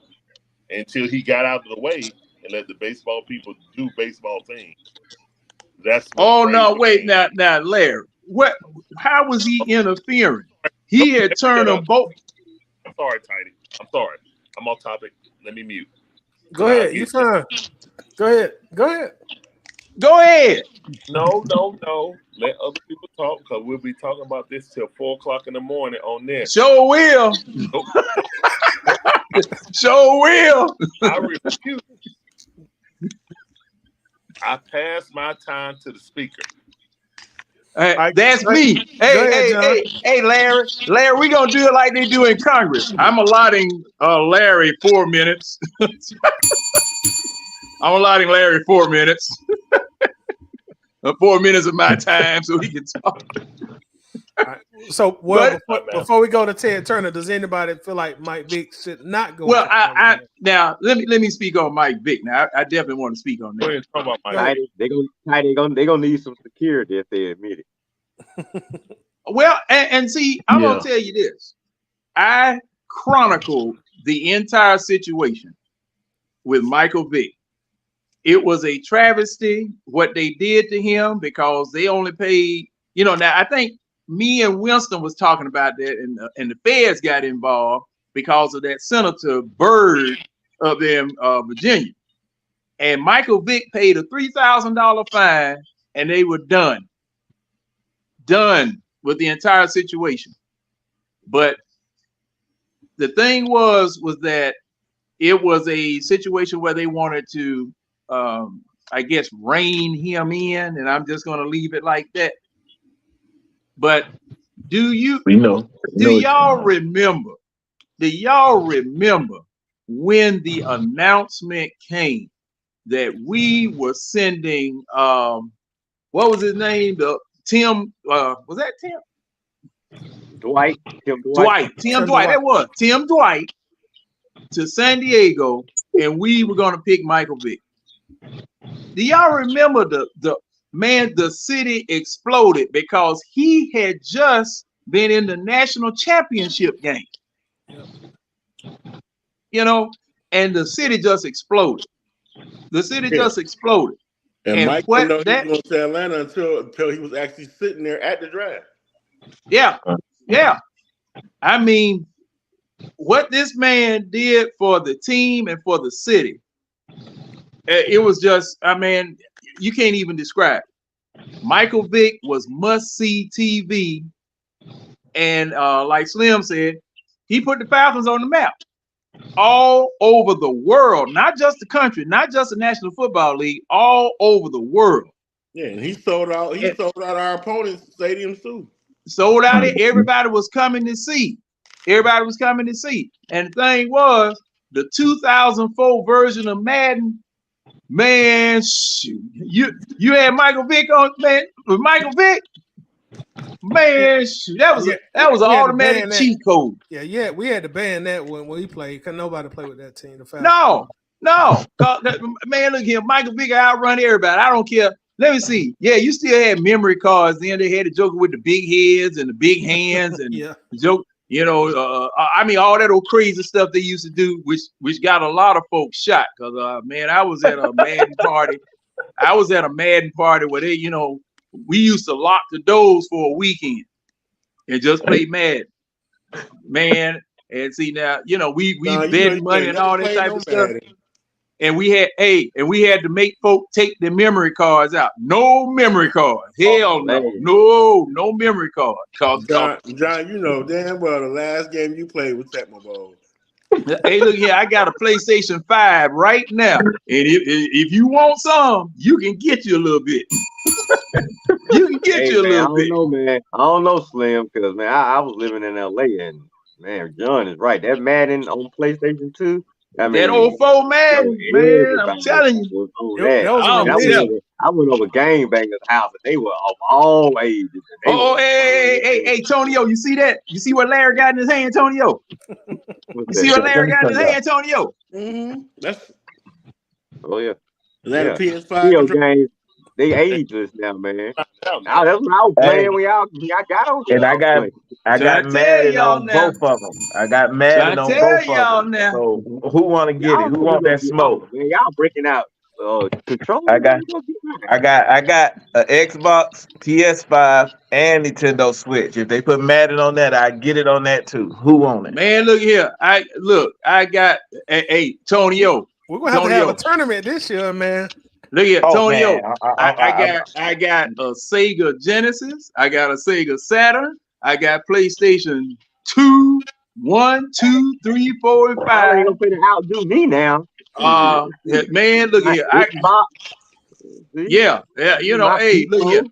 Until he got out of the way and let the baseball people do baseball things. That's wait, now, Larry. What? How was he interfering? He had turned them both. I'm sorry, Tidy. I'm sorry. I'm off topic. Let me mute. Go ahead. You fine. Go ahead. Go ahead. No. Let other people talk because we'll be talking about this till 4:00 in the morning on this. Sure will. Sure will. I refuse. I pass my time to the speaker. That's me. Hey, Larry. Larry, we're going to do it like they do in Congress. I'm allotting Larry 4 minutes. I'm allotting Larry 4 minutes. 4 minutes of my time so he can talk. Right. So, before we go to Ted Turner, does anybody feel like Mike Vick should not go? Well, now let me speak on Mike Vick. Now, I definitely want to speak on that. Go ahead, talk about Mike Vick. They gonna need some security if they admit it. Well, and see, I'm gonna tell you this. I chronicled the entire situation with Michael Vick. It was a travesty what they did to him because they only paid. Now I think me and Winston was talking about that, and the feds got involved because of that Senator Byrd up in Virginia. And Michael Vick paid a $3,000 fine, and they were done with the entire situation. But the thing was that it was a situation where they wanted to, I guess, rein him in, and I'm just going to leave it like that. But do y'all remember when the announcement came that we were sending what was his name? Tim was that Tim? Dwight. Tim Dwight. That was Tim Dwight to San Diego, and we were gonna pick Michael Vick. Do y'all remember the city exploded because he had just been in the national championship game. And the city just exploded. Just exploded. And Mike didn't know he was going to Atlanta until he was actually sitting there at the draft. Yeah. I mean, what this man did for the team and for the city, it was just, you can't even describe it. Michael Vick was must-see TV. And like Slim said, he put the Falcons on the map all over the world, not just the country, not just the National Football League, all over the world. Yeah, and he sold out our opponents' stadiums too. Sold out it. Everybody was coming to see. And the thing was, the 2004 version of Madden, man, shoot. You had Michael Vick on, man, with Michael Vick. Man, shoot, that was an automatic cheat code. Yeah, we had to ban that when he played because nobody played with that team. No. Man, look here, Michael Vick outrun everybody. I don't care. Let me see. Yeah, you still had memory cards. Then they had the joker with the big heads and the big hands and the joke. All that old crazy stuff they used to do, which got a lot of folks shot. Cause I was at a Madden party. Where they, we used to lock the doors for a weekend. and just play Madden, man. And see now, we bet money and all that type of stuff. And we had to make folk take the memory cards out. No memory card. Hell no. No memory card. John, you know damn well the last game you played was Tecmo Bowl. Hey, look here, I got a PlayStation 5 right now. And if you want some, you can get you a little bit. You can get you a little bit. I don't know, man. I don't know, Slim, because man, I was living in LA and man, John is right. That Madden on PlayStation 2. I mean, that old 4 Madden, man, I'm telling you. I went over gangbangers' house and they were of all ages. Hey, Tonyo, you see that? You see what Larry got in his hand, Tonyo? You see what Larry got in his hand, Tonyo? Oh yeah. Is that a PS5? Games, they ageless now, man. That's what I was playing when y'all got on. And I got Madden on both of them. I got Madden on both of them. Now. So who want to get it? Who want that smoke? Man, y'all breaking out control. I got an Xbox, PS5, and Nintendo Switch. If they put Madden on that, I get it on that too. Who want it? Man, look here. I got Tonyo. We're gonna have to have a tournament this year, man. Look here, Tonyo. I got a Sega Genesis. I got a Sega Saturn. I got PlayStation 2, 1, 2, 3, 4, and 5. I ain't gonna finna outdo me now. Man, look here. Look here.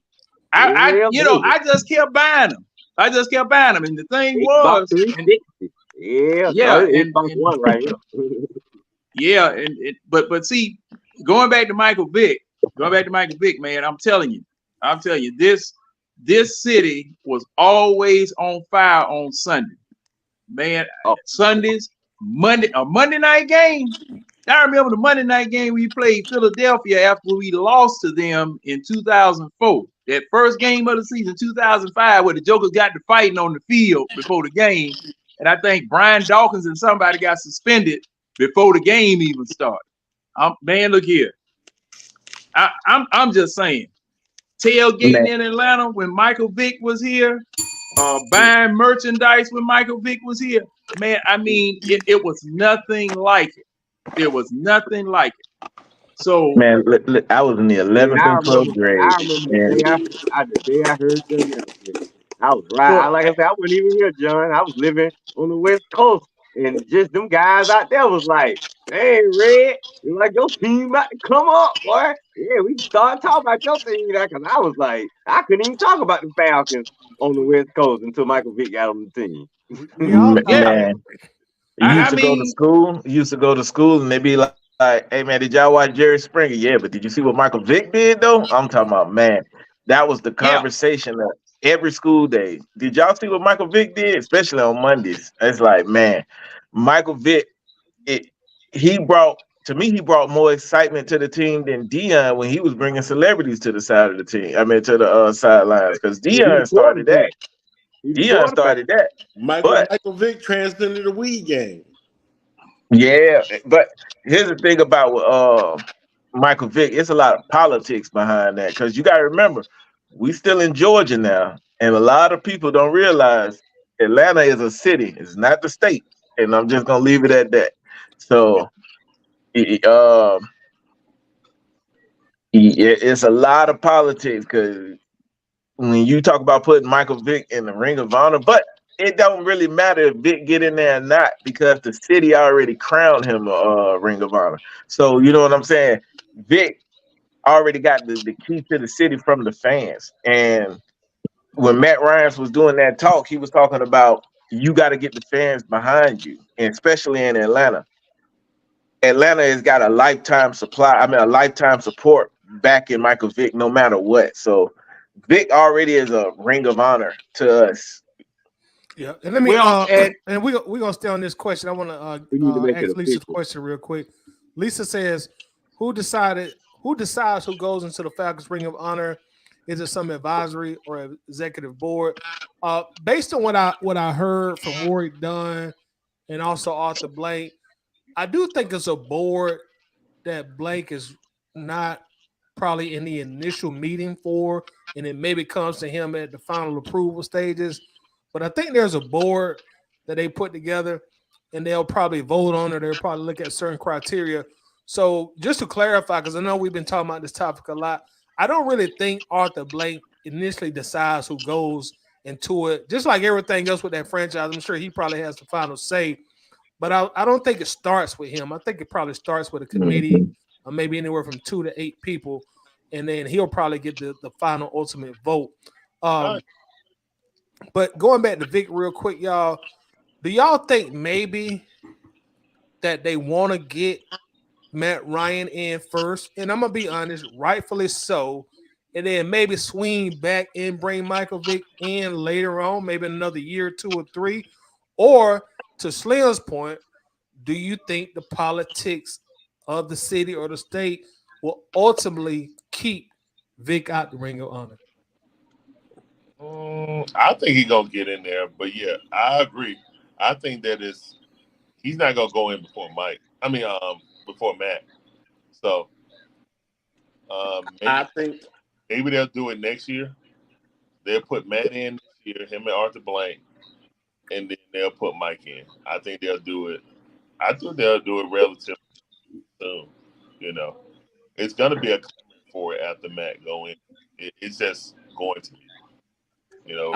I just kept buying them. And the thing was, one right here. But see, going back to Michael Vick, man, I'm telling you, this city was always on fire on Sunday, man. Sundays, a Monday night game. I remember the Monday night game we played Philadelphia after we lost to them in 2004. That first game of the season, 2005, where the Jokers got to fighting on the field before the game. And I think Brian Dawkins and somebody got suspended before the game even started. Man, look here. I'm just saying. Tailgating in Atlanta when Michael Vick was here, buying merchandise when Michael Vick was here. Man, I mean, it was nothing like it. It was nothing like it. So, man, I was in the 11th and 12th grade. I remember the day I heard the announcement. I was right. Like I said, I wasn't even here, John. I was living on the West Coast, and just them guys out there was like, "Hey, Red, you like your team about to come up, boy? Yeah, we started talking about your team now." Because I was like, I couldn't even talk about the Falcons on the West Coast until Michael Vick got on the team. Man. You used to go to school and they be like, "Hey man, did y'all watch Jerry Springer?" Yeah, but did you see what Michael Vick did though? I'm talking about, man, that was the conversation of every school day. Did y'all see what Michael Vick did? Especially on Mondays. It's like, man, Michael Vick, he brought more excitement to the team than Deion when he was bringing celebrities to the side of the team. I mean, to the sidelines, because Deion started that. Michael Vick transcended the weed game. Yeah, but here's the thing about Michael Vick. It's a lot of politics behind that, because you got to remember, we still in Georgia now, and a lot of people don't realize Atlanta is a city. It's not the state, and I'm just gonna leave it at that. So, it's a lot of politics, because when you talk about putting Michael Vick in the Ring of Honor, but it don't really matter if Vick get in there or not, because the city already crowned him a Ring of Honor. So you know what I'm saying? Vick already got the key to the city from the fans. And when Matt Ryan was doing that talk, he was talking about you got to get the fans behind you, and especially in Atlanta. Atlanta has got a lifetime support back in Michael Vick, no matter what. So Vick already is a Ring of Honor to us. Yeah, and let me and we're gonna stay on this question. I want to ask Lisa's question real quick. Lisa says, who decides who goes into the Falcons Ring of Honor? Is it some advisory or executive board? Based on what I heard from Warwick Dunn and also Arthur Blank, I do think it's a board that Blank is not probably in the initial meeting for, and it maybe comes to him at the final approval stages. But I think there's a board that they put together, and they'll probably vote on it. They'll probably look at certain criteria. So just to clarify, because I know we've been talking about this topic a lot, I don't really think Arthur Blank initially decides who goes into it. Just like everything else with that franchise, I'm sure he probably has the final say. But I don't think it starts with him. I think it probably starts with a committee, or maybe anywhere from 2 to 8 people, and then he'll probably get the final ultimate vote. But going back to Vick real quick, y'all, do y'all think maybe that they want to get Matt Ryan in first? And I'm going to be honest, rightfully so. And then maybe swing back and bring Michael Vick in later on, maybe another year, 2 or 3. Or to Slim's point, do you think the politics of the city or the state will ultimately keep Vick out the Ring of Honor? I think he's gonna get in there, but yeah, I agree. I think that he's not gonna go in before Mike. I mean, before Matt. So, I think maybe they'll do it next year. They'll put Matt in this year, him and Arthur Blank, and then they'll put Mike in. I think they'll do it. I think they'll do it relatively soon. You know, it's gonna be a claimant for it after Matt go in. It's just going to be. You know,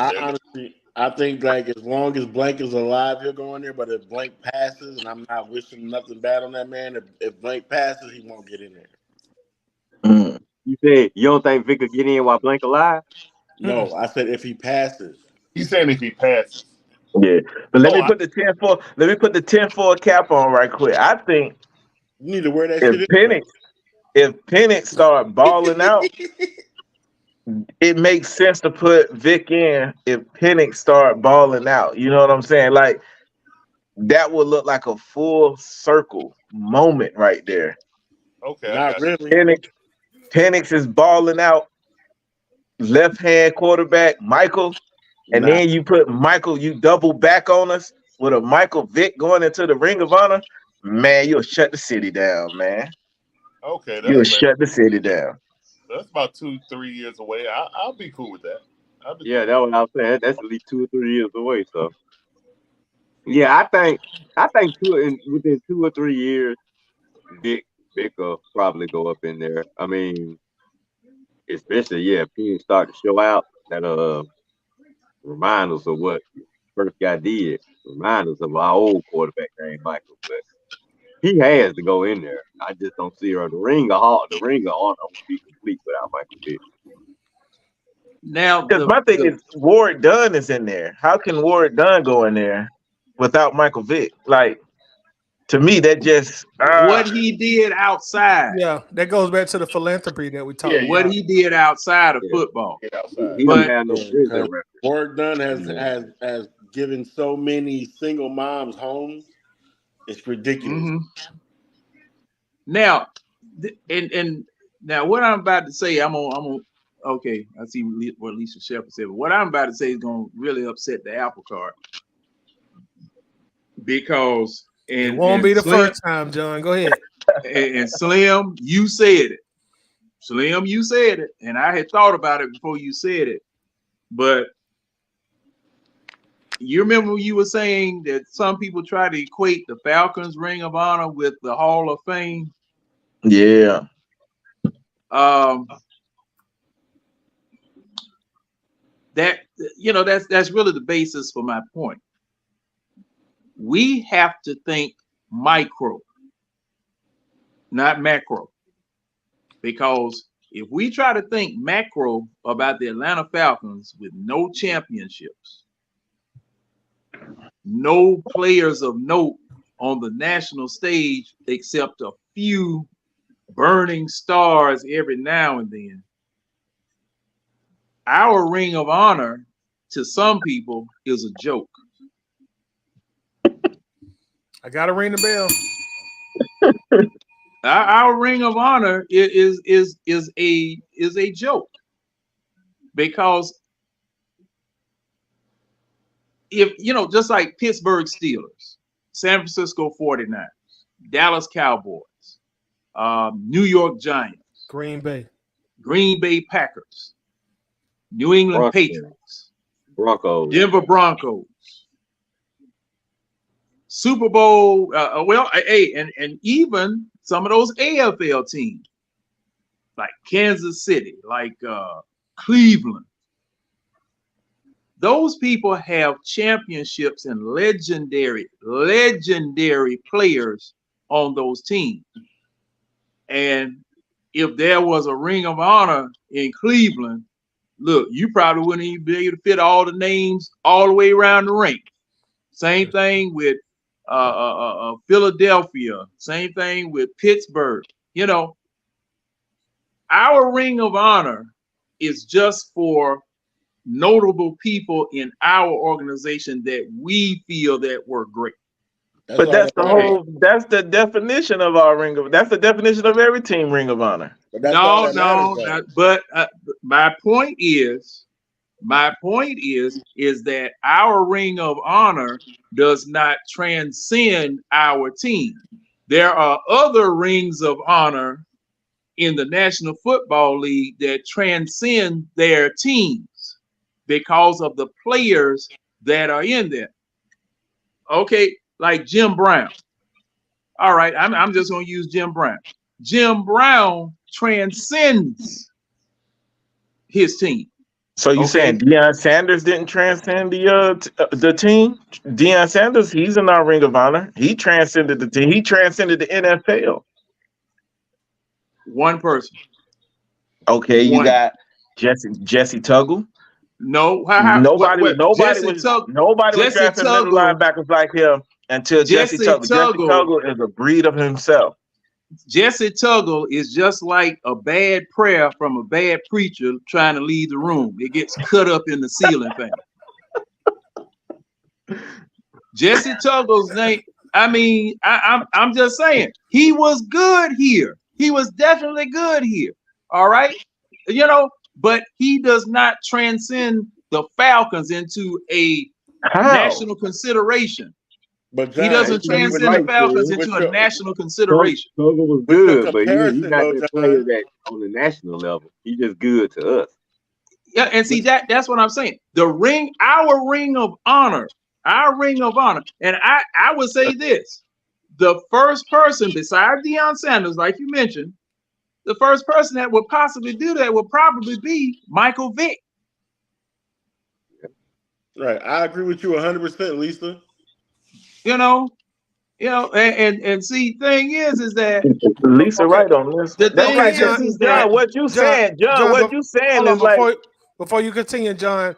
I think like as long as Blank is alive, he'll go in there. But if Blank passes, and I'm not wishing nothing bad on that man, if Blank passes, he won't get in there. You said you don't think Vick will get in while Blank alive? No, I said if he passes. He's saying if he passes. Yeah, but let me put the 10-4. Let me put the 10-4 cap on right quick. I think you need to wear that shit. If Penix start balling out, it makes sense to put Vick in if Penix start balling out. You know what I'm saying? Like that would look like a full circle moment right there. Okay. Not really. Penix is balling out, left hand quarterback, Michael, and then you put Michael, you double back on us with a Michael Vick going into the Ring of Honor. Man, you'll shut the city down, man. Okay. You'll shut the city down. That's about 2-3 years away. I'll be cool with that. That's what I was saying. That's at least 2 or 3 years away. So, yeah, I think within 2 or 3 years, Vick will probably go up in there. I mean, especially if he start to show out, that remind us of what the first guy did. Remind us of our old quarterback named Michael, but he has to go in there. I just don't see her. The Ring of Honor won't be complete without Michael Vick. Now, because my thing is Ward Dunn is in there. How can Ward Dunn go in there without Michael Vick? Like, to me, that just what he did outside. Yeah, that goes back to the philanthropy that we talked about. What he did outside of football. He don't have no prison record. Ward Dunn has given so many single moms homes. It's ridiculous. Mm-hmm. Now, and now what I'm about to say, I'm on. Okay, I see what Lisa Shepard said. But what I'm about to say is going to really upset the apple cart because it won't be the first time, John. Go ahead. And Slim, you said it. Slim, you said it, and I had thought about it before you said it, but. You remember you were saying that some people try to equate the Falcons Ring of Honor with the Hall of Fame? Yeah. That's really the basis for my point. We have to think micro, not macro. Because if we try to think macro about the Atlanta Falcons with no championships, no players of note on the national stage except a few burning stars every now and then. Our Ring of Honor to some people is a joke. I gotta ring the bell. Our Ring of Honor is a joke because if just like Pittsburgh Steelers, San Francisco 49ers, Dallas Cowboys, New York Giants, Green Bay Packers, New England Patriots, Broncos. Denver Broncos. Super Bowl, and even some of those AFL teams, like Kansas City, like Cleveland. Those people have championships and legendary players on those teams. And if there was a Ring of Honor in Cleveland, look, you probably wouldn't even be able to fit all the names all the way around the ring. Same thing with Philadelphia. Same thing with Pittsburgh. You know, our Ring of Honor is just for notable people in our organization that we feel that were great. But that's the definition of our that's the definition of every team Ring of Honor. But my point is that our Ring of Honor does not transcend our team. There are other rings of honor in the National Football League that transcend their teams because of the players that are in there. Okay, like Jim Brown. All right, I'm just going to use Jim Brown. Jim Brown transcends his team. So you saying Deion Sanders didn't transcend the team? Deion Sanders, he's in our Ring of Honor. He transcended the team. He transcended the NFL. One person. Okay, you got Jesse Tuggle. No, nobody was drafting middle linebackers like him until Jesse Tuggle. Jesse Tuggle is a breed of himself. Jesse Tuggle is just like a bad prayer from a bad preacher trying to leave the room. It gets cut up in the ceiling fan. Jesse Tuggle's name. I mean, I'm just saying he was good here. He was definitely good here. All right, you know, but he does not transcend the Falcons into a national consideration. But John, he doesn't transcend the Falcons into a national consideration. Tuggle was good, but he's not that player that on the national level. He's just good to us. Yeah, and see that's what I'm saying. Our ring of honor, and I would say this: the first person besides Deion Sanders, like you mentioned, the first person that would possibly do that would probably be Michael Vick. Right, I agree with you 100%, Lisa. You know, and see, thing is that Lisa right on this. The thing is John, what you saying is like. Before you continue, John,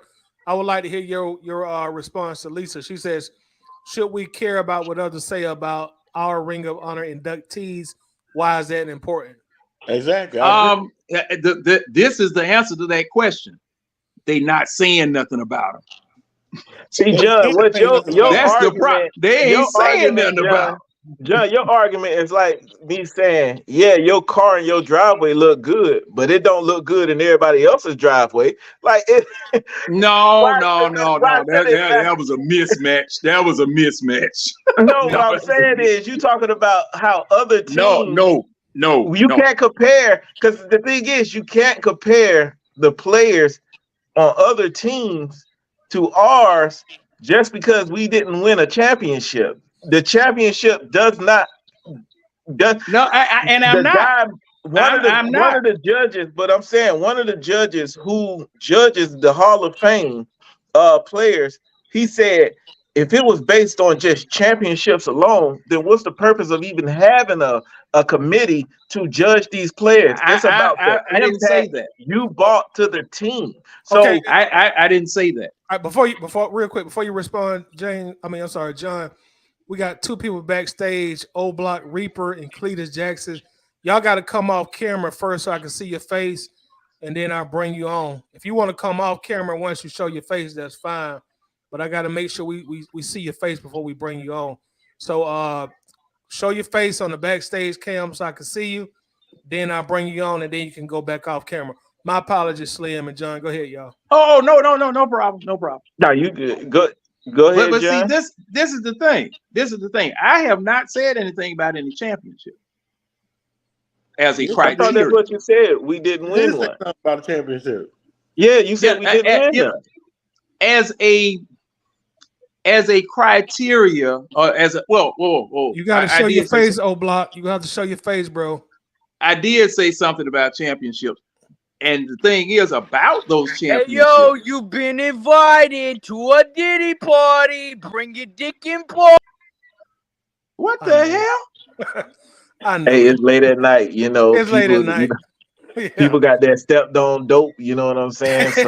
I would like to hear your response to Lisa. She says, "Should we care about what others say about our Ring of Honor inductees? Why is that important?" Exactly. This is the answer to that question. They not saying nothing about them. See, John, what your that's argument, the problem. They ain't saying nothing about them. John, your argument is like me saying, yeah, your car and your driveway look good, but it don't look good in everybody else's driveway. Like it. No. That was a mismatch. That was a mismatch. No, what I'm saying is you talking about how other teams. No. You can't compare, because the thing is you can't compare the players on other teams to ours just because we didn't win a championship. The championship does not. I'm not. One of the judges, but I'm saying one of the judges who judges the Hall of Fame players, he said if it was based on just championships alone, then what's the purpose of even having a committee to judge these players? It's about the I didn't say that. You brought to the team. So okay, I didn't say that. All right, before you respond, John, we got two people backstage, Old Block Reaper and Cletus Jackson. Y'all got to come off camera first so I can see your face, and then I'll bring you on. If you want to come off camera once you show your face, that's fine. But I got to make sure we see your face before we bring you on. So show your face on the backstage cam so I can see you. Then I'll bring you on, and then you can go back off camera. My apologies, Slim and John. Go ahead, y'all. Oh, no problem. No, you good. Go ahead, but John. see, this is the thing. I have not said anything about any championship as a criteria. I thought that's what you said. We didn't win one. About a championship. Yeah, you said we didn't win one. as a criteria or as a whoa. You got to show your face, O-Block. You got to show your face, bro. I did say something about championships. And the thing is about those championships. Hey, yo, you've been invited to a Diddy party. Bring your dick and ball. What the hell? I know. Hey, it's late at night, you know. It's late at night. Yeah. People got that stepped on dope, you know what I'm saying? So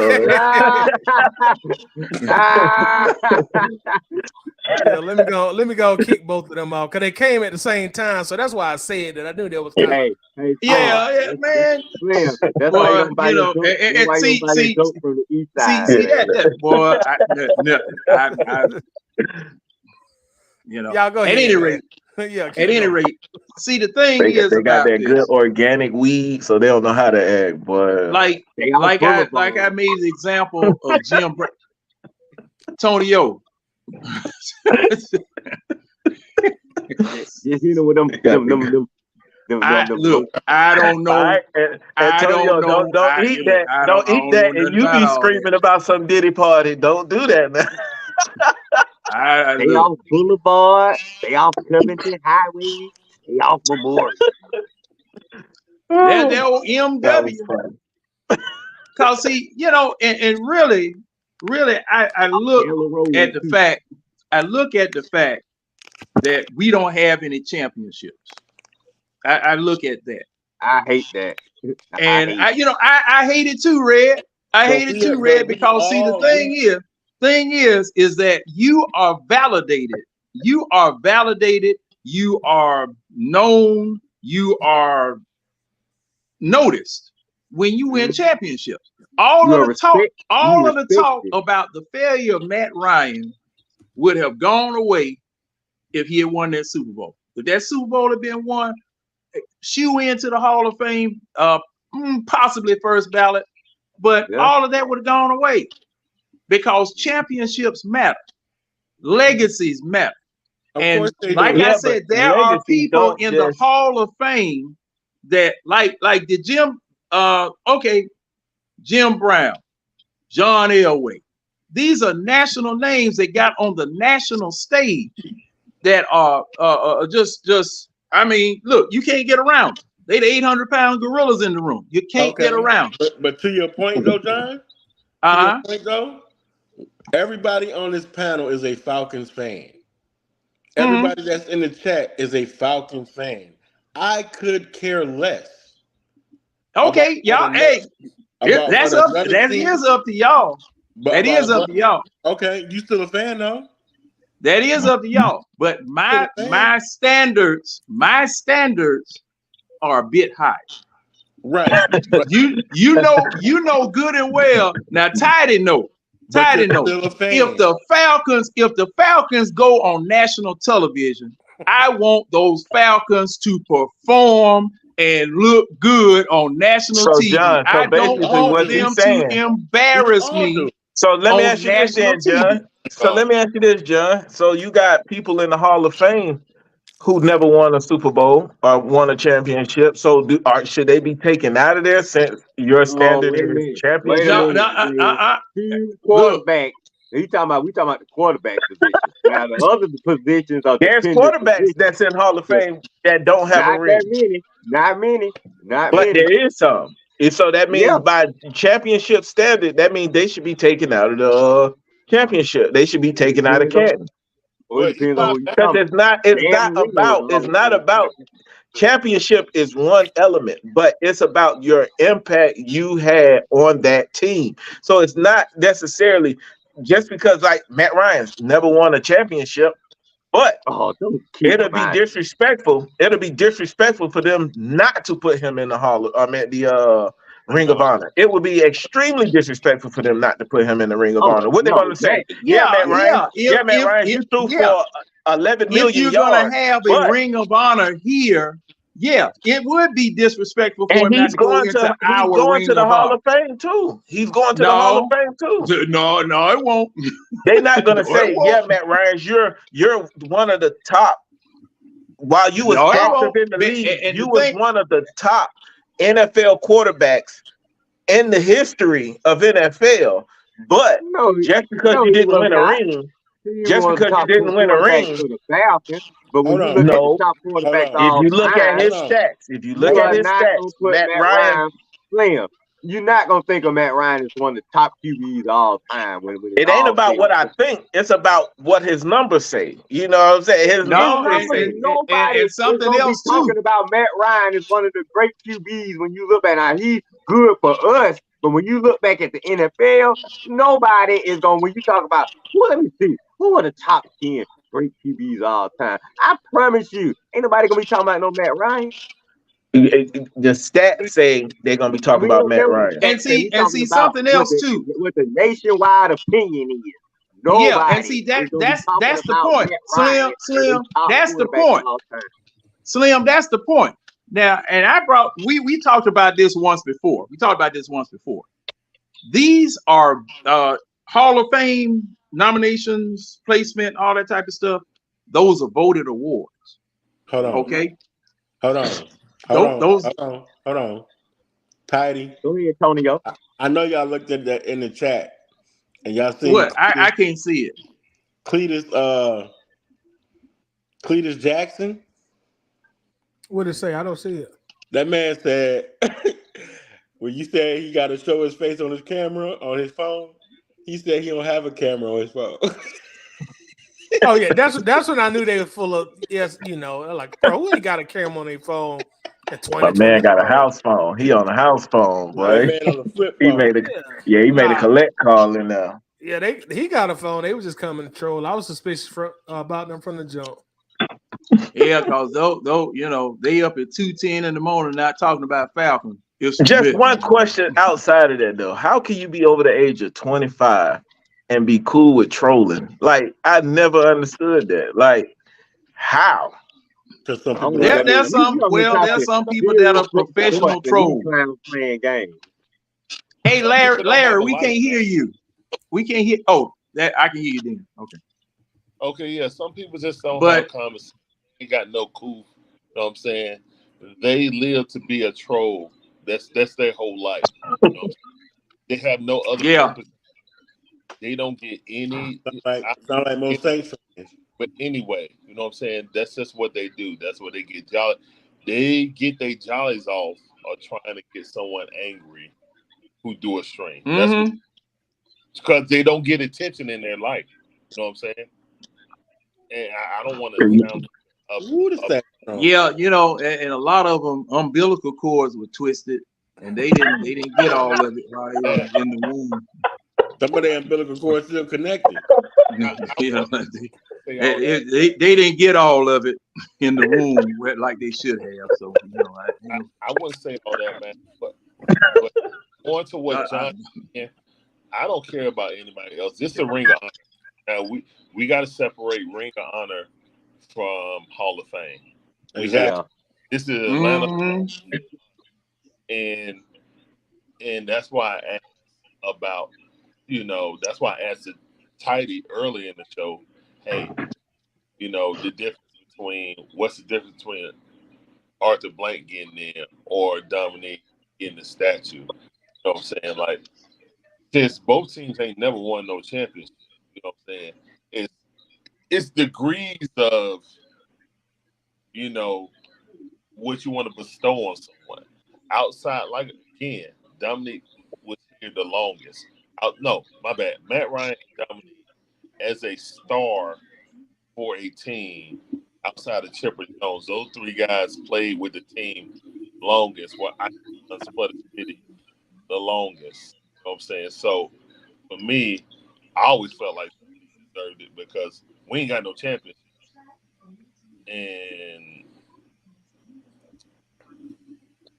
let me go kick both of them out because they came at the same time. So that's wí I said that. I knew there was Hey, man. Slim, that's boy, why you don't buy you know, see dope from the east side. See that boy. You know, y'all go ahead. At any rate, at any rate, see the thing is they got that this. good organic weed, so they don't know how to act. But Like I made the example of Jim Tonyo. You know what them look, I don't know. Right? Antonio, don't eat that. Don't eat that, and you be screaming about some Diddy party. Don't do that, man. They off Boulevard, they off Covington Highway, they off Memorial. That old MW. Cause see, you know, and really, I look at the fact. I look at the fact that we don't have any championships. I look at that. I hate that. I hate it too, Red. I hate it too, Red, because see, the thing is that you are validated. You are validated. You are known. You are noticed when you win championships. All of the talk about the failure of Matt Ryan would have gone away if he had won that Super Bowl. If that Super Bowl had been won, shoe into the Hall of Fame, possibly first ballot, but all of that would have gone away because championships matter, legacies matter, and like I said, there are people in the Hall of Fame that like the Jim Brown, John Elway. These are national names that got on the national stage that are just. I mean, look, you can't get around them. They the 800-pound gorillas in the room. You can't get around. But to your point, though, John. Everybody on this panel is a Falcons fan. Everybody that's in the chat is a Falcons fan. I could care less. Okay, y'all. Hey, that is up to y'all. That is up to y'all. Okay, you still a fan though? That is up to y'all. But my standards are a bit high. Right. you know good and well. Now Tidy know. If the Falcons go on national television, I want those Falcons to perform and look good on national TV. John, I don't want them to embarrass me. So let me ask you this, then, John. Let me ask you this, John. So you got people in the Hall of Fame who never won a Super Bowl or won a championship. So should they be taken out of there since your standard is championship? Quarterback. We talking about the quarterback position. Now the other positions are there's quarterbacks that's in Hall of Fame that don't have a ring. Not many. But there is some. And so that means by championship standard, that means they should be taken out of the championship. They should be taken out of Canton. Because it's not about championship is one element, but it's about your impact you had on that team. So it's not necessarily just because like Matt Ryan's never won a championship, but it'll be disrespectful. It'll be disrespectful for them not to put him in the Ring of Honor. It would be extremely disrespectful for them not to put him in the Ring of Honor. What they're going to say? Matt Ryan, you threw for 11 million yards. If you're going to have a Ring of Honor here, it would be disrespectful for him not to go into our Ring of Honor. Hall of Fame too. He's going to the Hall of Fame too. No, it won't. They're not going to say, Matt Ryan, you're one of the top. While you was active in the league, you was one of the top NFL quarterbacks in the history of NFL. But just because you didn't win a ring, just because you didn't win a ring, to the Falcons. But when Hold you on. look at the no. top Hold quarterbacks on. If all you look at time, his Hold on. stats, if you you look at are his not stats, gonna put Matt Matt Ryan. Ryan Slim. You're not gonna think of Matt Ryan as one of the top QBs of all time when it's It ain't all about said what and I done. think. It's about what his numbers say. You know what I'm saying? His His No, numbers numbers, say. nobody and is something gonna be else talking too. about Matt Ryan as one of the great QBs when you look at now. He's good for us, but when you look back at the NFL, nobody is going. When you talk about, well, let me see, who are the top 10 great QBs of all time? I promise you, ain't nobody gonna be talking about no Matt Ryan. The stats say they're gonna be talking We about don't care Matt what the Ryan. stats say. We And talking see about something else too. what the nationwide opinion is. Yeah, and Nobody see is gonna be talking that's the about point. Matt Slim, Ryan as a top that's the quarterback of point. all time. Slim, that's the point. Now, and we talked about this once before. These are Hall of Fame nominations, placement, all that type of stuff. Those are voted awards. Hold on. Okay. Hold on. Those Hold on. Tidy. Go ahead, Antonio. I know y'all looked at that in the chat and y'all seen what? I can't see it. Cletus Jackson. What did it say? I don't see it. That man said when you said he got to show his face on his camera on his phone, he said he don't have a camera on his phone. Oh yeah, that's when I knew they were full of like, bro, who ain't got a camera on their phone in My man got a 2024? house phone. He on a house phone, That boy. man on a flip He phone. made a Yeah, he made a collect call in there. yeah, he got a phone. They was just coming to troll. I was suspicious about them from the jump. Yeah, because though they up at 2:10 in the morning not talking about Falcons. Just one question outside of that though. How can you be over the age of 25 and be cool with trolling? Like I never understood that. Like how? Because some people Only don't got There's some people that are professional trolls. Playing games. Hey, People don't have Larry, a we life, can't hear man. you. We can't hear. Oh, that I can hear you then. Okay. Okay, yeah. Some people just don't have But conversation. They got no cool. You know what I'm saying? They live to be a troll. That's their whole life. You know what I'm saying? They have no other yeah, purpose. They don't get any. sound like most Saints fans. But anyway, you know what I'm saying? That's just what they do. That's what they get jolly. They get their jollies off or trying to get someone angry who do a stream. That's what, because they don't get attention in their life. You know what I'm saying? And I don't want to sound Who the sack? yeah, and a lot of them umbilical cords were twisted, and they didn't get all of it while they was in the womb. Some of their umbilical cords still connected. Yeah, they didn't get all of it in the womb like they should have. So I wouldn't say all that, man. But going to what John said, I don't care about anybody else. This is a ring of honor. Now we got to separate ring of honor from Hall of Fame. We have this is Atlanta, and that's why I asked about that's why I asked it Tidy early in the show. Hey, the difference what's the difference between Arthur Blank getting in or Dominique getting the statue? You know what I'm saying? Like, since both teams ain't never won no championship, you know what I'm saying? It's degrees of, what you want to bestow on someone. Outside, like again, Dominique was here the longest. No, my bad. Matt Ryan and Dominique as a star for a team outside of Chipper Jones. Those three guys played with the team longest. Well, I split City the longest. You know what I'm saying? So for me, I always felt like we deserved it because we ain't got no championship. And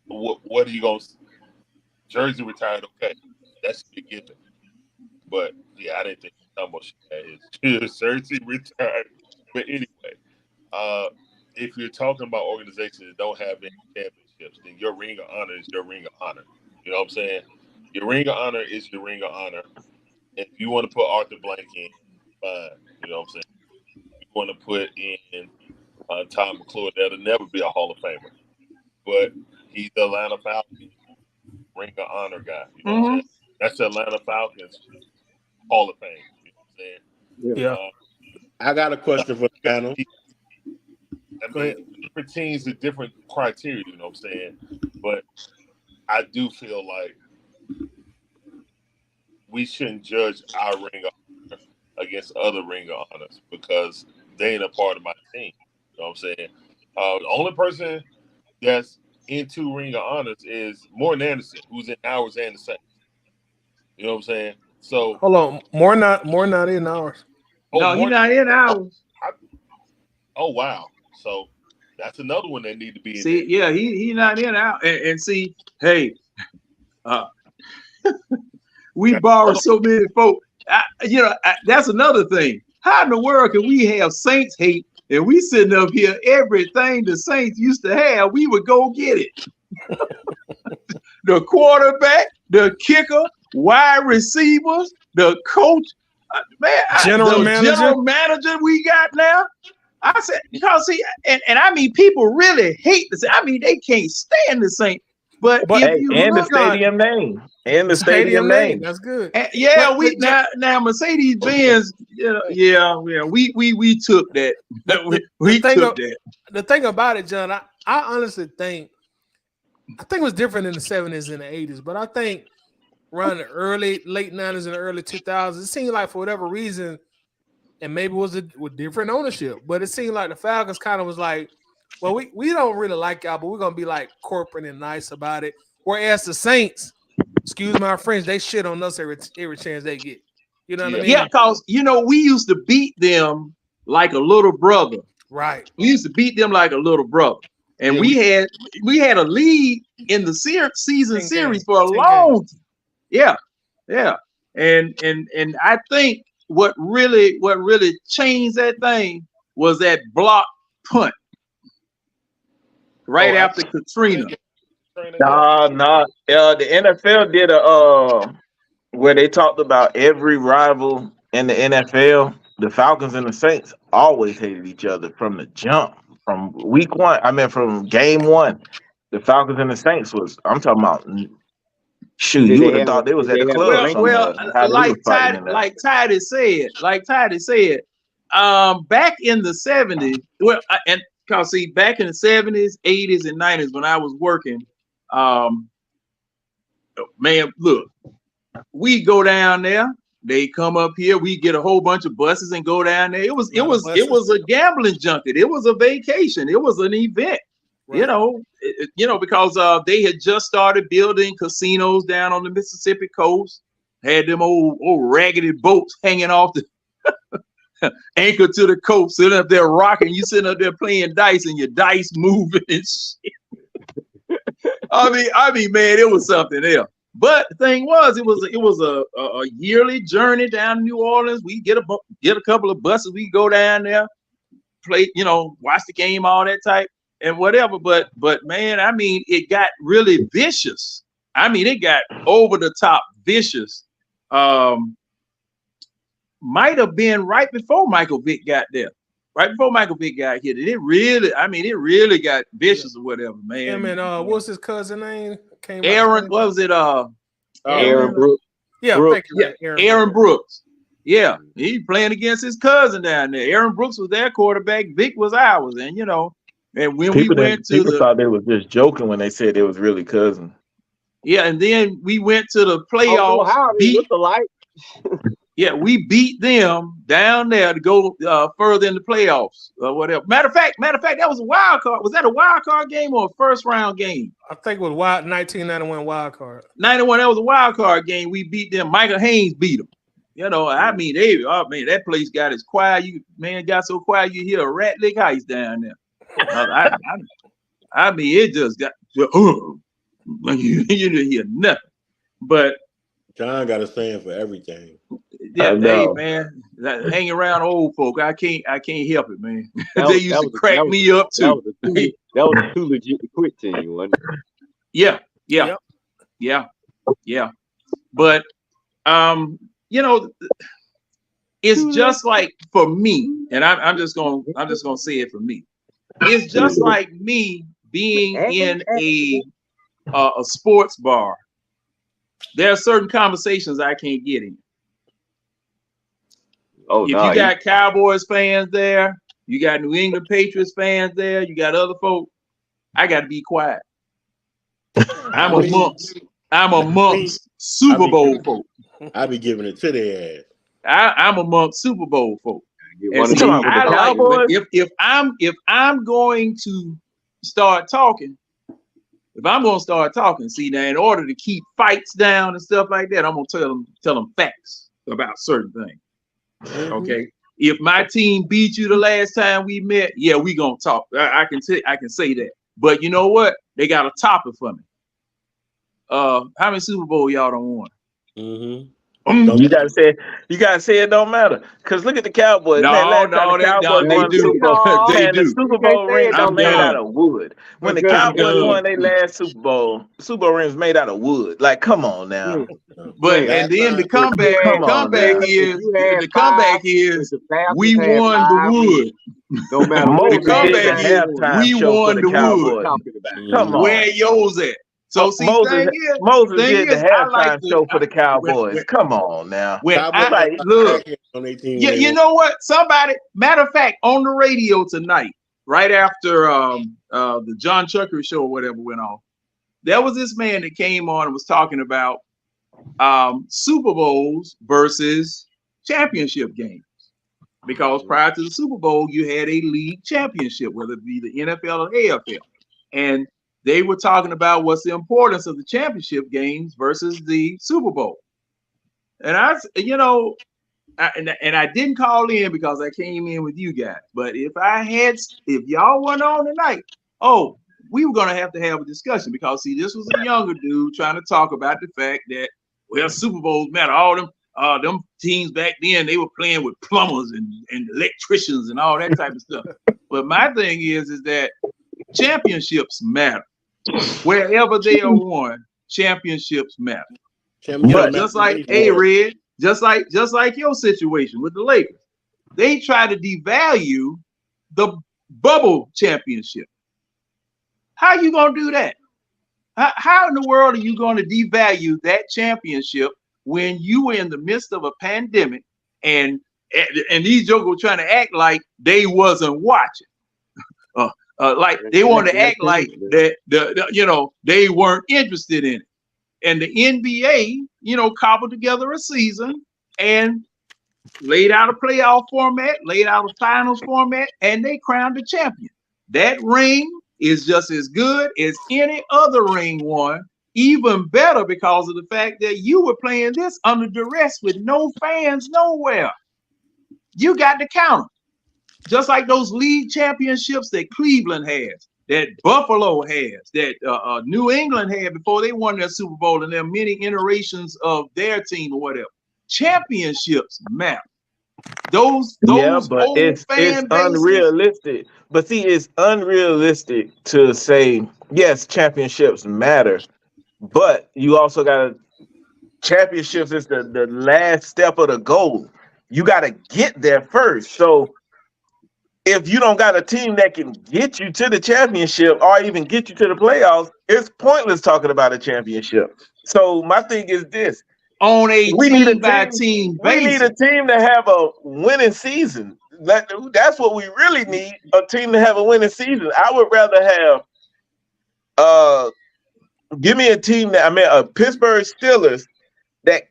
what are you going to Jersey retired, okay. That should be given. But yeah, I didn't think Dumbo should have his jersey retired. But anyway, if you're talking about organizations that don't have any championships, then your ring of honor is your ring of honor. You know what I'm saying? Your ring of honor is your ring of honor. If you want to put Arthur Blank in, fine. You know what I'm saying? If you want to put in Tom McClure, that'll never be a Hall of Famer. But he's the Atlanta Falcons ring of honor guy. You know what I'm saying? That's the Atlanta Falcons Hall of Fame. You know what I'm saying? Yeah. I got a question for the panel. I mean, different teams with different criteria, you know what I'm saying? But I do feel like we shouldn't judge our ring of honor against other ring of honors because they ain't a part of my team. You know what I'm saying? The only person that's into ring of honors is Morton Anderson, who's in ours and the Saints. You know what I'm saying? So hold on, more not in ours. No, he's not in ours. Oh wow! So that's another one that need to be in. See, there. yeah, he not in out. And see, hey, we borrow so many folks. That's another thing. How in the world can we have Saints hate and we sitting up here? Everything the Saints used to have, we would go get it. The quarterback, the kicker, wide receivers, the coach, general manager we got now. I said, because see, and I mean, people really hate this. I mean, they can't stand the Saints. But if you and the look stadium name, and the stadium name, that's good. Yeah, now Mercedes Benz, we took that. We took that. The thing about it, John, I honestly think it was different in the 70s and the 80s, but I think around the late 90s and the early 2000s, it seemed like for whatever reason, and maybe it was with different ownership, but it seemed like the Falcons kind of was like, well, we don't really like y'all, but we're going to be like corporate and nice about it. Whereas the Saints, excuse my French, they shit on us every chance they get. You know what I mean? Yeah, because, we used to beat them like a little brother. Right. We used to beat them like a little brother. And we had a lead in the season series for a long time. Yeah. And I think what really changed that thing was that block punt after Katrina. No. The NFL did where they talked about every rival in the NFL. The Falcons and the Saints always hated each other from the jump, from week one. I mean, from game one. The Falcons and the Saints I'm talking about. Shoot, you would have thought they was at the club. Well, like Tidy said, back in the 70s, because see, back in the 70s, 80s, and 90s when I was working, man, look, we go down there, they come up here, we get a whole bunch of buses and go down there. It was a gambling junket, it was a vacation, it was an event. Right. Because they had just started building casinos down on the Mississippi coast, had them old raggedy boats hanging off the anchor to the coast, sitting up there rocking. You sitting up there playing dice, and your dice moving and shit. I mean, man, it was something else. But the thing was, it was a yearly journey down to New Orleans. We get a couple of buses, we go down there, play, watch the game, all that type. And whatever, but man, I mean, it got really vicious. I mean, it got over the top vicious. Might have been right before Michael Vick got there. Right before Michael Vick got here. It really got vicious or whatever, man. Yeah, man, what's his cousin name? Aaron, what was it? Aaron Brooks. Yeah, Brooks. Thank you, Aaron Brooks. Yeah, he playing against his cousin down there. Aaron Brooks was their quarterback. Vick was ours, and and when people thought they was just joking when they said they was really cousins. Yeah, and then we went to the playoffs. We beat them down there to go further in the playoffs or whatever. Matter of fact, that was a wild card. Was that a wild card game or a first round game? I think it was 1991 wild card. 91, that was a wild card game. We beat them. Michael Haynes beat them. I mean, that place got as quiet. Got so quiet you hear a rat lick ice down there. I mean, it just got you didn't hear nothing. But John got a saying for everything. Yeah, hey man, hanging around old folk, I can't help it, man. They used to crack me up too. That was too legit to quit to you, wasn't it? Yeah. But it's just like for me, and I'm just gonna say it for me. It's just like me being in a sports bar. There are certain conversations I can't get in. Oh if no, you got Cowboys fans there, you got New England Patriots fans there, you got other folk, I got to be quiet. I'm amongst Super Bowl folk. I be giving it to their ass. I'm amongst Super Bowl folk. And one of see, these with the I like Cowboys? if I'm going to start talking, see now, in order to keep fights down and stuff like that, I'm gonna tell them facts about certain things. Mm-hmm. Okay, if my team beat you the last time we met, yeah, we gonna talk. I can say that. But you know what? They got a topper for me. How many Super Bowl y'all don't won? Mm-hmm. You gotta say it don't matter. Cause look at the Cowboys. Man, last time the Cowboys they won do. the Super Bowl, They man, do. the Super Bowl rings I'm made done. out of wood. When the Cowboys won their last Super Bowl rings made out of wood. Like, come on now. But and then the comeback is we won the wood. No matter what the comeback is we won the wood. Come on. Where yours at? So see, Moses did the halftime show for the Cowboys. Come on now. You know what? Somebody, matter of fact, on the radio tonight, right after the John Chuckery show or whatever went off, there was this man that came on and was talking about Super Bowls versus championship games. Because prior to the Super Bowl, you had a league championship, whether it be the NFL or AFL. And they were talking about what's the importance of the championship games versus the Super Bowl. And I didn't call in because I came in with you guys. But if y'all weren't on tonight, we were going to have a discussion because, see, this was a younger dude trying to talk about the fact that, well, Super Bowls matter. All them teams back then, they were playing with plumbers and electricians and all that type of stuff. But my thing is that championships matter. Wherever they are won, championships matter. But just like Red, just like your situation with the Lakers, they try to devalue the bubble championship. How you gonna do that? How in the world are you going to devalue that championship when you were in the midst of a pandemic and these jokers were trying to act like they wasn't watching? Like they wanted to act like that they weren't interested in it. And the NBA, cobbled together a season and laid out a playoff format, laid out a finals format, and they crowned the champion. That ring is just as good as any other ring won, even better because of the fact that you were playing this under duress with no fans nowhere. You got to count them. Just like those league championships that Cleveland has, that Buffalo has, that New England had before they won their Super Bowl, and there are many iterations of their team or whatever. Championships matter. Those but it's unrealistic. But see, it's unrealistic to say, yes, championships matter, but you also got championships is the last step of the goal. You got to get there first. So if you don't got a team that can get you to the championship or even get you to the playoffs, it's pointless talking about a championship. So my thing is this. On a team by team basis. We need a team to have a winning season. That's what we really need, a team to have a winning season. I would rather have give me a team a Pittsburgh Steelers that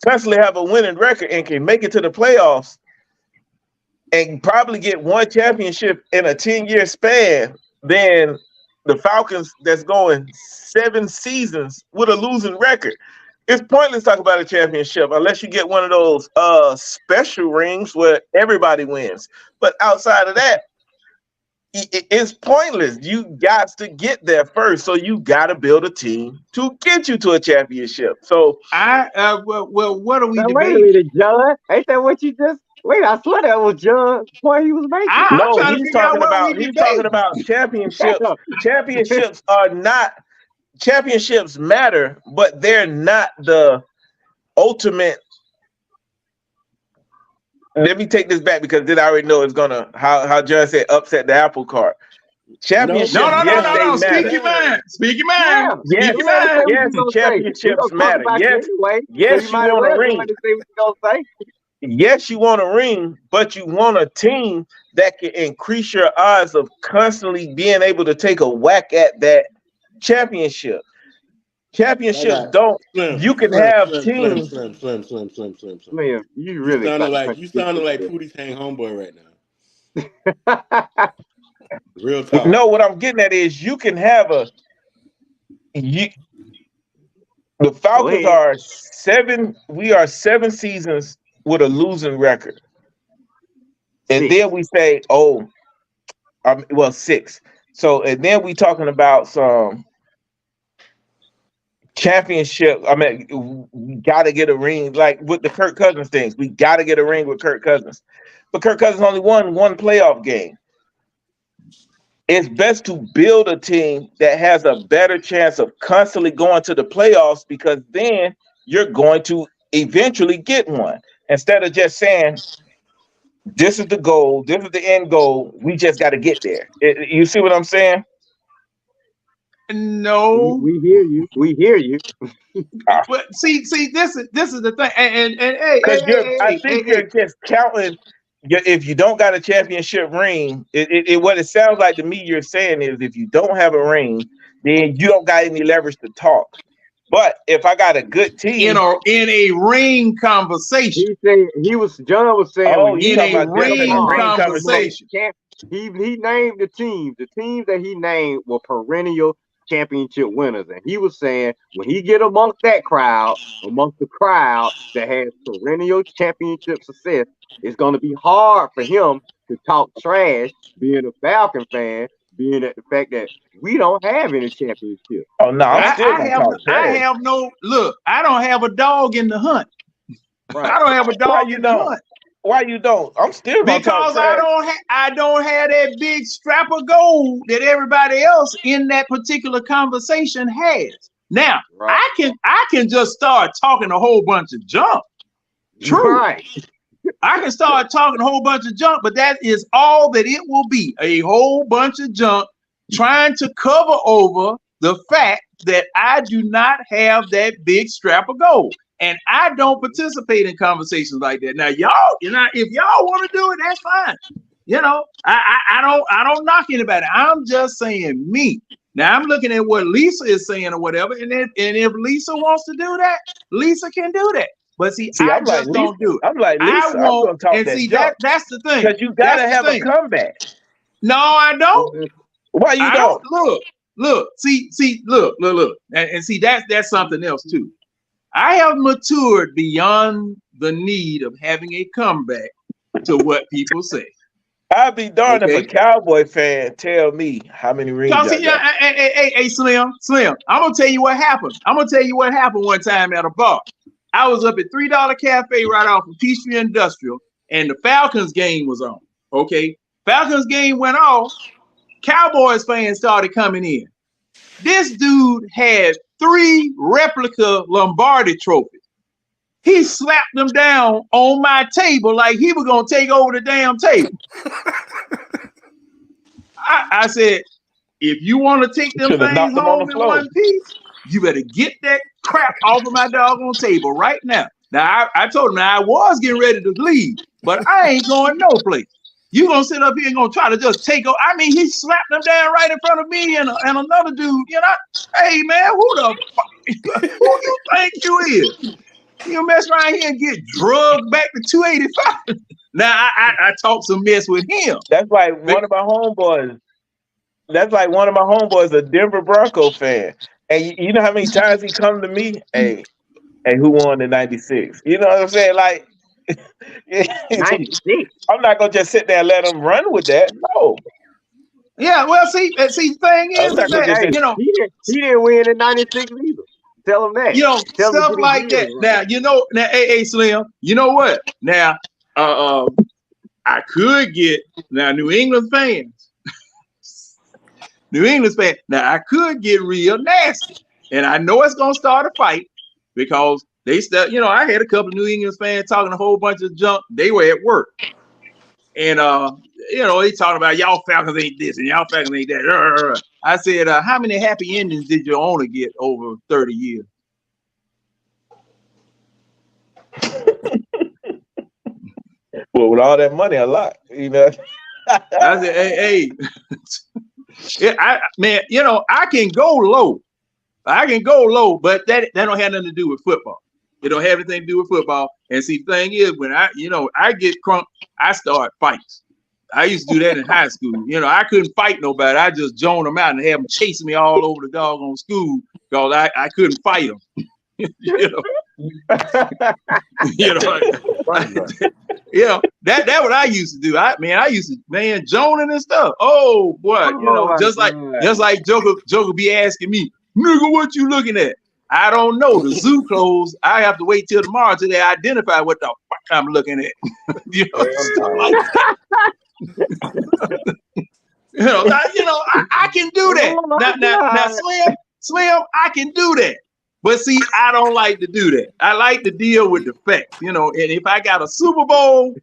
constantly have a winning record and can make it to the playoffs and probably get one championship in a 10-year span than the Falcons that's going 7 seasons with a losing record. It's pointless to talk about a championship unless you get one of those special rings where everybody wins. But outside of that, it's pointless. You got to get there first. So you got to build a team to get you to a championship. So what are we debating? Wait a minute, John. Ain't that what you just? Wait, I swear that was John's point he was making. He's talking about championships. Championships matter, but they're not the ultimate. Let me take this back because then I already know it's gonna how John said upset the apple cart. Championships, no. Speak your mind. Yes, championships matter. Yes, you want a ring. yes, you want a ring, but you want a team that can increase your odds of constantly being able to take a whack at that championship. Championships don't. You can have teams. Slim. Man, you You really sounded about to like contradict Pootie's hang homeboy right now. yourself. Real talk. No, what I'm getting at is you can have a. You, the Go Falcons ahead. are 7. We are 7 seasons with a losing record, and 6. then we say, oh, well, 6. So, and then we talking about some championship. I mean, we got to get a ring, like with the Kirk Cousins things. We got to get a ring with Kirk Cousins, but Kirk Cousins only won one playoff game. It's best to build a team that has a better chance of constantly going to the playoffs, because then you're going to eventually get one, instead of just saying, this is the goal, this is the end goal, we just got to get there. You see what I'm saying? No. We hear you. We hear you. But see, this is the thing, and hey, Because I hey, think you're just counting. If you don't got a championship ring, what it sounds like to me you're saying is, if you don't have a ring, then you don't got any leverage to talk. But if I got a good team, in a ring conversation, John was saying, oh, when you in talking a about just in a ring ring conversation. he named the teams. The teams that he named were perennial championship winners, and he was saying when he get amongst the crowd that has perennial championship success, it's going to be hard for him to talk trash, being a Falcon fan, being at the fact that we don't have any championship. Oh no, I'm still gonna talk I trash. have no look. I don't have a dog in the hunt. Right. I don't have a Why dog you in the don't? hunt. Why you don't? I'm still gonna talk Because trash. I don't have that big strap of gold that everybody else in that particular conversation has. Now, Right. I can just start talking a whole bunch of junk. True. Right. I can start talking a whole bunch of junk, but that is all that it will be. A whole bunch of junk trying to cover over the fact that I do not have that big strap of gold. And I don't participate in conversations like that. Now, y'all, if y'all want to do it, that's fine. You know, I don't knock anybody. I'm just saying me. Now I'm looking at what Lisa is saying or whatever, and if Lisa wants to do that, Lisa can do that. But see I I'm just like don't do it. I'm like Lisa. I'm gonna talk and that see junk. that's the thing. Because you gotta have a comeback. No, I don't. Why you don't? Look, see, look. And see, that's something else too. I have matured beyond the need of having a comeback to what people say. I'd be darned if a Cowboy fan tell me how many rings I got. Hey, Slim, I'm gonna tell you what happened. I'm gonna tell you what happened one time at a bar. I was up at $3 Cafe right off of Peachtree Industrial, and the Falcons game was on. Okay, Falcons game went off. Cowboys fans started coming in. This dude had 3 replica Lombardi trophies. He slapped them down on my table like he was gonna take over the damn table. I said, if you want to take them things home in one piece, you better get that crap off of my doggone table right now. Now, I told him I was getting ready to leave, but I ain't going no place. You gonna sit up here and gonna try to just take over? I mean, he slapped them down right in front of me and another dude. You know, hey man, who the fuck? Who you think you is? You mess around here and get drugged back to 285. Now I talk some mess with him. That's like one of my homeboys. A Denver Bronco fan, and you know how many times he come to me, hey, who won the '96? You know what I'm saying? Like, 96. I'm not gonna just sit there and let him run with that. No. Yeah, well, see, the thing is that, you know, he didn't win in '96 either. Tell him that. You know, stuff like that. Now, you know, hey, Slim, you know what? Now, I could get New England fans. Now, I could get real nasty, and I know it's gonna start a fight because they still, you know, I had a couple of New England fans talking a whole bunch of junk. They were at work, and you know, they talking about y'all Falcons ain't this and y'all Falcons ain't that. I said, how many happy endings did your owner get over 30 years? Well, with all that money, a lot, you know. I said, hey. Yeah, man, you know, I can go low. But that don't have nothing to do with football. It don't have anything to do with football. And see, the thing is, when I get crunk, I start fights. I used to do that in high school. You know, I couldn't fight nobody. I just joined them out and have them chasing me all over the doggone school because I couldn't fight them. You know, that what I used to do. I used to joning and stuff. Oh boy, just like Joker be asking me, nigga, what you looking at? I don't know. The zoo closed. I have to wait till tomorrow till they identify what the fuck I'm looking at. You know, I can do that. Now, Slim, I can do that. But see, I don't like to do that. I like to deal with the facts, you know. And if I got a Super Bowl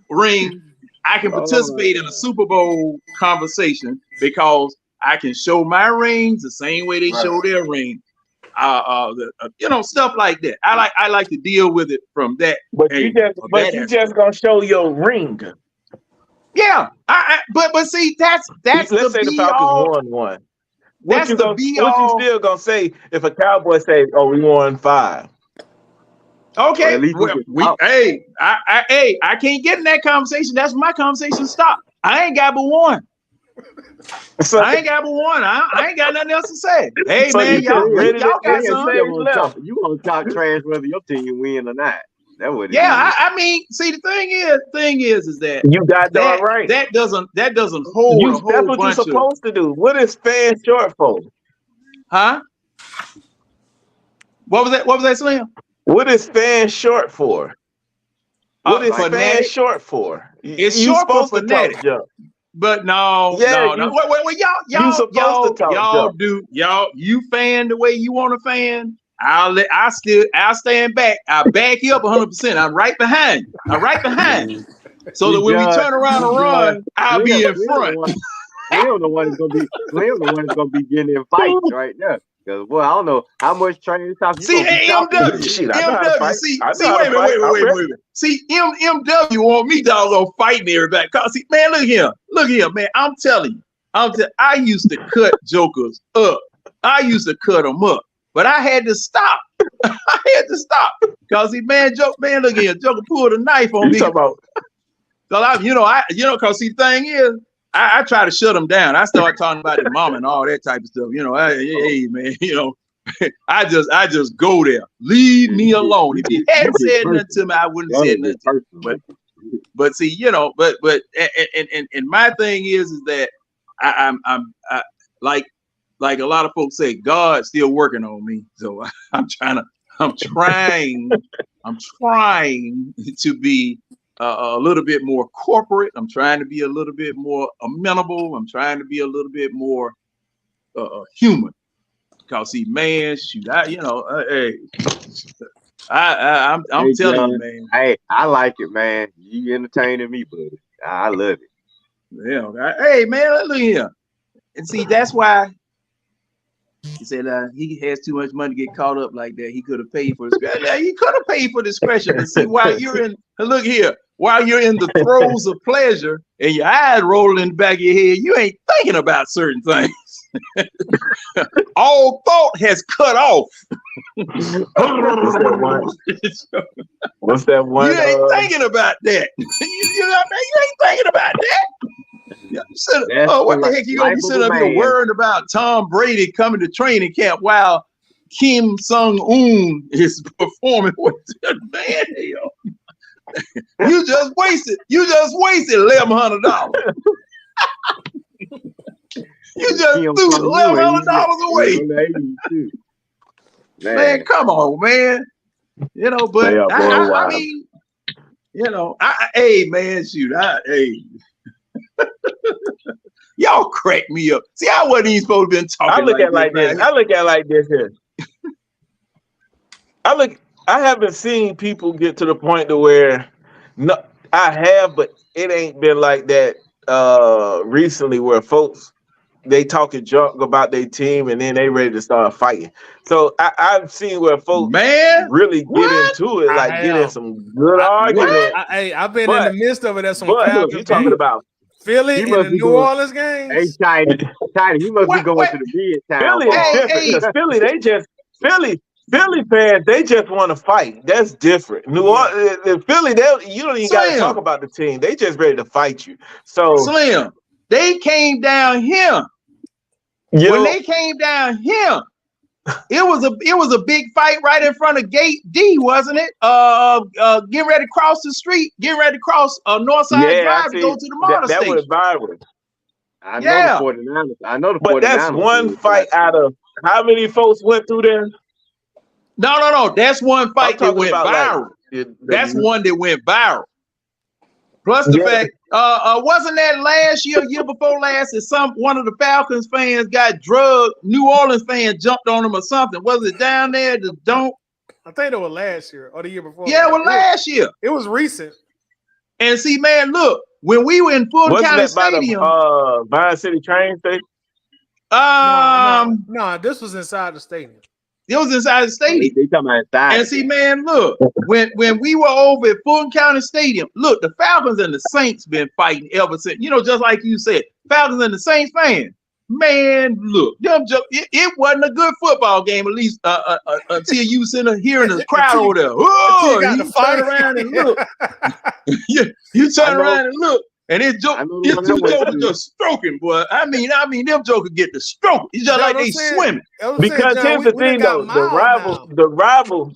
ring, I can participate in a Super Bowl conversation because I can show my rings the same way they show their ring. Stuff like that. I like to deal with it from that. But you just gonna show your ring. Yeah, but see, that's let's say the Falcons won. What you still gonna say if a Cowboy say, "Oh, we won 5"? Okay, I can't get in that conversation. That's my conversation. Stop. I ain't got but one. I ain't got nothing else to say. Hey, so man, y'all got something. You gonna talk trash whether your team win or not. That would. Yeah, I mean, see, the thing is that you got that right. That doesn't hold. That's what you're supposed to do. What is fan short for? Huh? What was that, Slim? What is fan short for? What is fan short for? It's short for fanatic. But no. Well, y'all you fan the way you want to fan. I'll stand back. I'll back you up 100%. I'm right behind you. So that when we turn around and run, I'll be in front. Slim the one that's gonna be getting in fights right now. Because I don't know how much training time. See, MW. See, wait a minute. See, MW want me doggone fighting everybody. Cause see, man, look here, man. I'm telling you, I used to cut jokers up. I used to cut them up. But I had to stop. Cause he, look here, Joker pulled a knife on me. Cause cause see, the thing is, I try to shut him down. I start talking about his mom and all that type of stuff. Hey man, I just go there. Leave me alone. If he hadn't said nothing to me, I wouldn't have said nothing to him. But see, but my thing is that I'm like a lot of folks say, God's still working on me. So I'm trying to be a little bit more corporate. I'm trying to be a little bit more amenable. I'm trying to be a little bit more human. Cause see, man, shoot, I'm telling you, man. Hey, I like it, man. You entertaining me, buddy. I love it. Yeah. Hey, man, look here. And see, that's why he said he has too much money to get caught up like that. He could have paid for discretion. Yeah, he could have paid for discretion. But see, while you're in the throes of pleasure and your eyes rolling in the back of your head, you ain't thinking about certain things. All thought has cut off. What's that one? You ain't thinking about that. You ain't thinking about that. What the heck you gonna be sitting up here worrying about Tom Brady coming to training camp while Kim Sung-un is performing with the man? You just wasted $1,100. You just threw $1,100 away. Man, come on, man. But I mean, hey, man, shoot, y'all crack me up. See, I wasn't even supposed to be talking. I look at it like this here. I haven't seen people get to the point to where I have, but it ain't been like that recently where folks they talking junk about their team, and then they ready to start fighting. So I've seen where folks really get into it, like get in some good argument. I've been in the midst of it at some But Falcons you talking about Philly He and must the be New going. Orleans games. Hey, China, he must be going to the big town. Philly is different because Philly, they just Philly fans, they just want to fight. That's different. New Orleans, Philly, you don't even got to talk about the team. They just ready to fight you. So Slim, they came down here. When they came down here, it was a big fight right in front of Gate D, wasn't it? Getting ready to cross the street, getting ready to cross Northside Drive to go to the motor station. That went viral. I know the 49ers. I know the 49ers. But that's one fight out of how many folks went through there? No. That's one fight that went viral. Like, that's one that went viral. Plus the fact, wasn't that last year before last, that one of the Falcons fans got drugged? New Orleans fans jumped on him or something. Was it down there? I think it was last year or the year before. Yeah, it was last year. It was recent. And see, man, look, when we were in Fulton County Stadium, by the Vine City train station. No, this was inside the stadium. It was inside the stadium. They talking about inside. And see, man, look, when we were over at Fulton County Stadium, look, the Falcons and the Saints been fighting ever since. You know, just like you said, Falcons and the Saints fans. Man, look, it wasn't a good football game, at least until you sitting here in the crowd over there. Oh, you turn around and look. You turn around and look. And it's two jokers just stroking, boy. I mean, them jokers get the stroke. It's just like they swimming. Because here's the thing, though, the rival.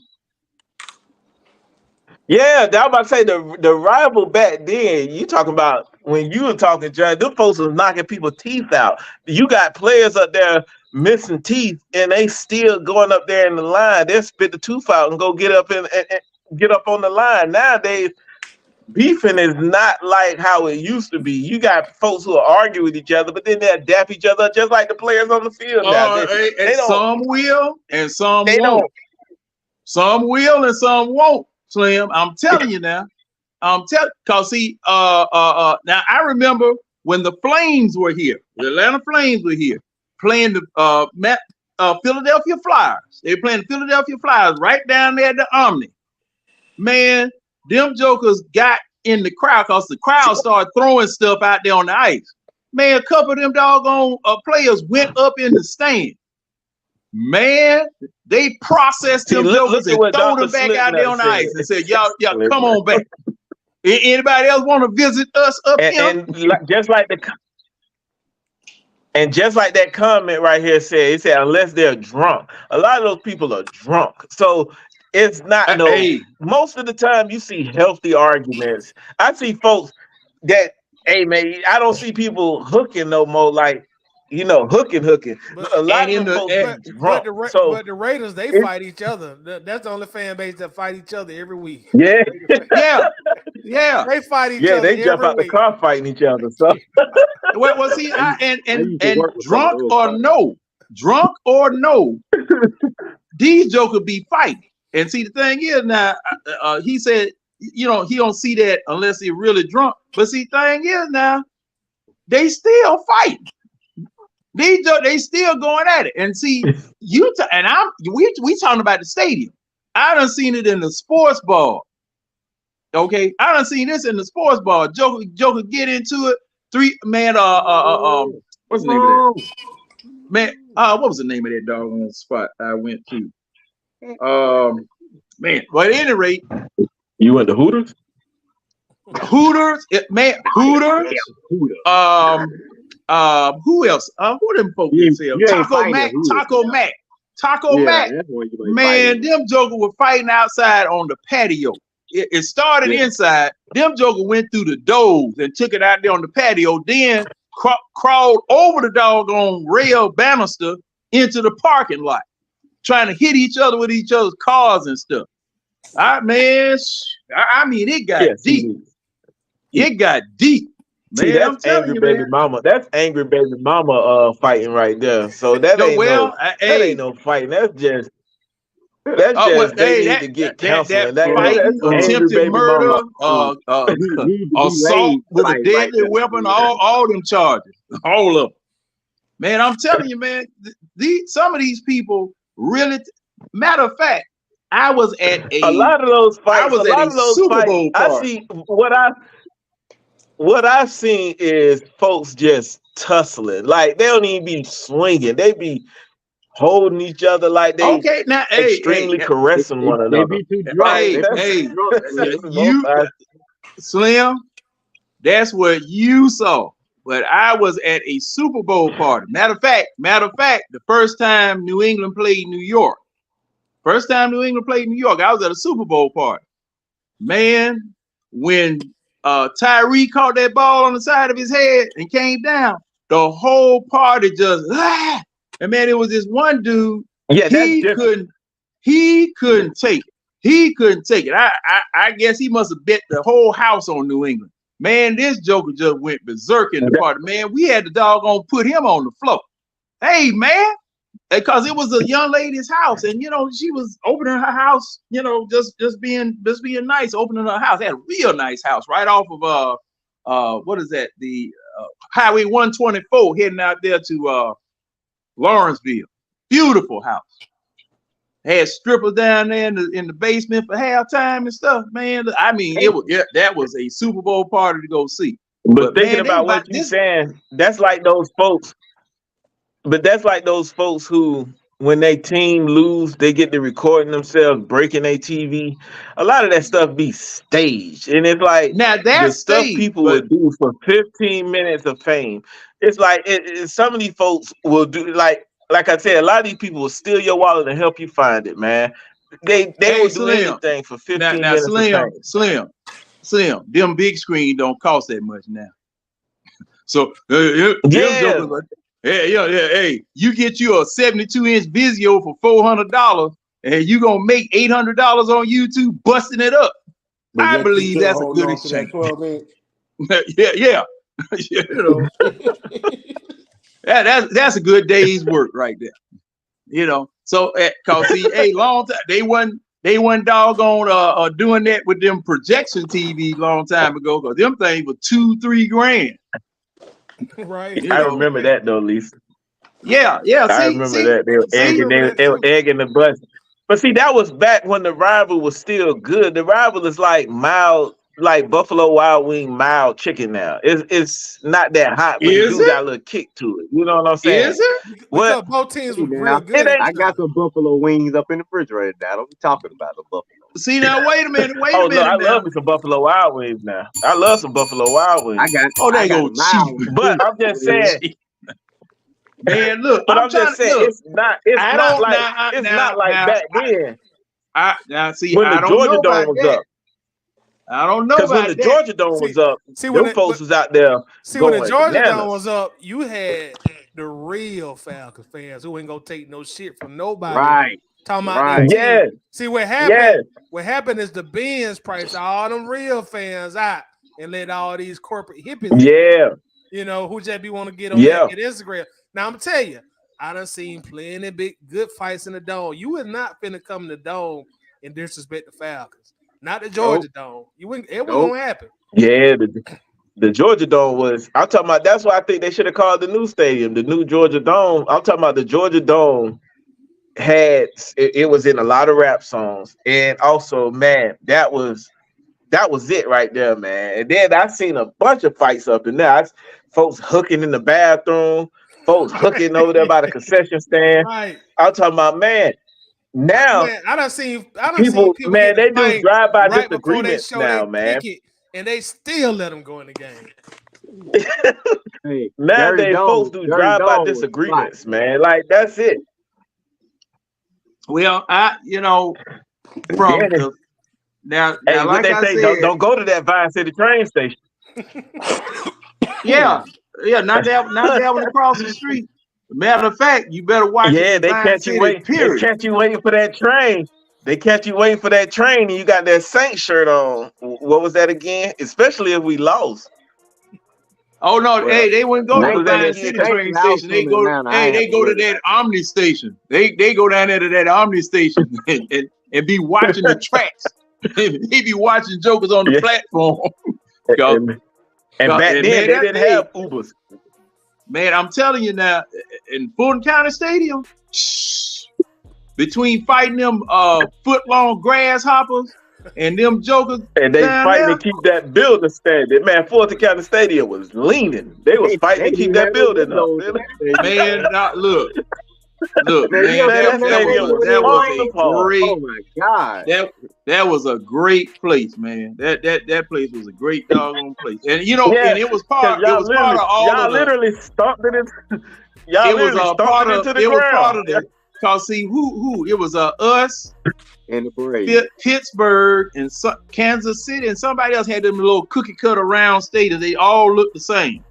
Yeah, I was about to say the rival back then. You talking about when you were talking, John? Them folks was knocking people's teeth out. You got players up there missing teeth, and they still going up there in the line. They'll spit the tooth out and go get up and get up on the line. Nowadays, beefing is not like how it used to be. You got folks who argue with each other, but then they adapt each other just like the players on the field. Now. Some will and some won't. Some will and some won't, Slim. I'm telling you now. Cause see, now I remember when the Flames were here, the Atlanta Flames were here playing the Philadelphia Flyers. They were playing the Philadelphia Flyers right down there at the Omni. Man, them jokers got in the crowd because the crowd started throwing stuff out there on the ice. Man, a couple of them doggone players went up in the stand. Man, they processed them jokers and throw them back out there on the ice and said, y'all come on back. Anybody else want to visit us up here? And just like that comment right here said, it said, unless they're drunk. A lot of those people are drunk. So it's not most of the time you see healthy arguments. I see folks that, hey man, I don't see people hooking no more, like, you know, hooking. But a lot of them folks drunk. But the Raiders, they fight each other. That's the only fan base that fight each other every week. Yeah. Yeah. They fight each other. Yeah, they jump out the car fighting each other. So well, see, and drunk or no, these jokers be fighting. And see, the thing is now, he said, you know, he don't see that unless he's really drunk. But see, the thing is now, they still fighting. They still going at it. And see, we talking about the stadium. I done seen it in the sports bar. Okay, I done seen this in the sports bar. Joker get into it. What's the name of that? Man, what was the name of that doggone spot I went to? Man, but at any rate, you went to Hooters? Hooters. Who else? Who them folks? Taco Mac. Man, them jokers were fighting outside on the patio. It started inside. Them jokers went through the doors and took it out there on the patio. Then crawled over the doggone rail banister into the parking lot, trying to hit each other with each other's cars and stuff. I mean, it got deep. It got deep. Man, see, that's angry baby mama. That's angry baby mama fighting right there. So that ain't no fighting. That's just they need to get counseling. Attempted murder, assault with a deadly weapon, all them charges, all of them. Man, I'm telling you, man, some of these people really. Matter of fact, I was at A lot of those fights. Super Bowl I party. see what I've seen is folks just tussling. Like they don't even be swinging. They be holding each other like they Okay, now, extremely caressing one They another. be too drunk. Slim, that's what you saw. But I was at a Super Bowl party. Matter of fact, the first time New England played New York. I was at a Super Bowl party. Man, when Tyree caught that ball on the side of his head and came down, the whole party just and man, it was this one dude. Yeah, he couldn't take it. He couldn't take it. I guess he must have bet the whole house on New England. Man, this joker just went berserk in the party. Man, we had the doggone put him on the floor. Hey, man, because it was a young lady's house, and she was opening her house, just being nice, opening her house. They had a real nice house right off of what is that? The Highway 124 heading out there to Lawrenceville. Beautiful house. Had strippers down there in the basement for halftime and stuff, man. I mean, that was a Super Bowl party to go see. But thinking about what you're saying, that's like those folks. But that's like those folks who, when they team lose, they get to recording themselves breaking their TV. A lot of that stuff be staged, and it's like now that's the stuff people would do for 15 minutes of fame. It's like some of these folks will do like I said, a lot of these people will steal your wallet and help you find it, man. They will do anything for 15 minutes of fame. Slim, them big screen don't cost that much now. So hey, you get you a 72-inch Vizio for $400, and you gonna make $800 on YouTube busting it up. I believe that's a good exchange. Yeah. That's a good day's work right there. So cause see, hey, long time they wasn't doggone doing that with them projection TV long time ago, because them things were $2-3 grand. Right. I remember that though, Lisa. Yeah. I remember that. They were egging the bus. But see, that was back when the rival was still good. The rival is like mild, like Buffalo Wild Wing mild chicken now. It's not that hot, but you got a little kick to it. You know what I'm saying? Is it? Well, both teams were real good. I got some buffalo wings up in the refrigerator now. Don't be talking about the buffalo. See now, wait a minute. No, I love me some Buffalo Wild Wings now. I love some Buffalo Wild Wings. They go cheap. But I'm just saying, man, look. But I'm just saying, it's not like back then. Now see, when the Georgia Dome was up. I don't know because when the Georgia Dome was up, them folks was out there. See, when the Georgia Dome was up, you had the real Falcons fans who ain't gonna take no shit from nobody. Right. Talking about yes. See what happened? Yes. What happened is the Benz priced all them real fans out and let all these corporate hippies. Yeah. Who just be want to get on that Instagram. Now I'm tell you, I done seen plenty big good fights in the Dome. You would not finna come to the Dome and disrespect the Falcons. Not the Georgia Dome. It wasn't gonna happen. Yeah, the Georgia Dome was. I'm talking about. That's why I think they should have called the new stadium the new Georgia Dome. I'm talking about the Georgia Dome had it was in a lot of rap songs, and also, man, that was it right there, man. And then I seen a bunch of fights up in there. Folks hooking in the bathroom, folks hooking over there by the concession stand. Right. I'm talking about, man. Now, man, I done seen people man, they do drive-by right disagreements now, man. And they still let them go in the game. Hey, nowadays, folks do drive-by disagreements, man. Like, that's it. Well, from now, like I said, don't go to that Vine City train station. Yeah, not that one across the street. Matter of fact, you better watch. Yeah, they catch you waiting. They catch you waiting for that train. They catch you waiting for that train, and you got that Saint shirt on. What was that again? Especially if we lost. Oh no! Hey, they wouldn't go to the Vine City train station. They go. They go to that Omni station. They go down there to that Omni station and be watching the tracks. They be watching jokers on the platform. And back then they didn't have Ubers. man, I'm telling you now, in Fulton County Stadium, between fighting them foot-long grasshoppers and them jokers, And they down fighting there, to keep that building standing. Man, Fulton County Stadium was leaning. They was fighting to keep that building up. man, look, Man, man, that was a great. Oh my God. That was a great place, man. That place was a great doggone place, and you know, Yeah, and it was part. It y'all was part of all y'all of the. literally stomped it in. Y'all It was literally a stomped part it of. into the It was ground. part of the. Cause see who it was us, And the parade. Pittsburgh, and Kansas City, and somebody else had them little cookie cutter round stadiums. They all looked the same,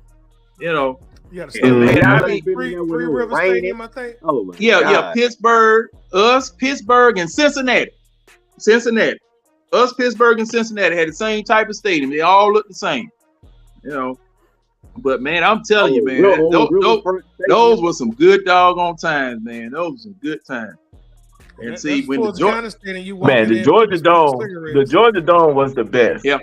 you know. You got to And start man, I Free mean, River Stadium, I think. Oh my yeah, God. Pittsburgh, and Cincinnati. Us, Pittsburgh, and Cincinnati had the same type of stadium. They all looked the same, you know. But man, I'm telling you, man, those were some good doggone times, man. Those were some good times. And see, when the Georgia Dome was the best. Yeah.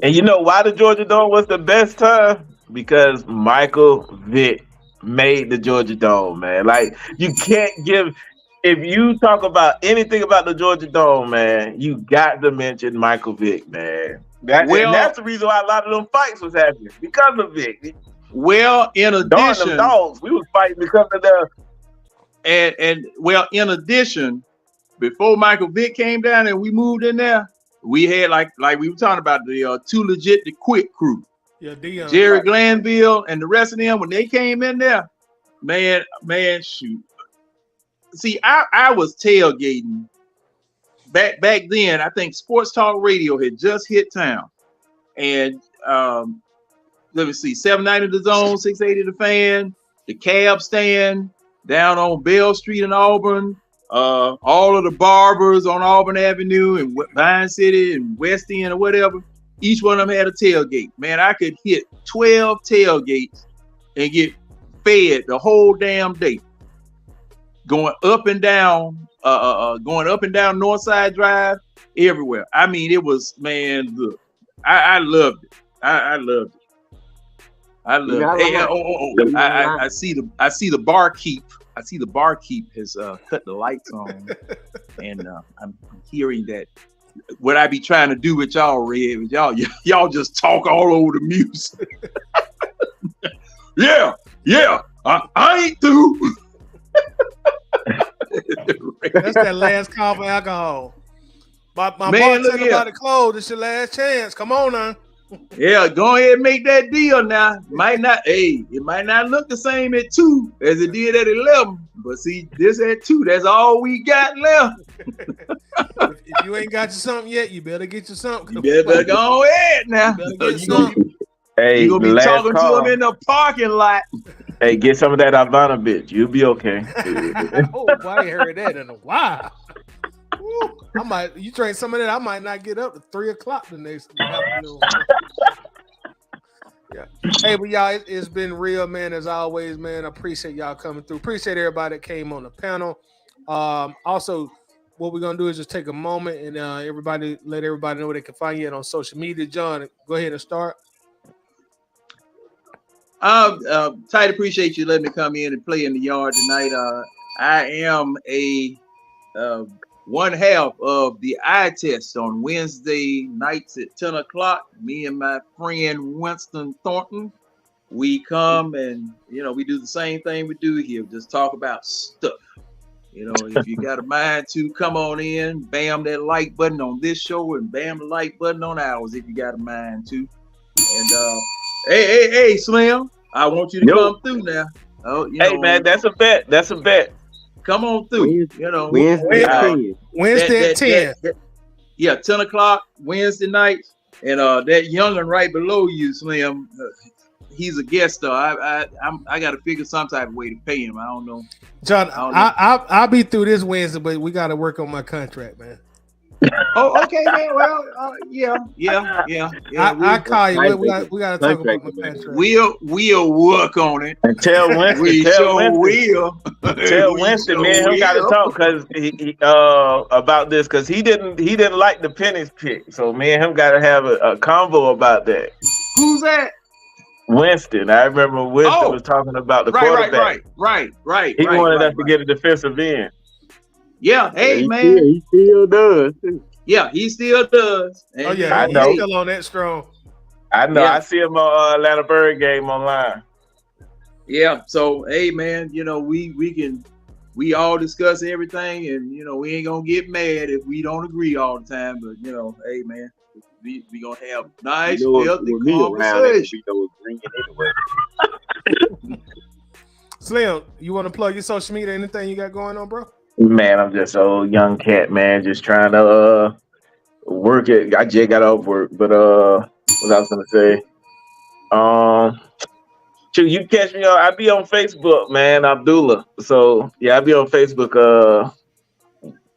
And you know why the Georgia Dome was the best time? Because Michael Vick made the Georgia Dome, man. Like, you can't give, if you talk about anything about the Georgia Dome, man, you got to mention Michael Vick, man. And that's the reason why a lot of them fights was happening, because of Vick. Well, in addition, them dogs, we was fighting because of the. And well, in addition, before Michael Vick came down and we moved in there, we had like we were talking about the Too Legit to Quit crew. Yeah, Dion. Jerry Glanville and the rest of them, when they came in there, man, shoot. See, I was tailgating back then. I think Sports Talk Radio had just hit town, and let me see, 790 The Zone, 680 The Fan, the Cab Stand down on Bell Street in Auburn, all of the barbers on Auburn Avenue and Vine City and West End or whatever. Each one of them had a tailgate. Man, I could hit 12 tailgates and get fed the whole damn day. Going up and down Northside Drive, everywhere. I mean, it was, man, look, I loved it. I loved it. I see the barkeep. I see the barkeep has cut the lights on, and I'm hearing that. What I be trying to do with y'all, Red, y'all just talk all over the music. yeah, I ain't through. That's that last call for alcohol. My Man, bartender about to close. It's your last chance. Come on now. Yeah, go ahead and make that deal now. It might not look the same at 2 as it did at 11. But see, this at 2, that's all we got left. If you ain't got you something yet, you better get you something. You better go ahead now. Hey, you gonna be talking to him in the parking lot. Hey, get some of that Havana, bitch. You'll be okay. Oh, boy, I ain't heard that in a while. Woo. You drink some of that, I might not get up to 3:00 the next afternoon. Yeah. Hey, but y'all, it's been real, man, as always, man. I appreciate y'all coming through. Appreciate everybody that came on the panel. Also, what we're gonna do is just take a moment and let everybody know where they can find you on social media. John, go ahead and start. Tight, appreciate you letting me come in and play in the yard tonight. I am a one half of the eye test on Wednesday nights at 10 o'clock. Me and my friend Winston Thornton, we come and, we do the same thing we do here. Just talk about stuff. If you got a mind to, come on in, bam that like button on this show and bam the like button on ours if you got a mind to. And hey, Slim, I want you to come through now. Oh, hey, man, that's a bet. Come on through. Wednesday at 10. 10 o'clock Wednesday night. And that young'un right below you, Slim, he's a guest star. I got to figure some type of way to pay him. I don't know. John, I'll be through this Wednesday, but we got to work on my contract, man. Oh, okay, man. Well, yeah. I call you. We got to talk about my contract. We'll work on it. And tell Winston. Tell Winston, man, he got to talk because he about this because he didn't like the Penix pick. So me and him got to have a convo about that. Who's that? Winston. I remember Winston was talking about the quarterback. Right. He wanted us to get a defensive end. Yeah, hey, man. He still does. Yeah, he still does. And, Oh yeah, I he's know. still on that strong. I know. Yeah. I see him on Atlanta Bird Game online. Yeah. So, hey, man, we all discuss everything, and we ain't gonna get mad if we don't agree all the time. But hey, man, we gonna have nice, healthy conversation. Slim, you want to plug your social media? Anything you got going on, bro? Man, I'm just a young cat, man, just trying to work it. I just got off work, but what I was gonna say, you catch me on? I be on Facebook, man, Abdullah. So yeah, I be on Facebook,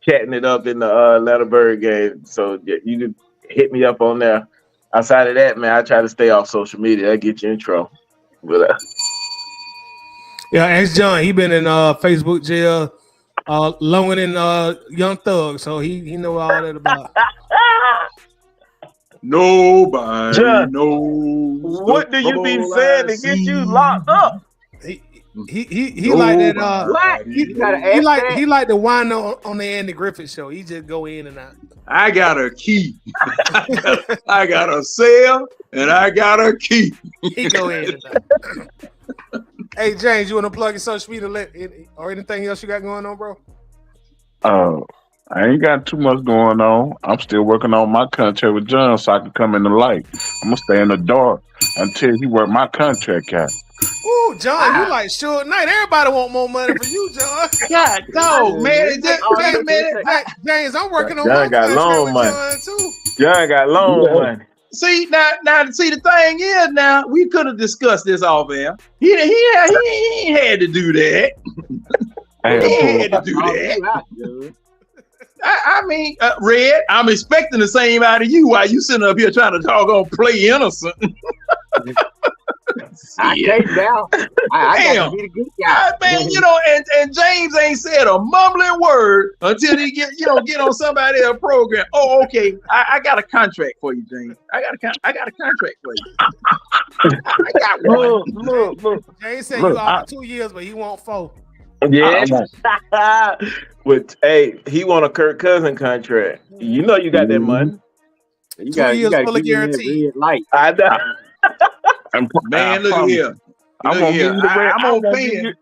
chatting it up in the Atlanta Bird Game. So yeah, you can hit me up on there. Outside of that, man, I try to stay off social media. That get you in trouble. But Yeah, ask John. He been in Facebook jail longer than Young Thug, so he know all that about. Nobody John, knows. what do you be saying to get you locked up? He like that. What? He like the wine on the Andy Griffith show. He just go in and out. I got a key. I got a cell and I got a key. He go in and out. Hey James, you want to plug your social media or anything else you got going on, bro? I ain't got too much going on. I'm still working on my contract with John so I can come in the light. I'm gonna stay in the dark until he work my contract out. Ooh, John, you like Suge Knight. Everybody want more money for you, John. God, no, man. James, I'm working on John my got contract loan with money. John too. John got loan money. See now, the thing is, now we could have discussed this off air. He ain't had to do that. He had to do that. I mean, Red, I'm expecting the same out of you while you sitting up here trying to play innocent. I can't doubt. I got to be the good guy. Man, and James ain't said a mumbling word until he get on somebody else's program. Oh, okay. I got a contract for you, James. I got a contract for you. I got one. Look. James said you out for 2 years, but he won't 4. Yeah. But hey, he want a Kirk Cousins contract. You know you got that money. You 2 years full of guarantee. Light. I know. Man, look here. I'm gonna give you the red. I'm gonna pay it.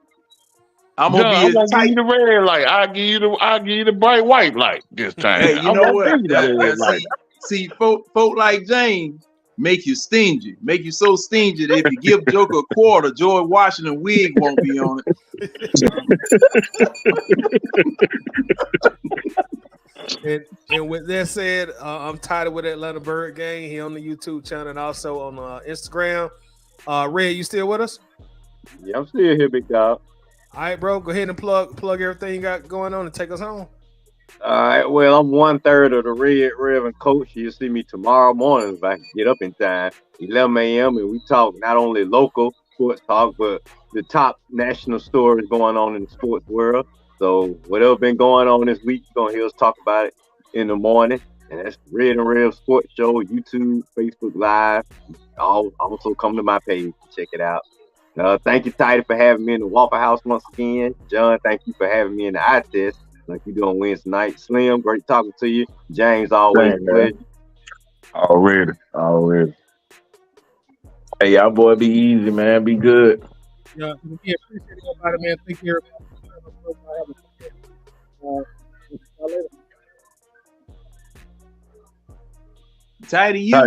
I'm gonna John, be I'm gonna tight. give you the red light. I'll give you the bright white light this time. Hey, you know what? Light. See, folk like James make you stingy. Make you so stingy that if you give Joker a quarter, George Washington wig won't be on it. And with that said, I'm tired with Atlanta Bird Gang. He on the YouTube channel and also on Instagram. Red, you still with us? Yeah, I'm still here, big dog. All right, bro. Go ahead and plug everything you got going on and take us home. All right. Well, I'm 1/3 of the Red Reverend Coach. You'll see me tomorrow morning if I can get up in time, 11 a.m. And we talk not only local sports talk, but the top national stories going on in the sports world. So whatever been going on this week, you're going to hear us talk about it in the morning. And that's Red and Rev Sports Show, YouTube, Facebook Live. Also come to my page to check it out. Thank you, Tidy, for having me in the Waffle House once again. John, thank you for having me in the eye test like you doing Wednesday night. Slim, great talking to you. James, always a pleasure. Already. Hey, y'all boy, be easy, man. Be good. Yeah, appreciate everybody, man. Thank you, everybody. Tidy, Your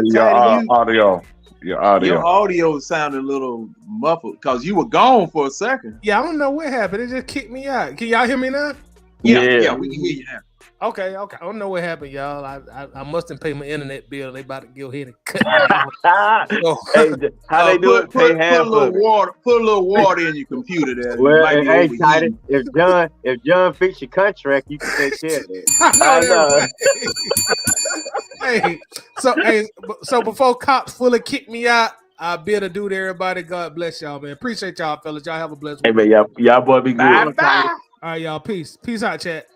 audio. Your audio sounded a little muffled because you were gone for a second. Yeah, I don't know what happened. It just kicked me out. Can y'all hear me now? Yeah, we can hear you now. Okay. I don't know what happened, y'all. I must have paid my internet bill. They about to go ahead and cut me off. Hey, how they do it? Pay half put a of it. Put a little water in your computer there. Well, hey, Tidy, if John fix your contract, you can take care of that. So before cops fully kick me out, I bid adieu to everybody. God bless y'all, man. Appreciate y'all, fellas. Y'all have a blessed Hey, week. man, y'all boy be good. Bye. All right, y'all. Peace. Peace out, chat.